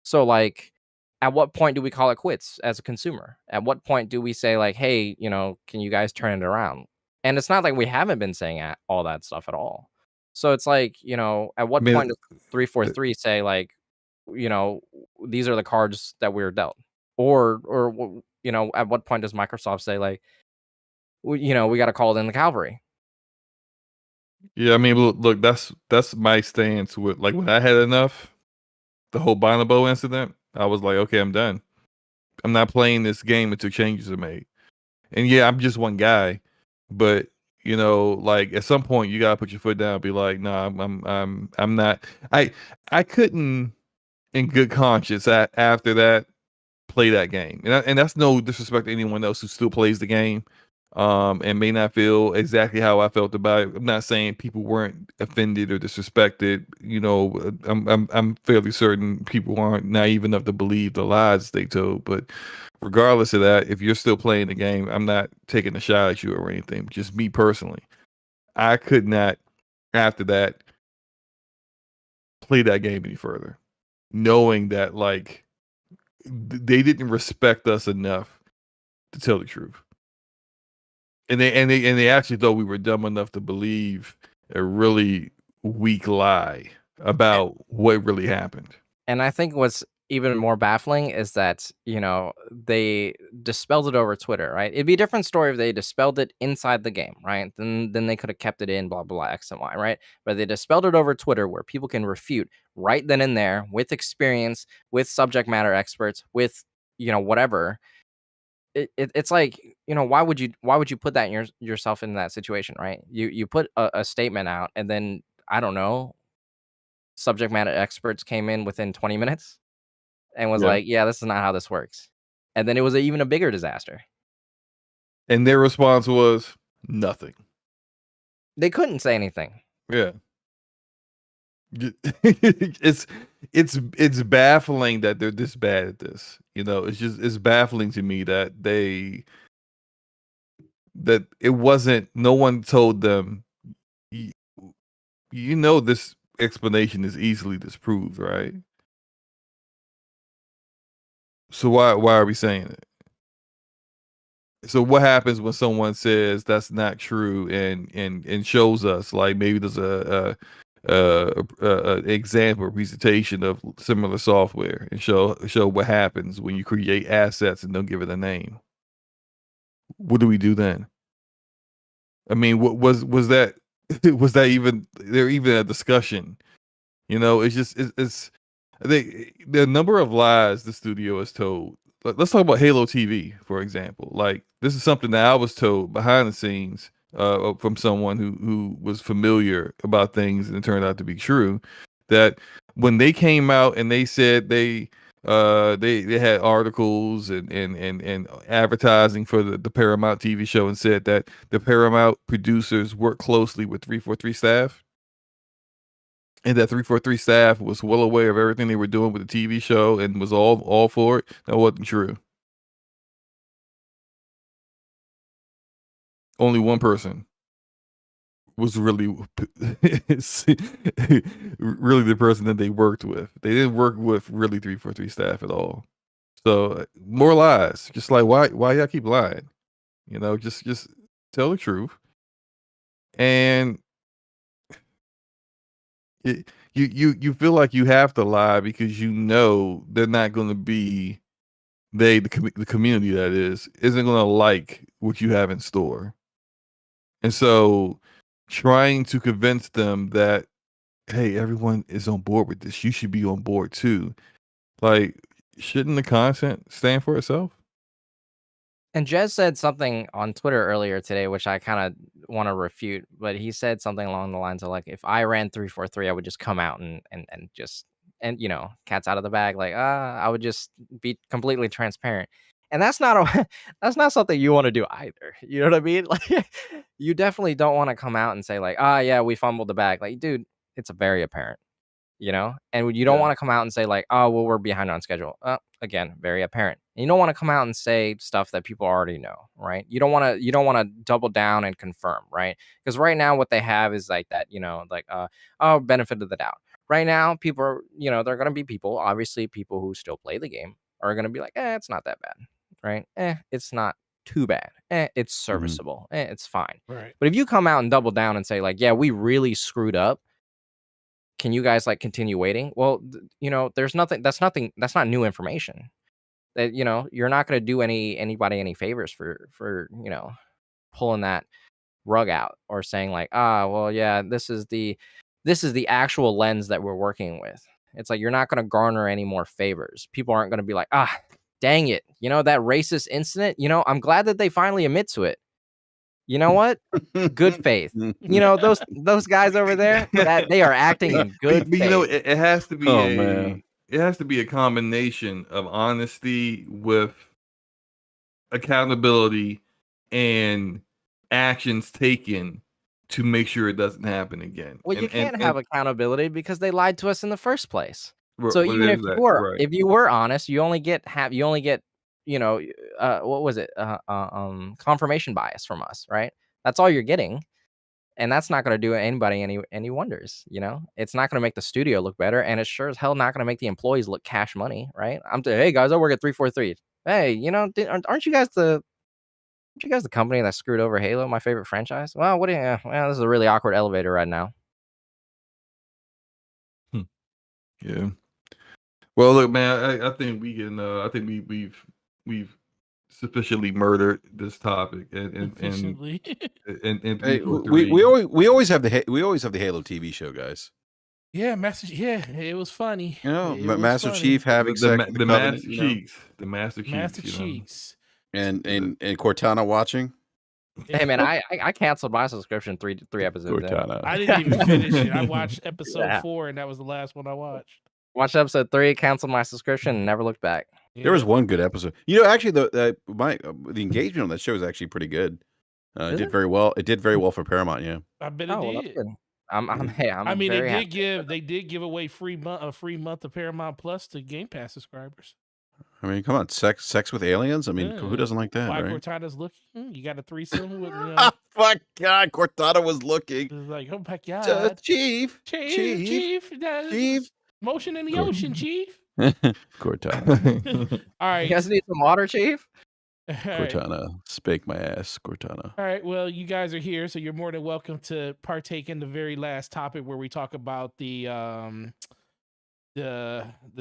So like, at what point do we call it quits as a consumer? At what point do we say like, hey, can you guys turn it around? And it's not like we haven't been saying all that stuff at all. So it's like, at I what mean, point does 343 say like, these are the cards that we're dealt? Or at what point does Microsoft say like, we got to call in the cavalry? yeah, I mean, look, that's my stance with, like, when I had enough, the whole Bonobo incident, I was like, okay, I'm done. I'm not playing this game until changes are made. And yeah, I'm just one guy, but like, at some point you gotta put your foot down and be like, no, I'm not. I couldn't, in good conscience, after that, play that game. And that's no disrespect to anyone else who still plays the game, and may not feel exactly how I felt about it. I'm not saying people weren't offended or disrespected. I'm fairly certain people aren't naive enough to believe the lies they told. But regardless of that, if you're still playing the game, I'm not taking a shot at you or anything. Just me personally, I could not, after that, play that game any further, knowing that, like, they didn't respect us enough to tell the truth. And they actually thought we were dumb enough to believe a really weak lie about what really happened. And I think what's even more baffling is that, they dispelled it over Twitter, right? It'd be a different story if they dispelled it inside the game, right? Then they could have kept it in, blah, blah, blah, X and Y, right? But they dispelled it over Twitter where people can refute right then and there with experience, with subject matter experts, with, whatever. It's like, why would you put that yourself in that situation, right? You put a statement out, and then, I don't know, subject matter experts came in within 20 minutes and was Yeah. like, yeah, this is not how this works. And then it was even a bigger disaster. And their response was nothing. They couldn't say anything. Yeah. It's baffling that they're this bad at this. It's baffling to me that it wasn't, no one told them, this explanation is easily disproved, right? So why are we saying it? So what happens when someone says that's not true and shows us, like, maybe there's a example or presentation of similar software, and show what happens when you create assets and don't give it a name? What do we do then? I mean, what was that was that even a discussion? It's just it's the number of lies the studio has told. Let's talk about Halo TV, for example. Like, this is something that I was told behind the scenes from someone who was familiar about things, and it turned out to be true. That when they came out and they said they had articles and advertising for the Paramount TV show, and said that the Paramount producers work closely with 343 staff, and that 343 staff was well aware of everything they were doing with the TV show and was all for it. That wasn't true. Only one person was really really the person that they worked with. They didn't work with really 343 staff at all. So more lies. Just like, why y'all keep lying? Just tell the truth. And you feel like you have to lie because they're not going to be, the community that isn't going to like what you have in store. And so trying to convince them that, hey, everyone is on board with this, you should be on board too. Like, shouldn't the content stand for itself? And Jez said something on Twitter earlier today, which I kind of want to refute, but he said something along the lines of, like, if I ran 343, I would just come out and just, and cat's out of the bag. Like, I would just be completely transparent. And that's not that's not something you want to do either. You know what I mean? Like, you definitely don't want to come out and say, like, yeah, we fumbled the bag. Like, dude, it's very apparent. And you don't want to come out and say, like, oh, well, we're behind on schedule. Again, very apparent. And you don't want to come out and say stuff that people already know, right? You don't want to double down and confirm, right? Because right now what they have is like that, like, benefit of the doubt. Right now, people are, they're going to be people, obviously people who still play the game are going to be like, it's not that bad, right? It's not too bad. It's serviceable. It's fine. Right. But if you come out and double down and say, like, yeah, we really screwed up, can you guys, like, continue waiting? Well, there's nothing. That's not new information. That, you're not going to do anybody any favors for pulling that rug out, or saying, like, well, yeah, this is the actual lens that we're working with. It's like, you're not going to garner any more favors. People aren't going to be like, dang it, that racist incident. I'm glad that they finally admit to it. You know what? Good faith. Those guys over there, that they are acting in good faith. It has to be man. It has to be a combination of honesty with accountability and actions taken to make sure it doesn't happen again. Well, you can't have accountability because they lied to us in the first place. Well, So even if you were honest, you only get what was it? Confirmation bias from us, right? That's all you're getting. And that's not going to do anybody any wonders. It's not going to make the studio look better, and it's sure as hell not going to make the employees look cash money, right? Hey guys, I work at 343. Hey, aren't you guys the company that screwed over Halo, my favorite franchise? Well, this is a really awkward elevator right now. Yeah. Well, look, man, I think we can. I think we've sufficiently murdered this topic, and Hey, we always have the Halo TV show, guys. Yeah, it was funny. Master Chief having sex with the Covenant, Master Chiefs, the Master Chiefs, Master Cheeks. and Cortana watching. Hey man, I canceled my subscription three episodes in. Cortana. I didn't even finish it. I watched episode Yeah. 4, and that was the last one I watched. Watched episode 3, canceled my subscription, and never looked back. There was Yeah. one good episode. You know, actually, the engagement on that show is actually pretty good. It Is did it? very well. It did very well for Paramount. Yeah. I bet it Oh, well, that's did. good. I'm I mean, very they happy. did give away a free month of Paramount Plus to Game Pass subscribers. I mean, come on, sex with aliens. I mean, Yeah. who doesn't like that, Why right? Cortana's looking? You got a threesome with Fuck God, Cortana was looking. it's like, oh my god, Chief. Chief, motion in the ocean, Chief. Cortana. All right, You guys need some water, Chief? all right. Cortana. Spank my ass, Cortana. All right, well, you guys are here, so you're more than welcome to partake in the very last topic where we talk about the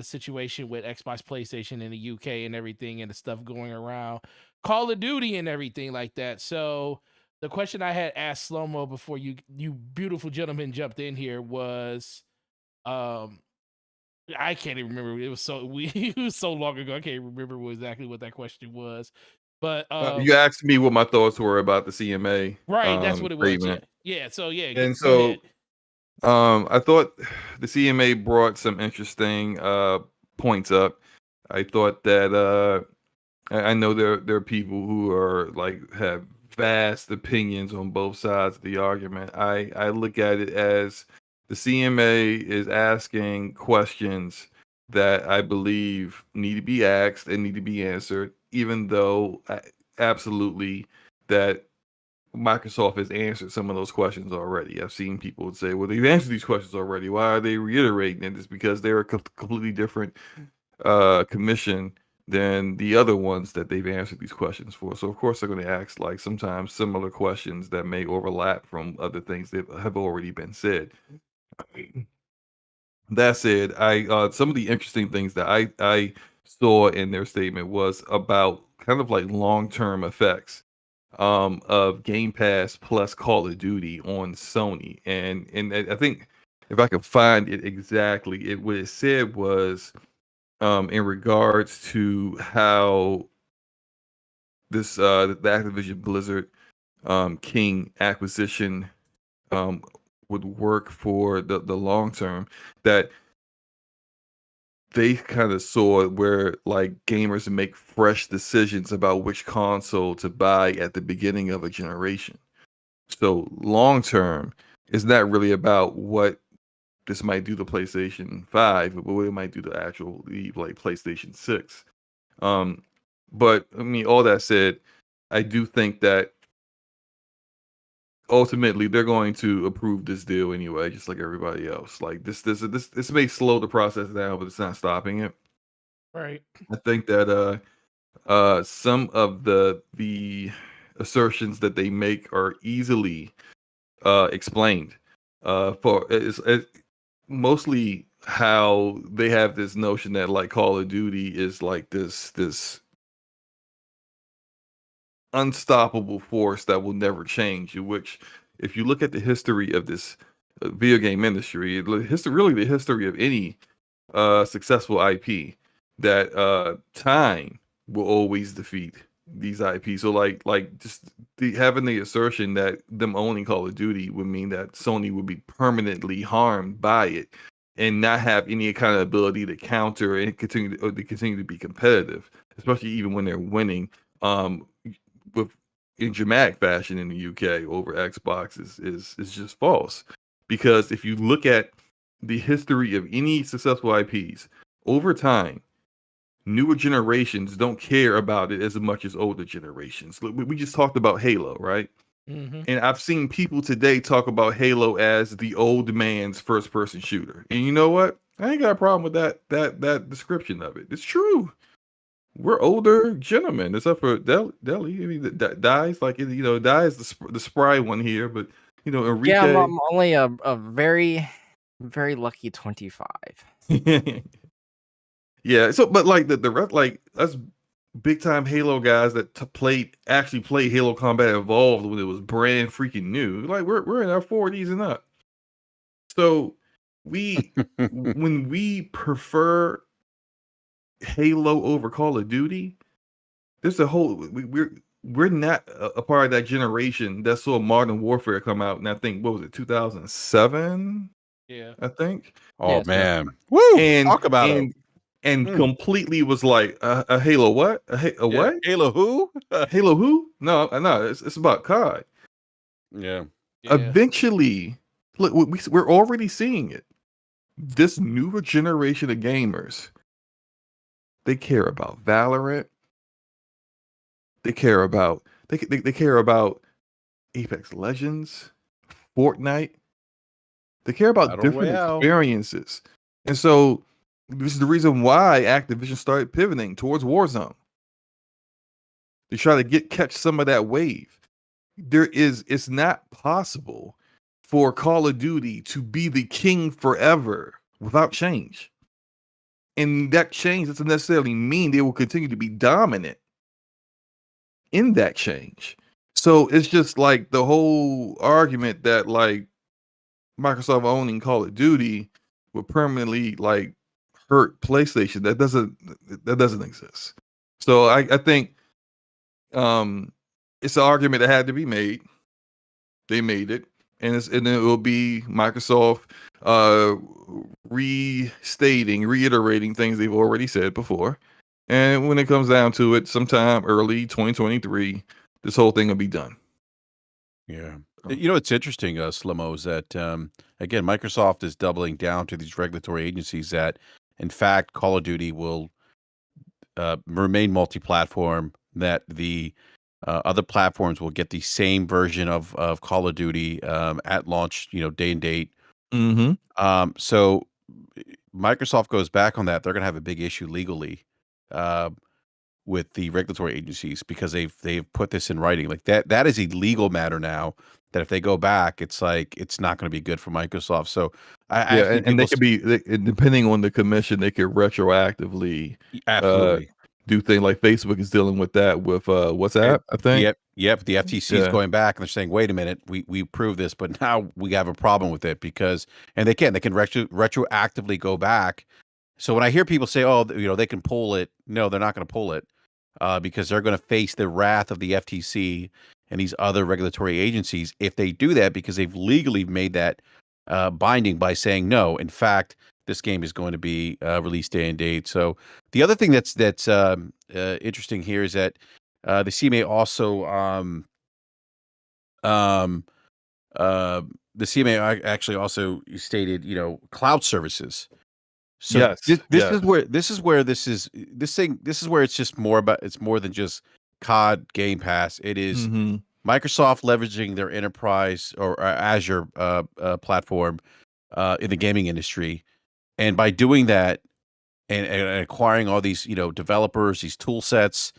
situation with Xbox, PlayStation in the UK and everything, and the stuff going around Call of Duty and everything like that. So the question I had asked Slow-Mo before you beautiful gentlemen jumped in here was, I can't even remember. It was it was so long ago. I can't remember exactly what that question was. But you asked me what my thoughts were about the CMA. right, that's what it was. statement. Yeah. So yeah, And go so ahead. I thought the CMA brought some interesting points up. I thought that I know there are people who are like have vast opinions on both sides of the argument. I look at it as the CMA is asking questions that I believe need to be asked and need to be answered, even though absolutely that Microsoft has answered some of those questions already. I've seen people say, well, they've answered these questions already. Why are they reiterating it? It's because they're a completely different commission than the other ones that they've answered these questions for. So, of course, they're going to ask like sometimes similar questions that may overlap from other things that have already been said. That said, some of the interesting things that I saw in their statement was about kind of like long-term effects of Game Pass plus Call of Duty on Sony. And I think if I could find it exactly, what it said was in regards to how this the Activision Blizzard King acquisition would work for the long term, that they kind of saw where like gamers make fresh decisions about which console to buy at the beginning of a generation. So long term, it's not really about what this might do to PlayStation 5, but what it might do to actually like PlayStation 6. But I mean, all that said, I do think that ultimately they're going to approve this deal anyway, just like everybody else. Like this may slow the process down, but it's not stopping it. Right. I think that some of the assertions that they make are easily explained. For it's mostly how they have this notion that like Call of Duty is like this unstoppable force that will never change. Which, if you look at the history of this video game industry, really the history of any successful IP, that time will always defeat these IPs. So like just having the assertion that them owning Call of Duty would mean that Sony would be permanently harmed by it and not have any kind of ability to counter and continue to be competitive, especially even when they're winning in dramatic fashion in the UK over Xbox is just false. Because if you look at the history of any successful IPs over time, newer generations don't care about it as much as older generations. We just talked about Halo, right? Mm-hmm. And I've seen people today talk about Halo as the old man's first-person shooter. And you know what? I ain't got a problem with that description of it. It's true. We're older gentlemen, except for Deli. I mean, Dies like Dies the spry one here, but Enrique. Yeah, I'm only a very, very lucky 25. Yeah. So, but like the rest, like us big time Halo guys that actually played Halo Combat Evolved when it was brand freaking new. Like we're in our 40s and up. So when we prefer Halo over Call of Duty, there's a whole we're not a part of that generation that saw Modern Warfare come out, and I think what was it, 2007? Yeah. I think, Oh Yes, sir. man, woo! and Talk about it. completely was like a Halo what? A Yeah. what? Halo who? Halo who? No, it's about COD. Yeah. Eventually, look, we're already seeing it. This newer generation of gamers, they care about Valorant. They care about they care about Apex Legends, Fortnite. They care about Battle different Royale. experiences. And so this is the reason why Activision started pivoting towards Warzone. They try to catch some of that wave. It's not possible for Call of Duty to be the king forever without change. And that change doesn't necessarily mean they will continue to be dominant in that change. So it's just like the whole argument that like Microsoft owning Call of Duty will permanently like hurt PlayStation. That doesn't exist. So I think it's an argument that had to be made. They made it, and then it will be Microsoft reiterating things they've already said before. And when it comes down to it, sometime early 2023, this whole thing will be done. Yeah. You know, it's interesting, Slomo, is that, again, Microsoft is doubling down to these regulatory agencies that, in fact, Call of Duty will remain multi-platform, that the other platforms will get the same version of Call of Duty at launch, day and date. Mm-hmm. So Microsoft goes back on that. They're going to have a big issue legally with the regulatory agencies because they've put this in writing. Like that is a legal matter now. That if they go back, it's like it's not going to be good for Microsoft. So and they could be depending on the commission, they could retroactively absolutely do things like Facebook is dealing with that with WhatsApp. I think. Yep. The FTC is going back and they're saying, wait a minute, we proved this, but now we have a problem with it because they can retroactively go back. So when I hear people say, oh, they can pull it, no, they're not going to pull it because they're going to face the wrath of the FTC and these other regulatory agencies if they do that because they've legally made that binding by saying, no, in fact, this game is going to be released day and date. So the other thing that's interesting here is that the CMA also the CMA actually also stated, cloud services. So this is where it's just more about, it's more than just COD Game Pass. It is Microsoft leveraging their enterprise or Azure platform in the gaming industry. And by doing that and acquiring all these, developers, these tool sets,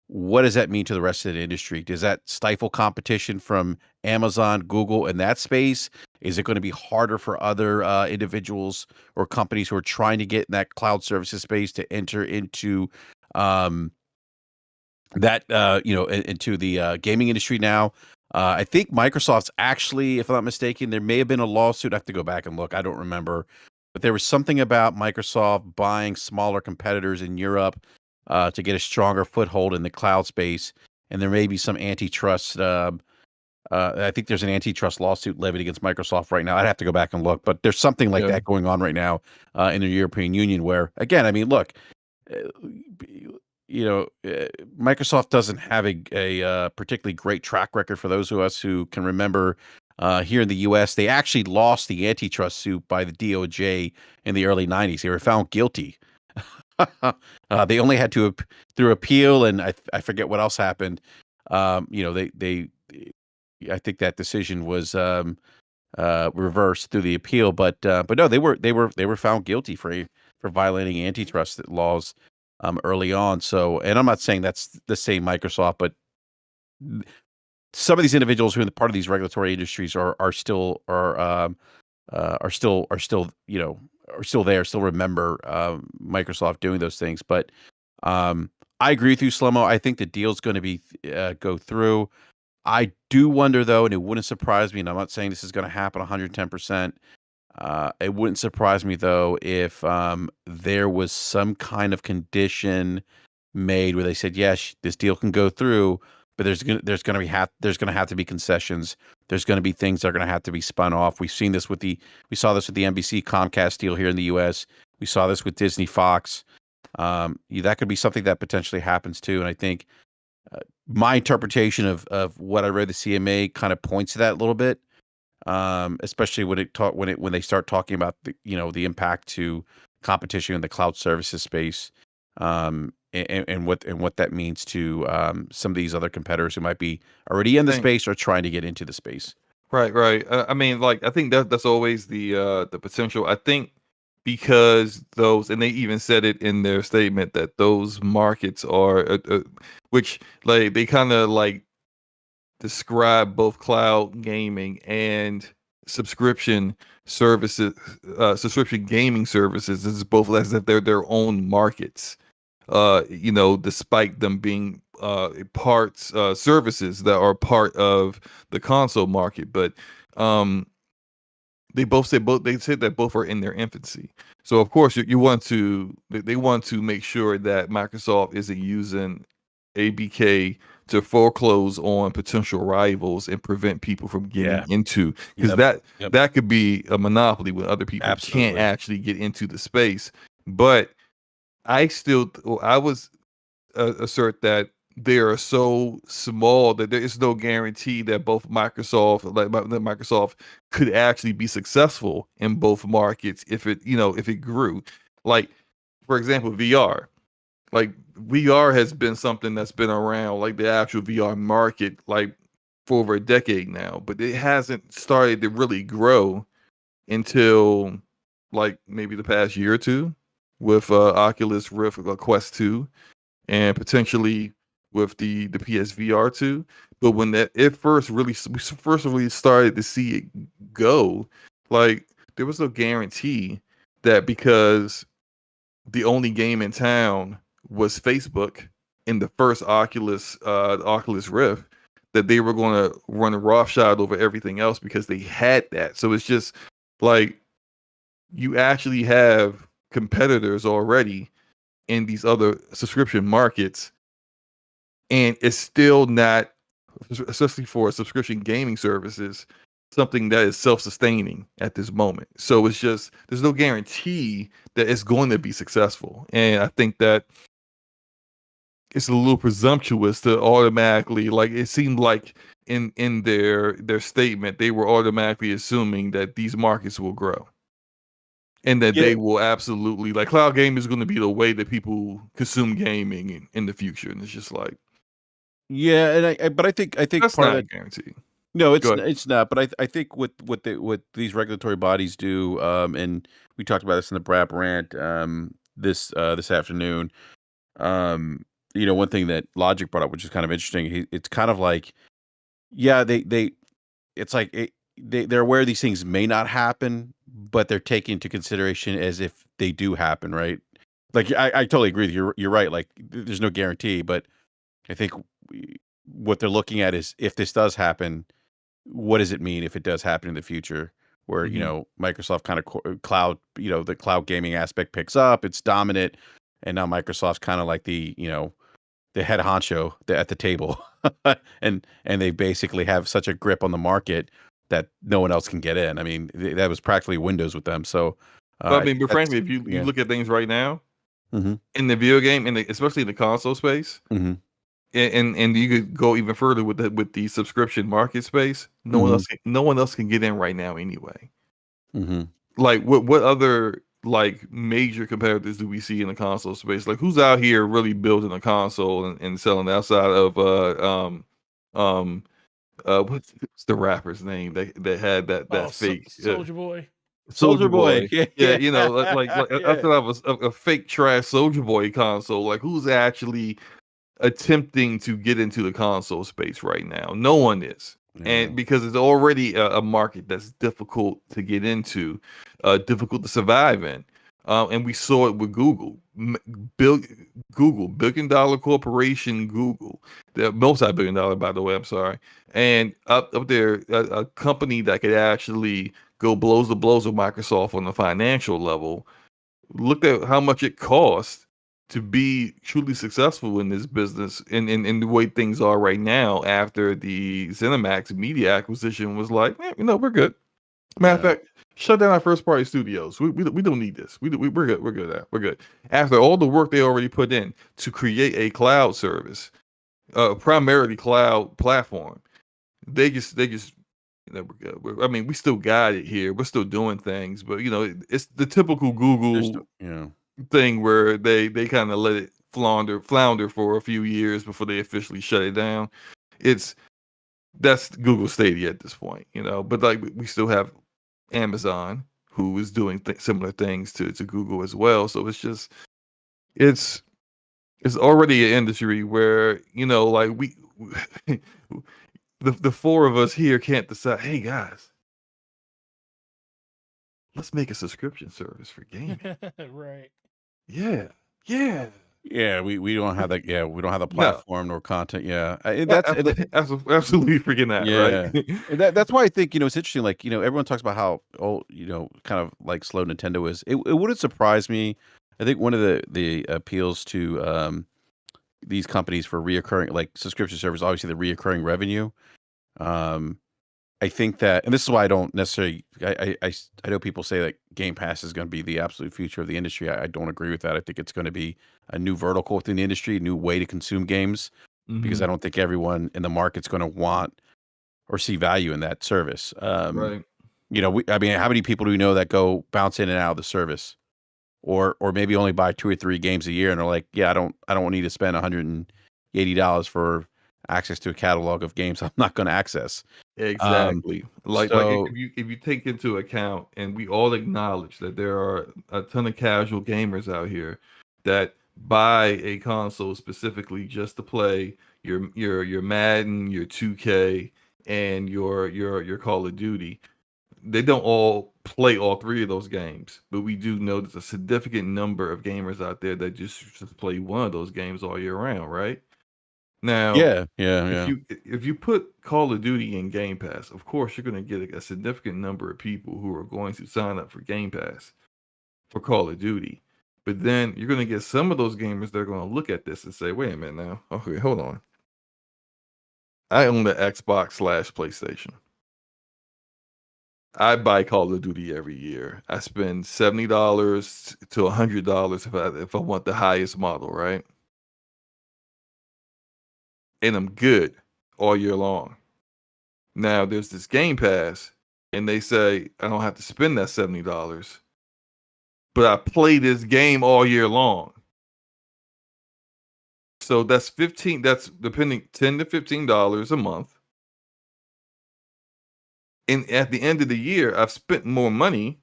what does that mean to the rest of the industry? Does that stifle competition from Amazon, Google in that space? Is it going to be harder for other individuals or companies who are trying to get in that cloud services space to enter into into the gaming industry now? I think Microsoft's actually, if I'm not mistaken, there may have been a lawsuit. I have to go back and look. I don't remember. But there was something about Microsoft buying smaller competitors in Europe to get a stronger foothold in the cloud space. And there may be some antitrust. I think there's an antitrust lawsuit levied against Microsoft right now. I'd have to go back and look. But there's something like that going on right now in the European Union where, again, I mean, look, Microsoft doesn't have a particularly great track record for those of us who can remember. Here in the U.S., they actually lost the antitrust suit by the DOJ in the early 90s. They were found guilty. They only had to through appeal, and I forget what else happened. I think that decision was reversed through the appeal, but no, they were found guilty for violating antitrust laws early on. So, and I'm not saying that's the same Microsoft, but some of these individuals who are part of these regulatory industries are still there, still remember Microsoft doing those things. But I agree with you, Slomo. I think the deal's going to be go through. I do wonder, though, and it wouldn't surprise me, and I'm not saying this is going to happen 110%. It wouldn't surprise me, though, if there was some kind of condition made where they said, yes, this deal can go through, but there's going to have to be concessions. There's going to be things that are going to have to be spun off. We saw this with the NBC Comcast deal here in the U.S. We saw this with Disney Fox. That could be something that potentially happens too. And I think my interpretation of what I read the CMA kind of points to that a little bit, especially when they start talking about the impact to competition in the cloud services space, and what that means to some of these other competitors who might be already in the space or trying to get into the space. Right. I mean, like, I think that's always the potential. I think because those, and they even said it in their statement, that those markets are, which, like, they kind of like describe both cloud gaming and subscription services, subscription gaming services, as both as if they're their own markets. Despite them being parts services that are part of the console market, but they said that both are in their infancy. So of course they want to make sure that Microsoft isn't using ABK to foreclose on potential rivals and prevent people from getting into, because that could be a monopoly when other people can't actually get into the space. But I would assert that they are so small that there is no guarantee that Microsoft could actually be successful in both markets if it grew. Like, for example, VR. Like, VR has been something that's been around, like the actual VR market, like for over a decade now, but it hasn't started to really grow until like maybe the past year or two, with Oculus Rift, Quest 2, and potentially with the PSVR 2. But when we first really started to see it go, like, there was no guarantee that because the only game in town was Facebook in the first Oculus Rift, that they were going to run roughshod over everything else because they had that. So it's just like, you actually have competitors already in these other subscription markets, and it's still not, especially for subscription gaming services, something that is self-sustaining at this moment. So it's just, there's no guarantee that it's going to be successful. And I think that it's a little presumptuous to automatically, like, it seemed like in their statement, they were automatically assuming that these markets will grow. And that they will absolutely, like, cloud gaming is going to be the way that people consume gaming in the future. And it's just like, but I think that's part not of a that, guarantee. no, it's not. But I think what these regulatory bodies do, and we talked about this in the Brap rant this afternoon. One thing that Logic brought up, which is kind of interesting, it's kind of like, they're aware these things may not happen, but they're taking into consideration as if they do happen, right? Like, I totally agree with you. You're right. Like, there's no guarantee, but I think what they're looking at is, if this does happen, what does it mean if it does happen in the future? Where Microsoft kind of cloud, the cloud gaming aspect picks up, it's dominant, and now Microsoft's kind of like the head honcho at the table, and they basically have such a grip on the market that no one else can get in. I mean, that was practically Windows with them. So, but frankly, if you look at things right now, in the video game, especially in the console space, and you could go even further with the subscription market space, no one else can get in right now anyway. Like, what other, like, major competitors do we see in the console space? Like, who's out here really building a console and selling outside of what's the rapper's name that had that fake Soldier Boy? Soldier Boy. Yeah, like I thought I was a fake trash Soldier Boy console. Like, who's actually attempting to get into the console space right now? No one is. And because it's already a market that's difficult to get into, difficult to survive in. And we saw it with Google. Billion-dollar corporation Google, the multi-billion-dollar, by the way, I'm sorry. And up there, a company that could actually go blows with Microsoft on the financial level. Look at how much it costs to be truly successful in this business in the way things are right now after the ZeniMax media acquisition was like, we're good. Matter of fact, shut down our first party studios. We don't need this. We're good. We're good. We're good. After all the work they already put in to create a cloud service, primarily cloud platform, they just we're good. I mean, we still got it here. We're still doing things, but it's the typical Google thing where they kind of let it flounder for a few years before they officially shut it down. That's Google Stadia at this point, but like we still have Amazon who is doing similar things to Google as well. So it's already an industry where, like we the four of us here can't decide, hey guys, let's make a subscription service for gaming. Right. Yeah. Yeah, we don't have that. Yeah, we don't have the No. platform nor content. Yeah, Absolutely freaking that, right? That's why I think it's interesting. Like everyone talks about how kind of like slow Nintendo is. It wouldn't surprise me. I think one of the appeals to these companies for reoccurring like subscription service, obviously the reoccurring revenue. I think that, and this is why I don't necessarily. I know people say that Game Pass is going to be the absolute future of the industry. I don't agree with that. I think it's going to be a new vertical within the industry, a new way to consume games, because I don't think everyone in the market's going to want or see value in that service. Right. I mean, how many people do we know that go bounce in and out of the service, or maybe only buy 2 or 3 games a year and are like, yeah, I don't need to spend $180 for access to a catalog of games I'm not going to access. Exactly. Like if you take into account, and we all acknowledge that there are a ton of casual gamers out here that buy a console specifically just to play your Madden, your 2K, and your Call of Duty. They don't all play all 3 of those games, but we do know there's a significant number of gamers out there that just play one of those games all year round, right? Now, if you put Call of Duty in Game Pass, of course you're going to get a significant number of people who are going to sign up for Game Pass for Call of Duty. But then you're going to get some of those gamers that are going to look at this and say, wait a minute now. Okay, hold on. I own the Xbox / PlayStation. I buy Call of Duty every year. I spend $70 to $100 if I want the highest model, right? And I'm good all year long. Now there's this Game Pass, and they say I don't have to spend that $70, but I play this game all year long. So that's depending $10 to $15 a month. And at the end of the year, I've spent more money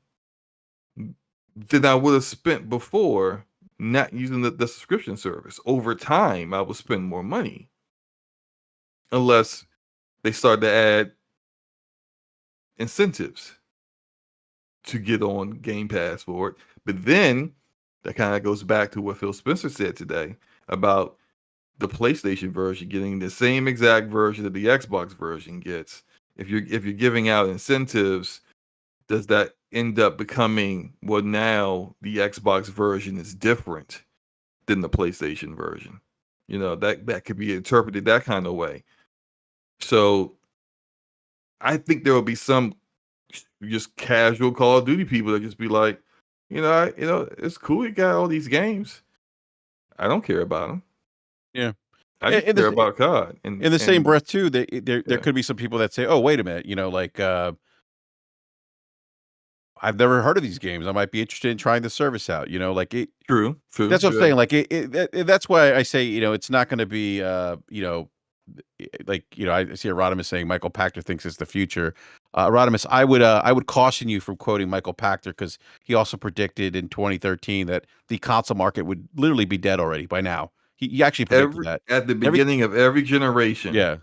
than I would have spent before not using the subscription service. Over time, I will spend more money. Unless they start to add incentives to get on Game Pass for it. But then that kind of goes back to what Phil Spencer said today about the PlayStation version getting the same exact version that the Xbox version gets. If you're giving out incentives, does that end up becoming, well, now the Xbox version is different than the PlayStation version? That could be interpreted that kind of way. So I think there will be some just casual Call of Duty people that just be like, it's cool you got all these games. I don't care about them. Yeah. I just care about COD. In the same breath too, there could be some people that say, oh, wait a minute, I've never heard of these games. I might be interested in trying the service out. True. That's what I'm saying. Like that's why I say, it's not going to be, I see Erodimus saying Michael Pachter thinks it's the future. Erodimus, I would caution you from quoting Michael Pachter, because he also predicted in 2013 that the console market would literally be dead already by now. He actually predicted that at the beginning of every generation. Yeah,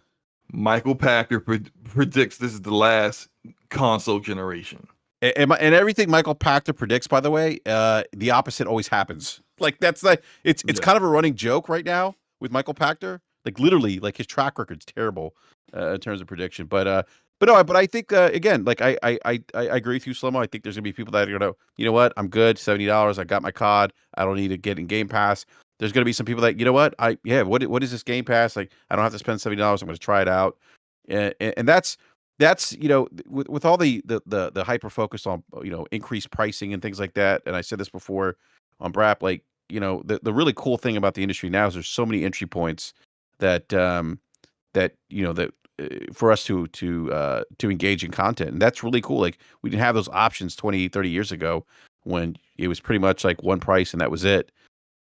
Michael Pachter predicts this is the last console generation. And everything Michael Pachter predicts, by the way, the opposite always happens. Like it's kind of a running joke right now with Michael Pachter. Like literally, like his track record's terrible in terms of prediction. But I think again, like I agree with you, Slomo. I think there's gonna be people that are gonna, you know what, I'm good, $70. I got my COD. I don't need to get in Game Pass. There's going to be some people that, you know what, what is this Game Pass? Like, I don't have to spend $70. I'm going to try it out, and that's with all the hyper focus on increased pricing and things like that. And I said this before on Brap, like the really cool thing about the industry now is there's so many entry points that for us to engage in content, and that's really cool. Like, we didn't have those options 20, 30 years ago when it was pretty much like one price and that was it.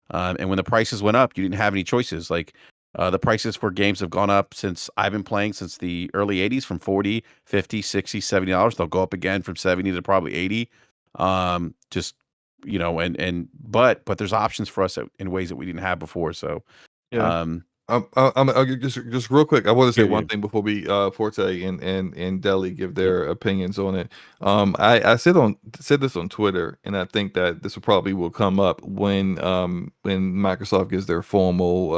And when the prices went up, you didn't have any choices. Like, the prices for games have gone up since I've been playing since the early 80s, from $40, $50, $60, $70. They'll go up again from 70 to probably 80. But there's options for us in ways that we didn't have before. So, Yeah. I'll just real quick. I want to say Yeah, one yeah. thing before we Forte and Deli give their opinions on it. I said this on Twitter, and I think that this will come up when Microsoft gives their formal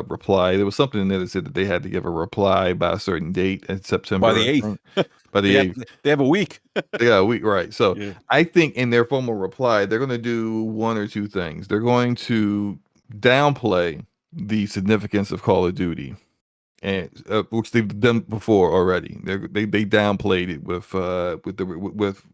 reply. There was something in there that said that they had to give a reply by a certain date in September. By the 8th. By the 8th. They have a week. They got a week, right? So Yeah. I think in their formal reply, they're going to do one or two things. They're going to downplay the significance of Call of Duty, and which they've done before already. They downplayed it with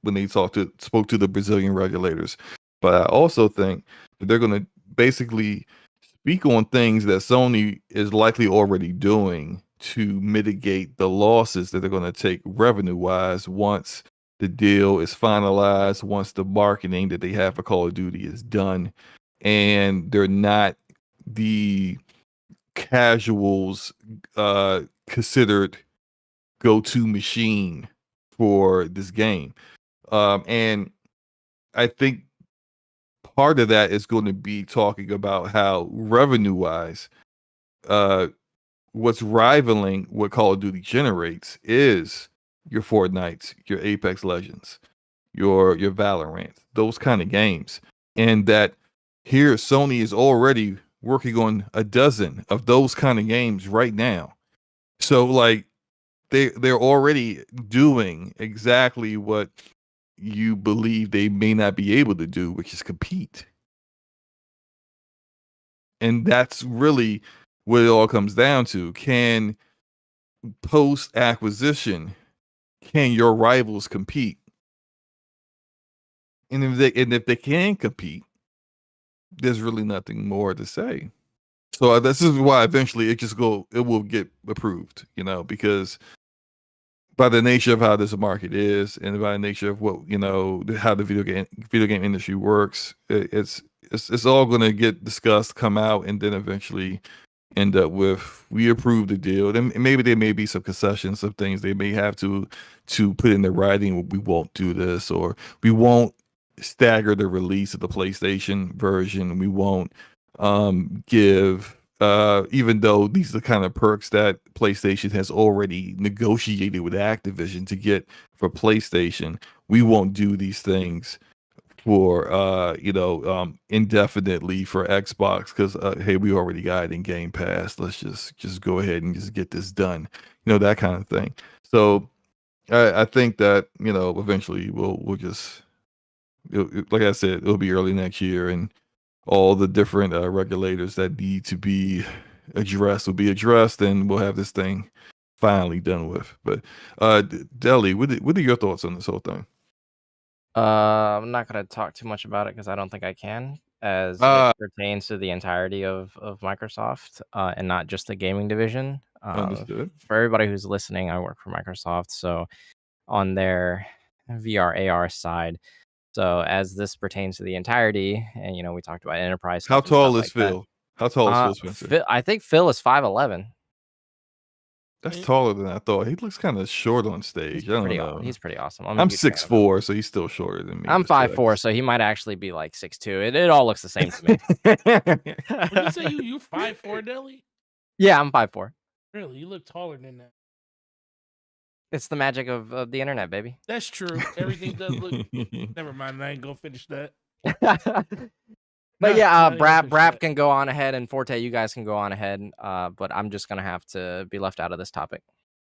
when they spoke to the Brazilian regulators. But I also think that they're going to basically speak on things that Sony is likely already doing to mitigate the losses that they're going to take revenue wise once the deal is finalized, once the marketing that they have for Call of Duty is done, and they're not the casuals considered go-to machine for this game. And I think part of that is going to be talking about how revenue-wise, what's rivaling what Call of Duty generates is your Fortnites, your Apex Legends, your Valorant, those kind of games. And that here Sony is already working on a dozen of those kind of games right now. So like they're already doing exactly what you believe they may not be able to do, which is compete. And that's really what it all comes down to. Can post acquisition, can your rivals compete? And if they can compete, there's really nothing more to say. So this is why eventually it will get approved, because by the nature of how this market is, and by the nature of what how the video game industry works, it's all going to get discussed, come out, and then eventually end up with we approve the deal. Then maybe there may be some concessions, some things they may have to put in the writing. We won't do this, or we won't stagger the release of the PlayStation version. We won't give even though these are the kind of perks that PlayStation has already negotiated with Activision to get for PlayStation, we won't do these things for indefinitely for Xbox, because hey, we already got it in Game Pass. Let's just go ahead and just get this done, that kind of thing. So I think that eventually we'll just, like I said, it'll be early next year, and all the different regulators that need to be addressed will be addressed, and we'll have this thing finally done with. But Deli, what are your thoughts on this whole thing? I'm not going to talk too much about it because I don't think I can, as it pertains to the entirety of Microsoft and not just the gaming division. Understood. For everybody who's listening, I work for Microsoft, so on their VR AR side. So as this pertains to the entirety, and we talked about enterprise. How tall is Phil? How tall is Phil Spencer? I think Phil is 5'11". That's taller than I thought. He looks kind of short on stage. I don't know. He's pretty awesome. I'm 6'4", so he's still shorter than me. I'm 5'4", so he might actually be like 6'2". It all looks the same to me. Would you say you 5'4", Deli? Yeah, I'm 5'4". Really? You look taller than that. It's the magic of the internet, baby. That's true. Everything does look. Never mind. I ain't gonna finish that. But yeah, Brap can go on ahead, and Forte, you guys can go on ahead. But I'm just gonna have to be left out of this topic.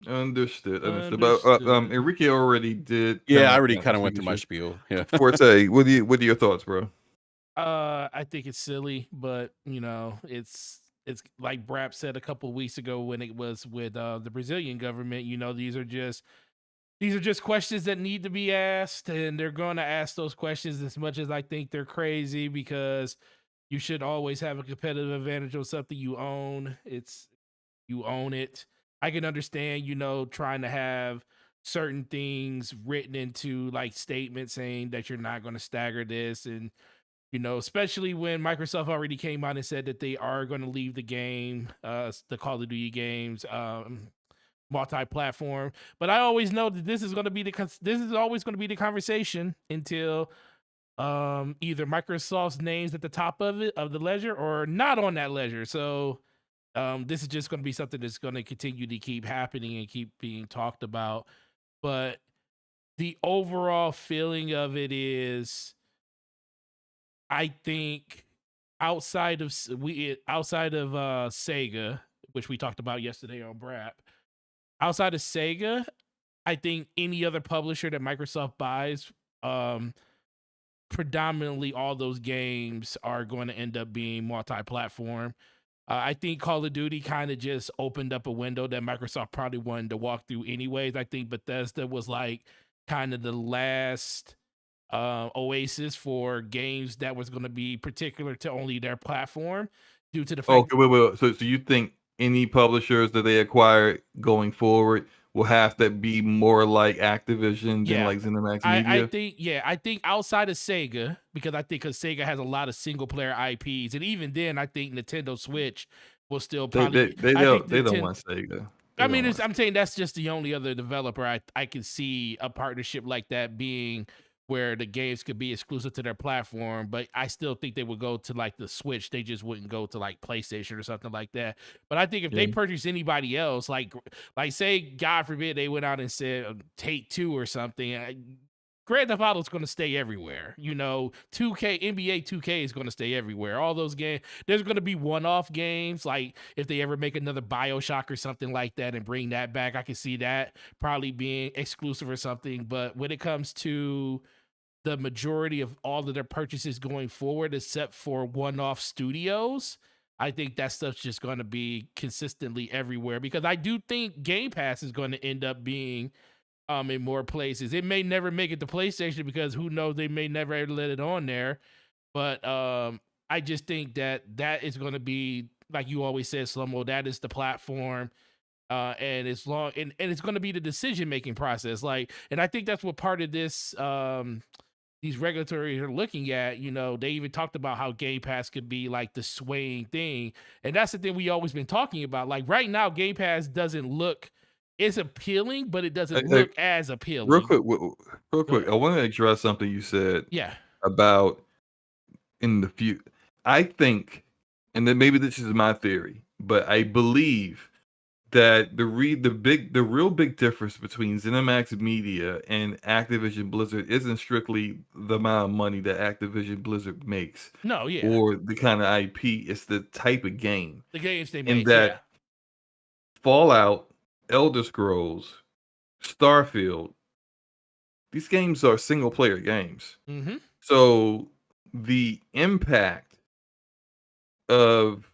Understood. But Enrique already did. Yeah, I already kind of went through my spiel. Yeah. Forte, what are your thoughts, bro? I think it's silly, but it's like Brap said a couple weeks ago when it was with the Brazilian government. These are just questions that need to be asked, and they're going to ask those questions as much as I think they're crazy, because you should always have a competitive advantage on something you own. You own it. I can understand, trying to have certain things written into like statements saying that you're not going to stagger this, and especially when Microsoft already came out and said that they are going to leave the game, the Call of Duty games, multi-platform. But I always know that this is always going to be the conversation until either Microsoft's name's at the top of the ledger or not on that ledger. So this is just going to be something that's going to continue to keep happening and keep being talked about. But the overall feeling of it is, I think outside of Sega, which we talked about yesterday on Brap, outside of Sega, I think any other publisher that Microsoft buys, predominantly all those games are going to end up being multi-platform. I think Call of Duty kind of just opened up a window that Microsoft probably wanted to walk through anyways. I think Bethesda was like kind of the last oasis for games that was going to be particular to only their platform, due to the fact. Okay, wait. So you think any publishers that they acquire going forward will have to be more like Activision than like ZeniMax Media? I think outside of Sega, because Sega has a lot of single player IPs, and even then, I think Nintendo Switch will still probably. They don't want Sega. I'm saying that's just the only other developer I can see a partnership like that being, where the games could be exclusive to their platform. But I still think they would go to like the Switch. They just wouldn't go to like PlayStation or something like that. But I think if they purchase anybody else, like say, God forbid, they went out and said Take-Two or something, Grand Theft Auto is going to stay everywhere. 2K, NBA 2K is going to stay everywhere. All those games, there's going to be one-off games. Like if they ever make another BioShock or something like that and bring that back, I can see that probably being exclusive or something. But when it comes to the majority of all of their purchases going forward, except for one-off studios, I think that stuff's just going to be consistently everywhere, because I do think Game Pass is going to end up being in more places. It may never make it to PlayStation, because who knows, they may never ever let it on there. But I just think that is going to be, like you always said, Slomo, that is the platform. And it's long, and it's going to be the decision-making process. And I think that's what part of this, these regulatory are looking at. They even talked about how Game Pass could be like the swaying thing. And that's the thing we always been talking about. Like right now, Game Pass doesn't look, it's appealing, but it doesn't look as appealing. Real quick, I want to address something you said about in the future. I think, and then maybe this is my theory, but I believe that the real big difference between ZeniMax Media and Activision Blizzard isn't strictly the amount of money that Activision Blizzard makes. No, yeah. Or the kind of IP. It's the type of game. The games they and make. That Fallout, Elder Scrolls, Starfield, these games are single player games. Mm-hmm. So the impact of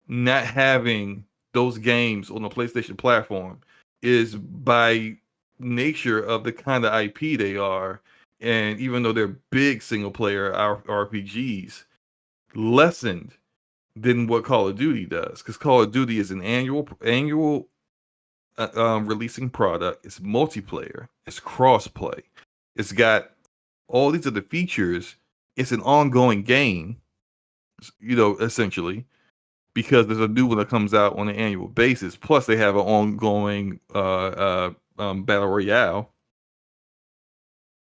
not having those games on the PlayStation platform is by nature of the kind of IP they are, and even though they're big single player RPGs, lessened than what Call of Duty does, because Call of Duty is an annual releasing product. It's multiplayer. It's cross-play. It's got all these other features. It's an ongoing game, essentially, because there's a new one that comes out on an annual basis. Plus, they have an ongoing battle royale.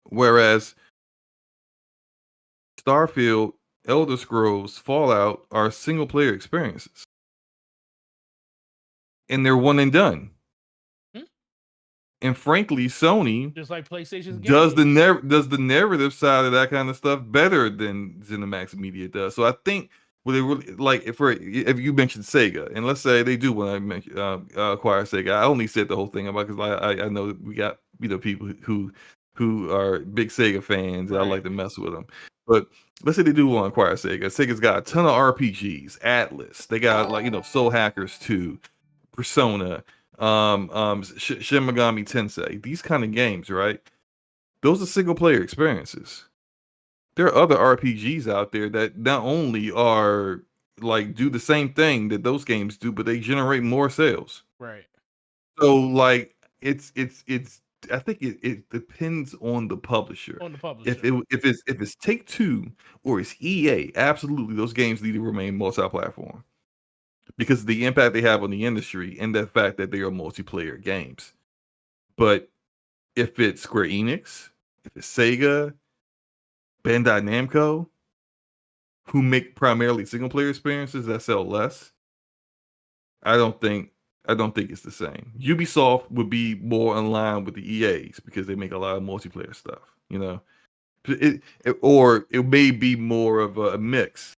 Whereas Starfield, Elder Scrolls, Fallout are single player experiences, and they're one and done. And frankly, Sony, just like PlayStation's does the narrative side of that kind of stuff better than ZeniMax Media does. So I think what they really like, if you mentioned Sega, and let's say they do want to acquire Sega, I only said the whole thing about, because I know that we got people who who are big Sega fans. And I Right. like to mess with them. But let's say they do want to acquire Sega. Sega's got a ton of RPGs, Atlas. They got Soul Hackers 2, Persona, Shin Megami Tensei. These kind of games, right? Those are single player experiences. There are other RPGs out there that not only are do the same thing that those games do, but they generate more sales. Right. So it's I think it depends on the publisher. On the publisher. If it's Take-Two or it's EA, absolutely those games need to remain multi-platform because of the impact they have on the industry and the fact that they are multiplayer games. But if it's Square Enix, if it's Sega, Bandai Namco, who make primarily single player experiences that sell less, I don't think it's the same. Ubisoft would be more in line with the EAs because they make a lot of multiplayer stuff, you know. Or it may be more of a mix.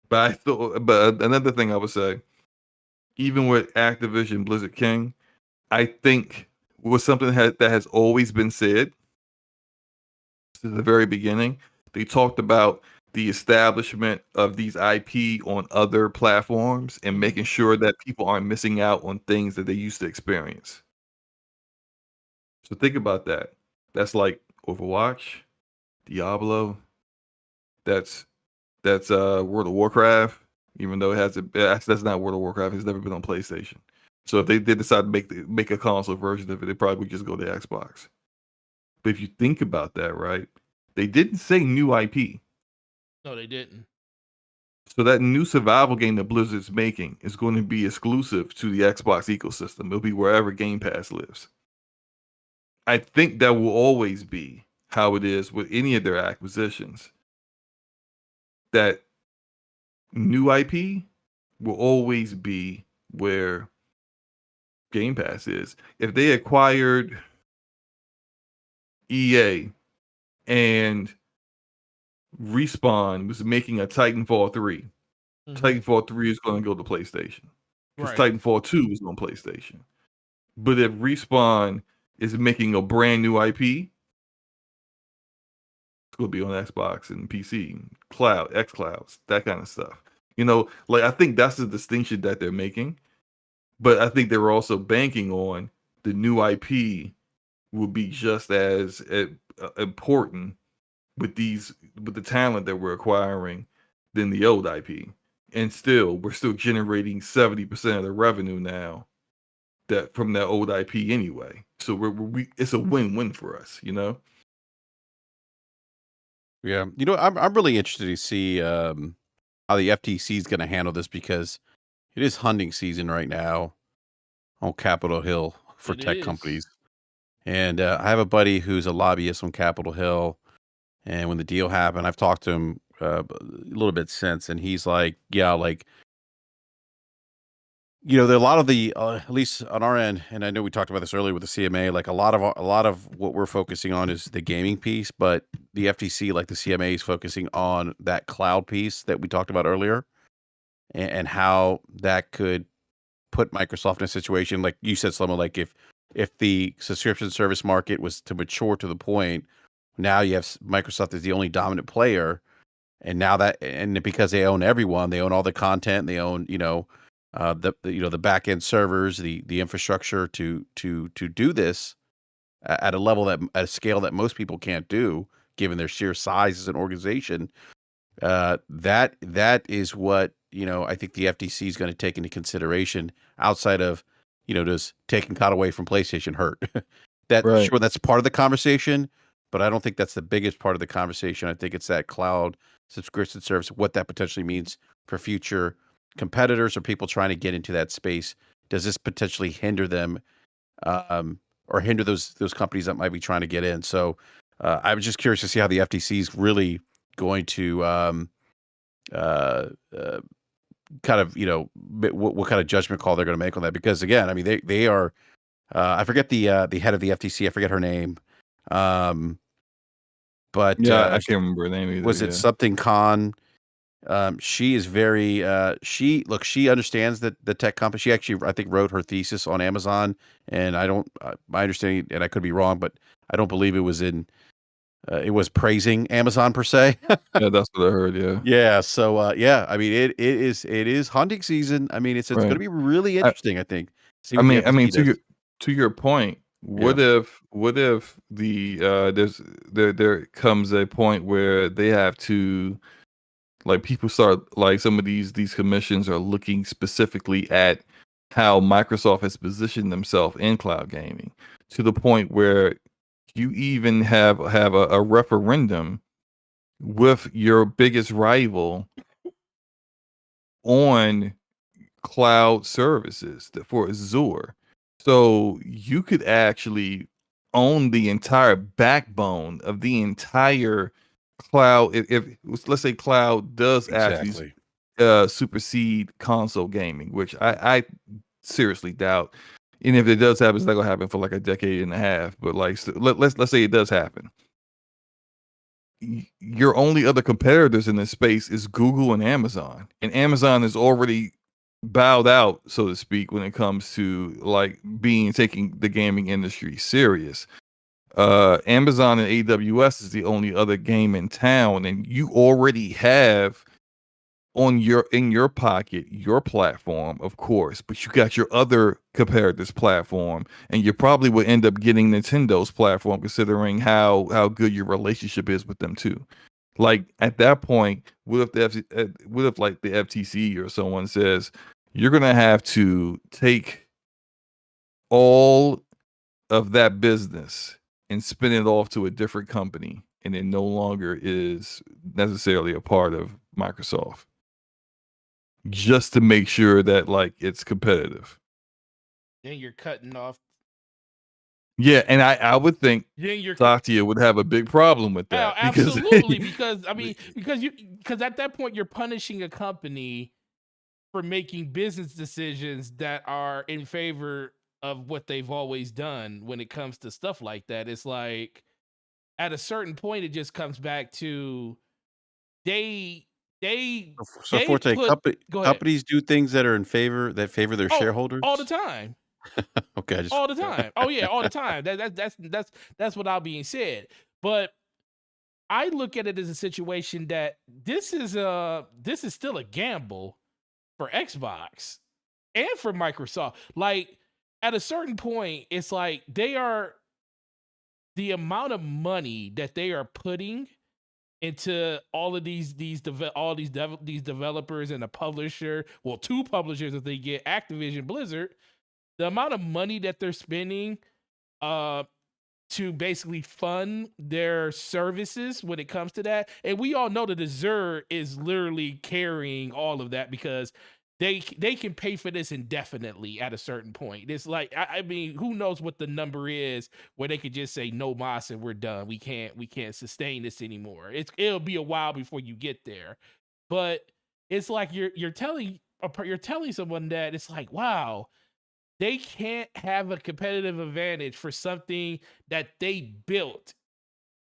But another thing I would say, even with Activision Blizzard King, I think was something that has always been said since the very beginning. They talked about the establishment of these IP on other platforms and making sure that people aren't missing out on things that they used to experience. So think about that. That's like Overwatch, Diablo. That's World of Warcraft. Even though that's not World of Warcraft. It's never been on PlayStation. So if they did decide to make a console version of it, they probably would just go to Xbox. But if you think about that, right? They didn't say new IP. No, they didn't. So that new survival game that Blizzard's making is going to be exclusive to the Xbox ecosystem. It'll be wherever Game Pass lives. I think that will always be how it is with any of their acquisitions. That new IP will always be where Game Pass is. If they acquired EA and Respawn was making a Titanfall 3. Mm-hmm. Titanfall 3 is going to go to PlayStation. Because Right. Titanfall 2 is on PlayStation. But if Respawn is making a brand new IP, it's going to be on Xbox and PC, cloud, xClouds, that kind of stuff. You know, I think that's the distinction that they're making. But I think they're also banking on the new IP will be just as important with the talent that we're acquiring than the old IP. And we're still generating 70% of the revenue now that from that old IP anyway. So it's a win-win for us, you know? Yeah. I'm really interested to see how the FTC is going to handle this because it is hunting season right now on Capitol Hill for It tech is. companies. And I have a buddy who's a lobbyist on Capitol Hill. And when the deal happened, I've talked to him a little bit since, and he's like, yeah, there are a lot of the, at least on our end, and I know we talked about this earlier with the CMA, like a lot of what we're focusing on is the gaming piece, but the FTC, like the CMA, is focusing on that cloud piece that we talked about earlier, and how that could put Microsoft in a situation, like you said, Slomo, like if the subscription service market was to mature to the point, now you have Microsoft as the only dominant player, and because they own everyone, they own all the content, they own the back end servers, the infrastructure to do this at a scale that most people can't do, given their sheer size as an organization. That is what I think the FTC is going to take into consideration outside of does taking COD away from PlayStation hurt? Right. Sure, that's part of the conversation, but I don't think that's the biggest part of the conversation. I think it's that cloud subscription service, what that potentially means for future competitors or people trying to get into that space. Does this potentially hinder them, or hinder those companies that might be trying to get in? So I was just curious to see how the FTC is really going to kind of what kind of judgment call they're going to make on that, because again, I mean they are I forget the head of the FTC, I forget her name, but Yeah, I can't remember her name either. was it something Khan? She is very she understands that the tech company. She actually, I think, wrote her thesis on Amazon, and I don't my understanding, and I could be wrong, but I don't believe it was it was praising Amazon per se. Yeah, that's what I heard. Yeah, Yeah, so yeah, I mean it is hunting season. I mean it's going to right. be really I, interesting, I think. See I what the mean, FTC does. to your point, Yeah. what if the there comes a point where they have to, like, people start, like, some of these commissions are looking specifically at how Microsoft has positioned themselves in cloud gaming, to the point where you even have a referendum with your biggest rival on cloud services for Azure. So you could actually own the entire backbone of the entire cloud. If let's say cloud does actually Exactly. supersede console gaming, which I seriously doubt. And if it does happen, it's not gonna happen for like a decade and a half. But like, so let's say it does happen. Your only other competitors in this space is Google and Amazon is already bowed out, so to speak, when it comes to like taking the gaming industry serious. Amazon and AWS is the only other game in town, and you already have in your pocket your platform, of course, but you got your other competitors' platform, and you probably would end up getting Nintendo's platform, considering how good your relationship is with them too. Like, at that point, what if like the FTC or someone says you're gonna have to take all of that business and spin it off to a different company, and it no longer is necessarily a part of Microsoft, just to make sure that like it's competitive. Then you're cutting off. Yeah, and I would think Then you're Satya would have a big problem with Oh, that, because absolutely, because I mean, because at that point you're punishing a company for making business decisions that are in favor of what they've always done when it comes to stuff like that. It's like at a certain point it just comes back to they they So they Forte, put go ahead. companies do things that favor their Oh, shareholders. all the time. Okay, I just All the time. Oh yeah, all the time. That's without being said. But I look at it as a situation that this is still a gamble for Xbox and for Microsoft. Like, at a certain point, it's like the amount of money that they are putting into all of these developers and a publisher, well, two publishers if they get Activision Blizzard, the amount of money that they're spending to basically fund their services when it comes to that. And we all know that Azure is literally carrying all of that, because they can pay for this indefinitely at a certain point. It's like, I mean, who knows what the number is where they could just say no mas and we're done. We can't sustain this anymore. It'll be a while before you get there. But it's like you're telling someone that it's like, wow, they can't have a competitive advantage for something that they built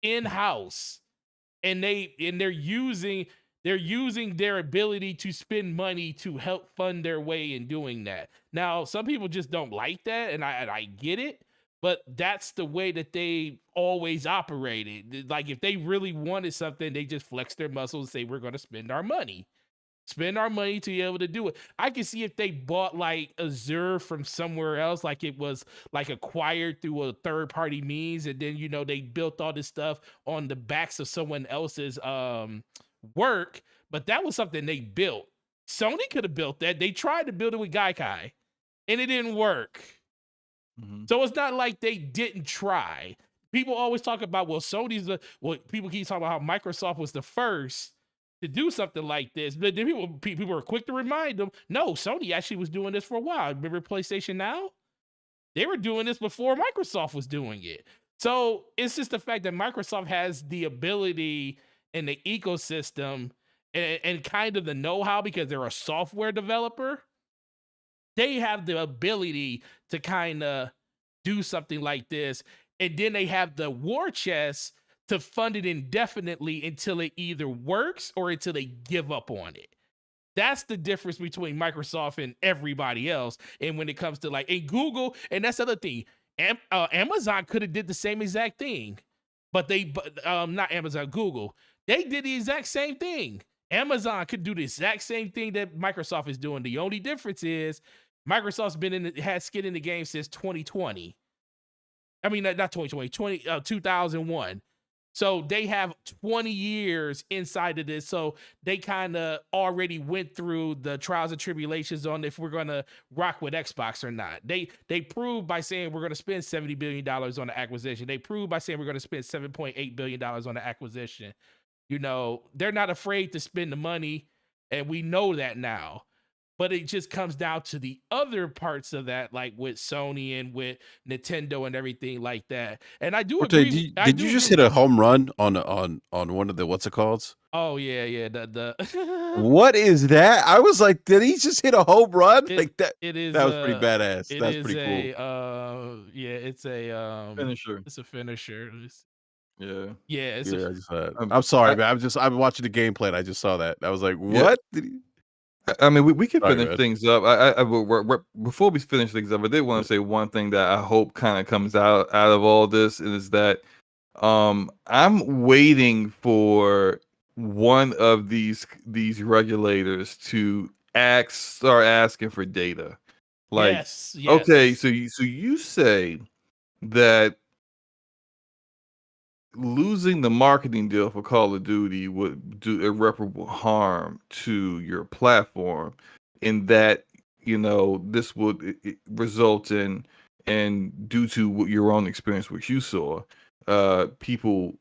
in-house, and they're using their ability to spend money to help fund their way in doing that. Now, some people just don't like that, and I get it, but that's the way that they always operated. Like, if they really wanted something, they just flex their muscles and say, we're going to spend our money to be able to do it. I can see if they bought like Azure from somewhere else, like it was like acquired through a third party means, and then they built all this stuff on the backs of someone else's work, but that was something they built. Sony could have built that. They tried to build it with Gaikai and it didn't work. So it's not like they didn't try. People always talk about, well, people keep talking about how Microsoft was the first to do something like this, but then people are quick to remind them, no, Sony actually was doing this for a while. Remember PlayStation Now? They were doing this before Microsoft was doing it. So it's just the fact that Microsoft has the ability and the ecosystem and kind of the know-how, because they're a software developer. They have the ability to kind of do something like this, and then they have the war chest to fund it indefinitely until it either works or until they give up on it. That's the difference between Microsoft and everybody else. And when it comes to like, and Google, and that's the other thing, Amazon could have did the same exact thing, but not Amazon, Google, they did the exact same thing. Amazon could do the exact same thing that Microsoft is doing. The only difference is Microsoft's had skin in the game since 2020. I mean, not 2020, 2001. So they have 20 years inside of this. So they kind of already went through the trials and tribulations on if we're going to rock with Xbox or not. They proved by saying we're going to spend $70 billion on the acquisition. They proved by saying we're going to spend $7.8 billion on the acquisition. You know, they're not afraid to spend the money, and we know that now. But it just comes down to the other parts of that, like with Sony and with Nintendo and everything like that. And I do agree. Did you just hit a home run on one of the what's it called? Oh yeah. The What is that? I was like, did he just hit a home run? Like that? It is. That was pretty badass. That's is pretty cool. Yeah, it's a Finisher. It's a finisher. Yeah. Yeah. I just saw it. I'm sorry, man. I'm watching the gameplay and I just saw that. I was like, what? Yeah. I mean, we can Sorry, finish man. things up. Before we finish things up, I did want to say one thing that I hope kind of comes out of all this is that I'm waiting for one of these regulators to start asking for data. Like, yes. okay, so you say that losing the marketing deal for Call of Duty would do irreparable harm to your platform, in that, you know, this would result in, and due to what your own experience, which you saw, people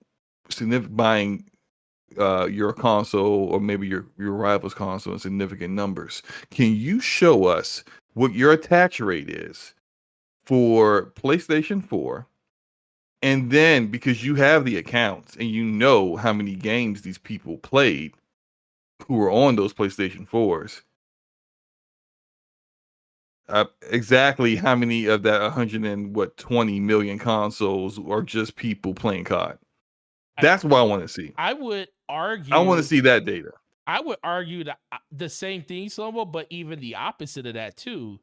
buying your console or maybe your rival's console in significant numbers. Can you show us what your attach rate is for PlayStation 4? And then, because you have the accounts and you know how many games these people played who were on those PlayStation 4s, exactly how many of that 120 million consoles are just people playing COD? That's what I want to see. I would argue. I want to see that data. I would argue that the same thing, Slomo, but even the opposite of that too.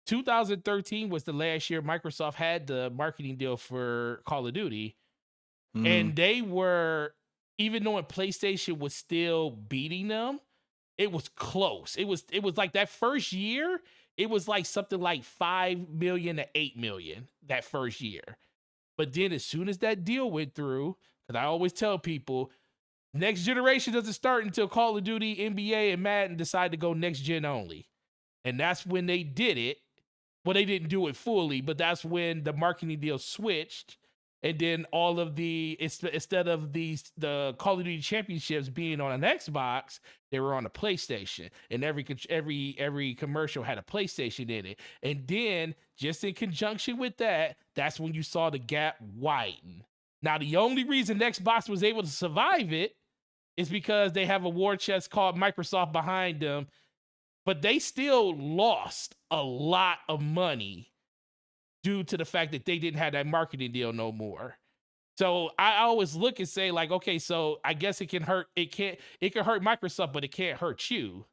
2013 was the last year Microsoft had the marketing deal for Call of Duty. And they were, even knowing PlayStation was still beating them, it was close. It was like that first year, it was like something like 5 million to 8 million that first year. But then as soon as that deal went through, because I always tell people, next generation doesn't start until Call of Duty, NBA, and Madden decide to go next gen only. And that's when they did it. Well, they didn't do it fully, but that's when the marketing deal switched. And then all of instead of the Call of Duty championships being on an Xbox, they were on a PlayStation. And every commercial had a PlayStation in it. And then, just in conjunction with that, that's when you saw the gap widen. Now, the only reason Xbox was able to survive it is because they have a war chest called Microsoft behind them. But they still lost a lot of money due to the fact that they didn't have that marketing deal no more. So I always look and say, like, okay, so I guess it can hurt. It can hurt Microsoft, but it can't hurt you.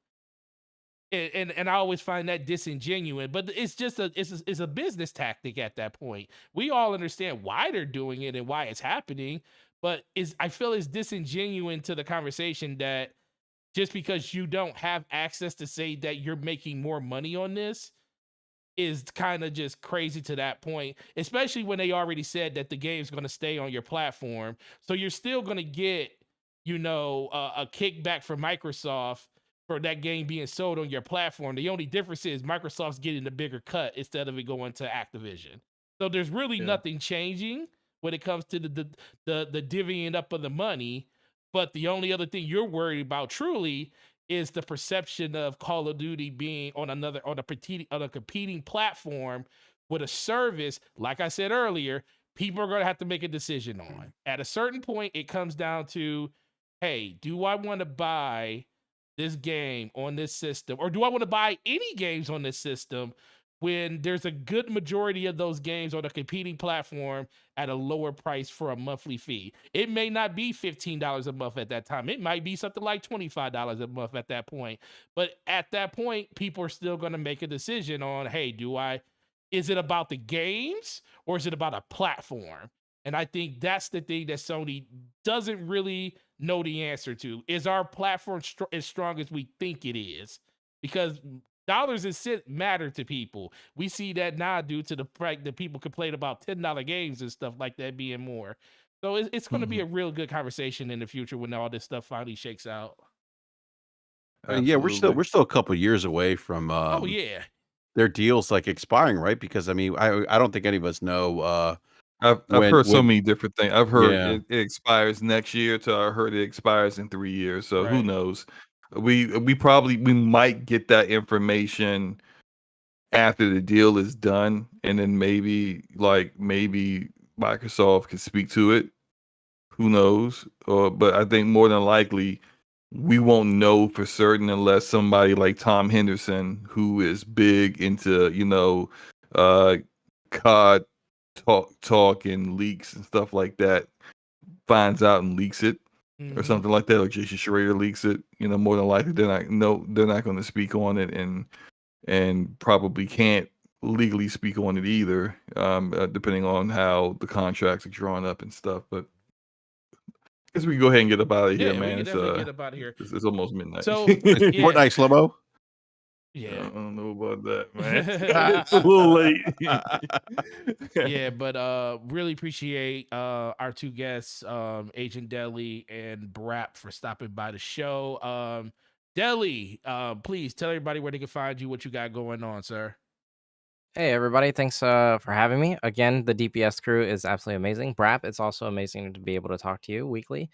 And I always find that disingenuous. But it's just it's a business tactic at that point. We all understand why they're doing it and why it's happening, but I feel it's disingenuous to the conversation that just because you don't have access to say that you're making more money on this is kind of just crazy to that point, especially when they already said that the game's going to stay on your platform. So you're still going to get, you know, a kickback from Microsoft for that game being sold on your platform. The only difference is Microsoft's getting the bigger cut instead of it going to Activision. So there's really nothing changing when it comes to the divvying up of the money. But the only other thing you're worried about truly is the perception of Call of Duty being on a competing platform with a service. Like I said earlier, people are going to have to make a decision on. At a certain point, it comes down to, hey, do I want to buy this game on this system, or do I want to buy any games on this system when there's a good majority of those games on a competing platform at a lower price for a monthly fee. It may not be $15 a month at that time. It might be something like $25 a month at that point. But at that point, people are still going to make a decision on, hey, is it about the games or is it about a platform? And I think that's the thing that Sony doesn't really know the answer to. Is our platform as strong as we think it is? Because dollars and cents matter to people. We see that now due to the fact that people complain about $10 games and stuff like that being more. So it's going to be a real good conversation in the future when all this stuff finally shakes out. I mean, yeah, we're still a couple years away from Oh yeah, their deals like expiring, right? Because I mean, I don't think any of us know I've heard so many different things. I've heard Yeah. it expires next year to I heard it expires in 3 years. So who Right. knows? We might get that information after the deal is done, and then maybe Microsoft can speak to it. Who knows? But I think more than likely we won't know for certain unless somebody like Tom Henderson, who is big into COD talk and leaks and stuff like that, finds out and leaks it or something like that, or Jason Schrader leaks it. More than likely they're not going to speak on it, and probably can't legally speak on it either, depending on how the contracts are drawn up and stuff. But I guess we can go ahead and get up out of here, yeah, man. we can definitely get up out of here. It's almost midnight. So Fortnite slow-mo. Yeah, I don't know about that, man. It's a little late. yeah, but really appreciate our two guests, Agent Deli and Brap, for stopping by the show. Deli, please tell everybody where they can find you, what you got going on, sir. Hey everybody, thanks for having me. Again, the DPS crew is absolutely amazing. Brap, it's also amazing to be able to talk to you weekly,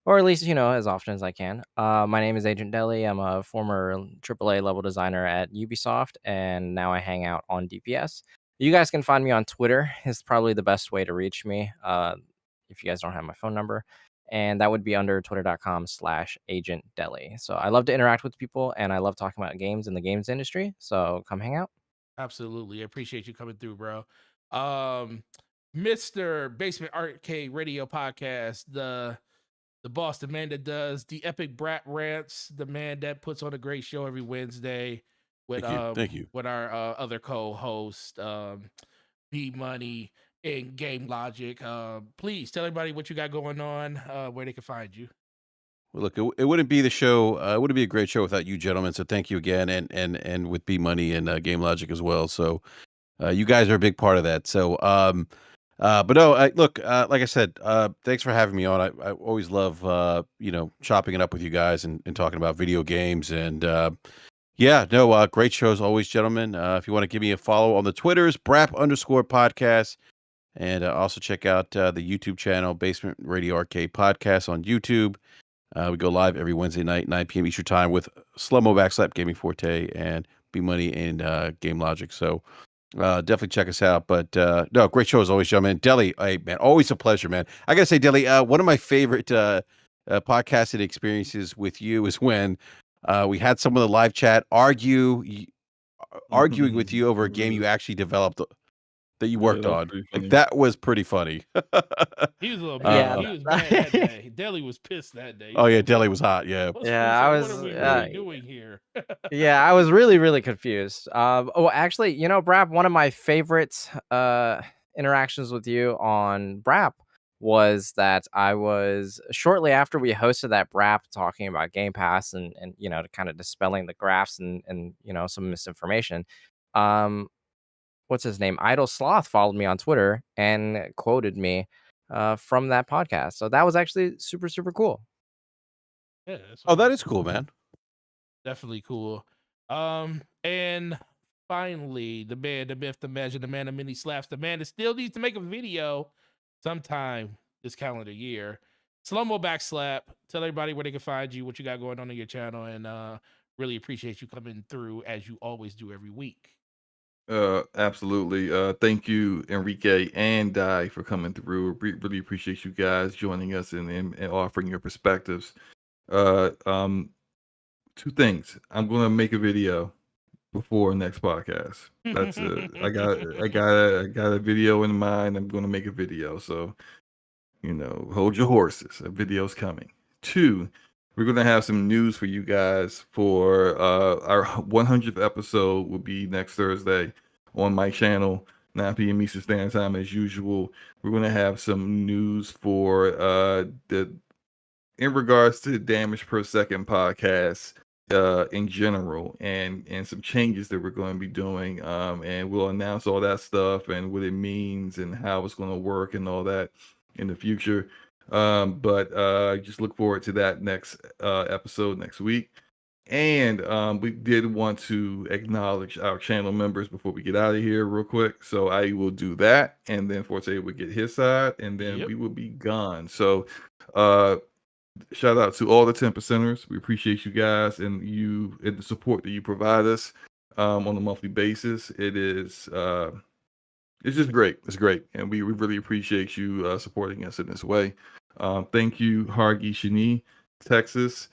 or at least, as often as I can. My name is Agent Deli. I'm a former AAA level designer at Ubisoft, and now I hang out on DPS. You guys can find me on Twitter. It's probably the best way to reach me if you guys don't have my phone number. And that would be under twitter.com/agentdeli. So I love to interact with people, and I love talking about games in the games industry. So come hang out. Absolutely. I appreciate you coming through, bro. Mr. Basement Arcade Radio Podcast, the boss, the man that does the epic brat rants, the man that puts on a great show every Wednesday with Thank you. with our other co-host, B Money and Game Logic. Please tell everybody what you got going on, where they can find you. Well, look, it wouldn't be the show. It wouldn't be a great show without you, gentlemen. So thank you again, and with B Money and Game Logic as well. So you guys are a big part of that. So, but no, look, like I said, thanks for having me on. I always love chopping it up with you guys and talking about video games. And great shows always, gentlemen. If you want to give me a follow on the Twitters, Brap_podcast, and also check out the YouTube channel, Basement Radio Arcade Podcast on YouTube. We go live every Wednesday night, 9 p.m. Eastern time with Slow-Mo Backslap, Gaming Forte, and B Money and Game Logic. So definitely check us out. But no, great show as always, gentlemen. Deli, hey, man, always a pleasure, man. I got to say, Deli, one of my favorite podcasting experiences with you is when we had someone in the live chat arguing with you over a game you actually developed that you worked on. Like, that was pretty funny. He was a little mad. He was mad that day. Deli was pissed that day. Oh yeah, Deli was hot. Yeah. I was. What are we really doing here? Yeah, I was really, really confused. Actually, Brap, one of my favorite interactions with you on Brap was that I was shortly after we hosted that Brap talking about Game Pass and kind of dispelling the graphs and some misinformation. What's his name? Idle Sloth followed me on Twitter and quoted me from that podcast. So that was actually super, super cool. Yeah. That is cool, man. Definitely cool. And finally, the man, the myth, the measure, the man of many slaps, the man that still needs to make a video sometime this calendar year. Slow-Mo Backslap. Tell everybody where they can find you, what you got going on your channel, and really appreciate you coming through as you always do every week. Absolutely. Thank you, Enrique and Di, for coming through. Really appreciate you guys joining us and offering your perspectives. Two things. I'm gonna make a video before next podcast. That's it. I got a video in mind. I'm going to make a video. So, hold your horses. A video's coming. 2, we're going to have some news for you guys for our 100th episode will be next Thursday on my channel, 9 p.m. Eastern Standard Time as usual. We're going to have some news for in regards to the Damage Per Second podcast in general, and some changes that we're going to be doing, and we'll announce all that stuff and what it means and how it's going to work and all that in the future. But just look forward to that next episode next week. And we did want to acknowledge our channel members before we get out of here real quick. So I will do that, and then Forte will get his side, and then we will be gone. So shout out to all the 10%ers. We appreciate you guys and the support that you provide us on a monthly basis. It is it's just great. It's great, and we really appreciate you supporting us in this way. Thank you, Hargi Shani, Texas,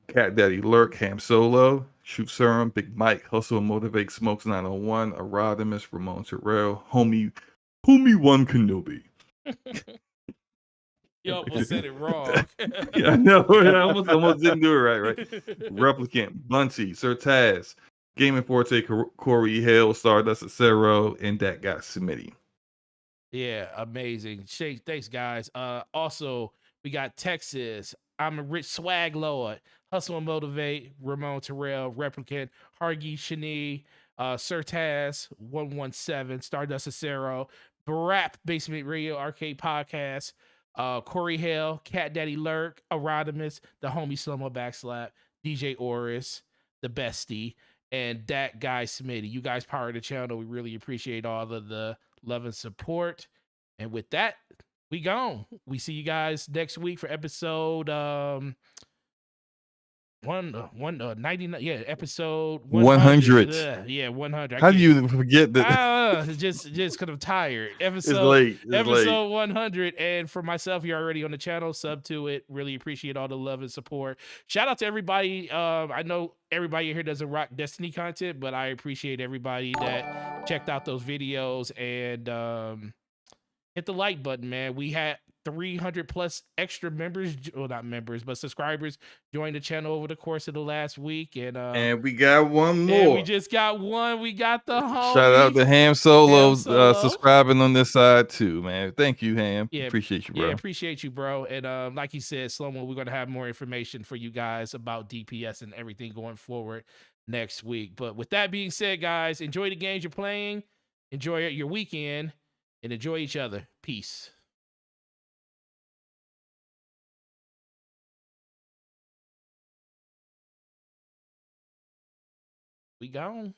Cat Daddy Lurk, Ham Solo, Shoot Serum, Big Mike, Hustle and Motivate, Smokes 901, Arodimus, Ramon Terrell, Homie One Kenobi. You almost said it wrong. Yeah, I know. I almost didn't do it right. Replicant, Bunty, Sir Taz, Gaming Forte, Corey Hill, Stardust Acero, and that guy Smitty. Yeah, amazing. Thanks, guys. Also, we got Texas. I'm a Rich Swag Lord. Hustle and Motivate, Ramon Terrell, Replicant, Hargi Shani, Sir Taz, 117, Stardust Acero, Barap, Basement Radio Arcade Podcast, Corey Hale, Cat Daddy Lurk, Arodimus, the homie Slomo Backslap, DJ Oris, the bestie, and that guy Smitty. You guys power the channel. We really appreciate all of the love and support. And with that, we gone. We see you guys next week for episode 99. Yeah, episode 100. 100. Yeah, 100. How do you forget that? Just because I'm tired. It's late. Episode 100. And for myself, you're already on the channel. Sub to it. Really appreciate all the love and support. Shout out to everybody. I know everybody here doesn't rock Destiny content, but I appreciate everybody that checked out those videos and hit the like button, man. We had 300 plus extra members, well, not members, but subscribers joined the channel over the course of the last week. And we got one more. And we just got one. We got the homie. Shout out to Ham Solo, subscribing on this side too, man. Thank you, Ham. Yeah, appreciate you, bro. Yeah, appreciate you, bro. And like you said, Slomo, we're gonna have more information for you guys about DPS and everything going forward next week. But with that being said, guys, enjoy the games you're playing, enjoy your weekend, and enjoy each other. Peace. We gone.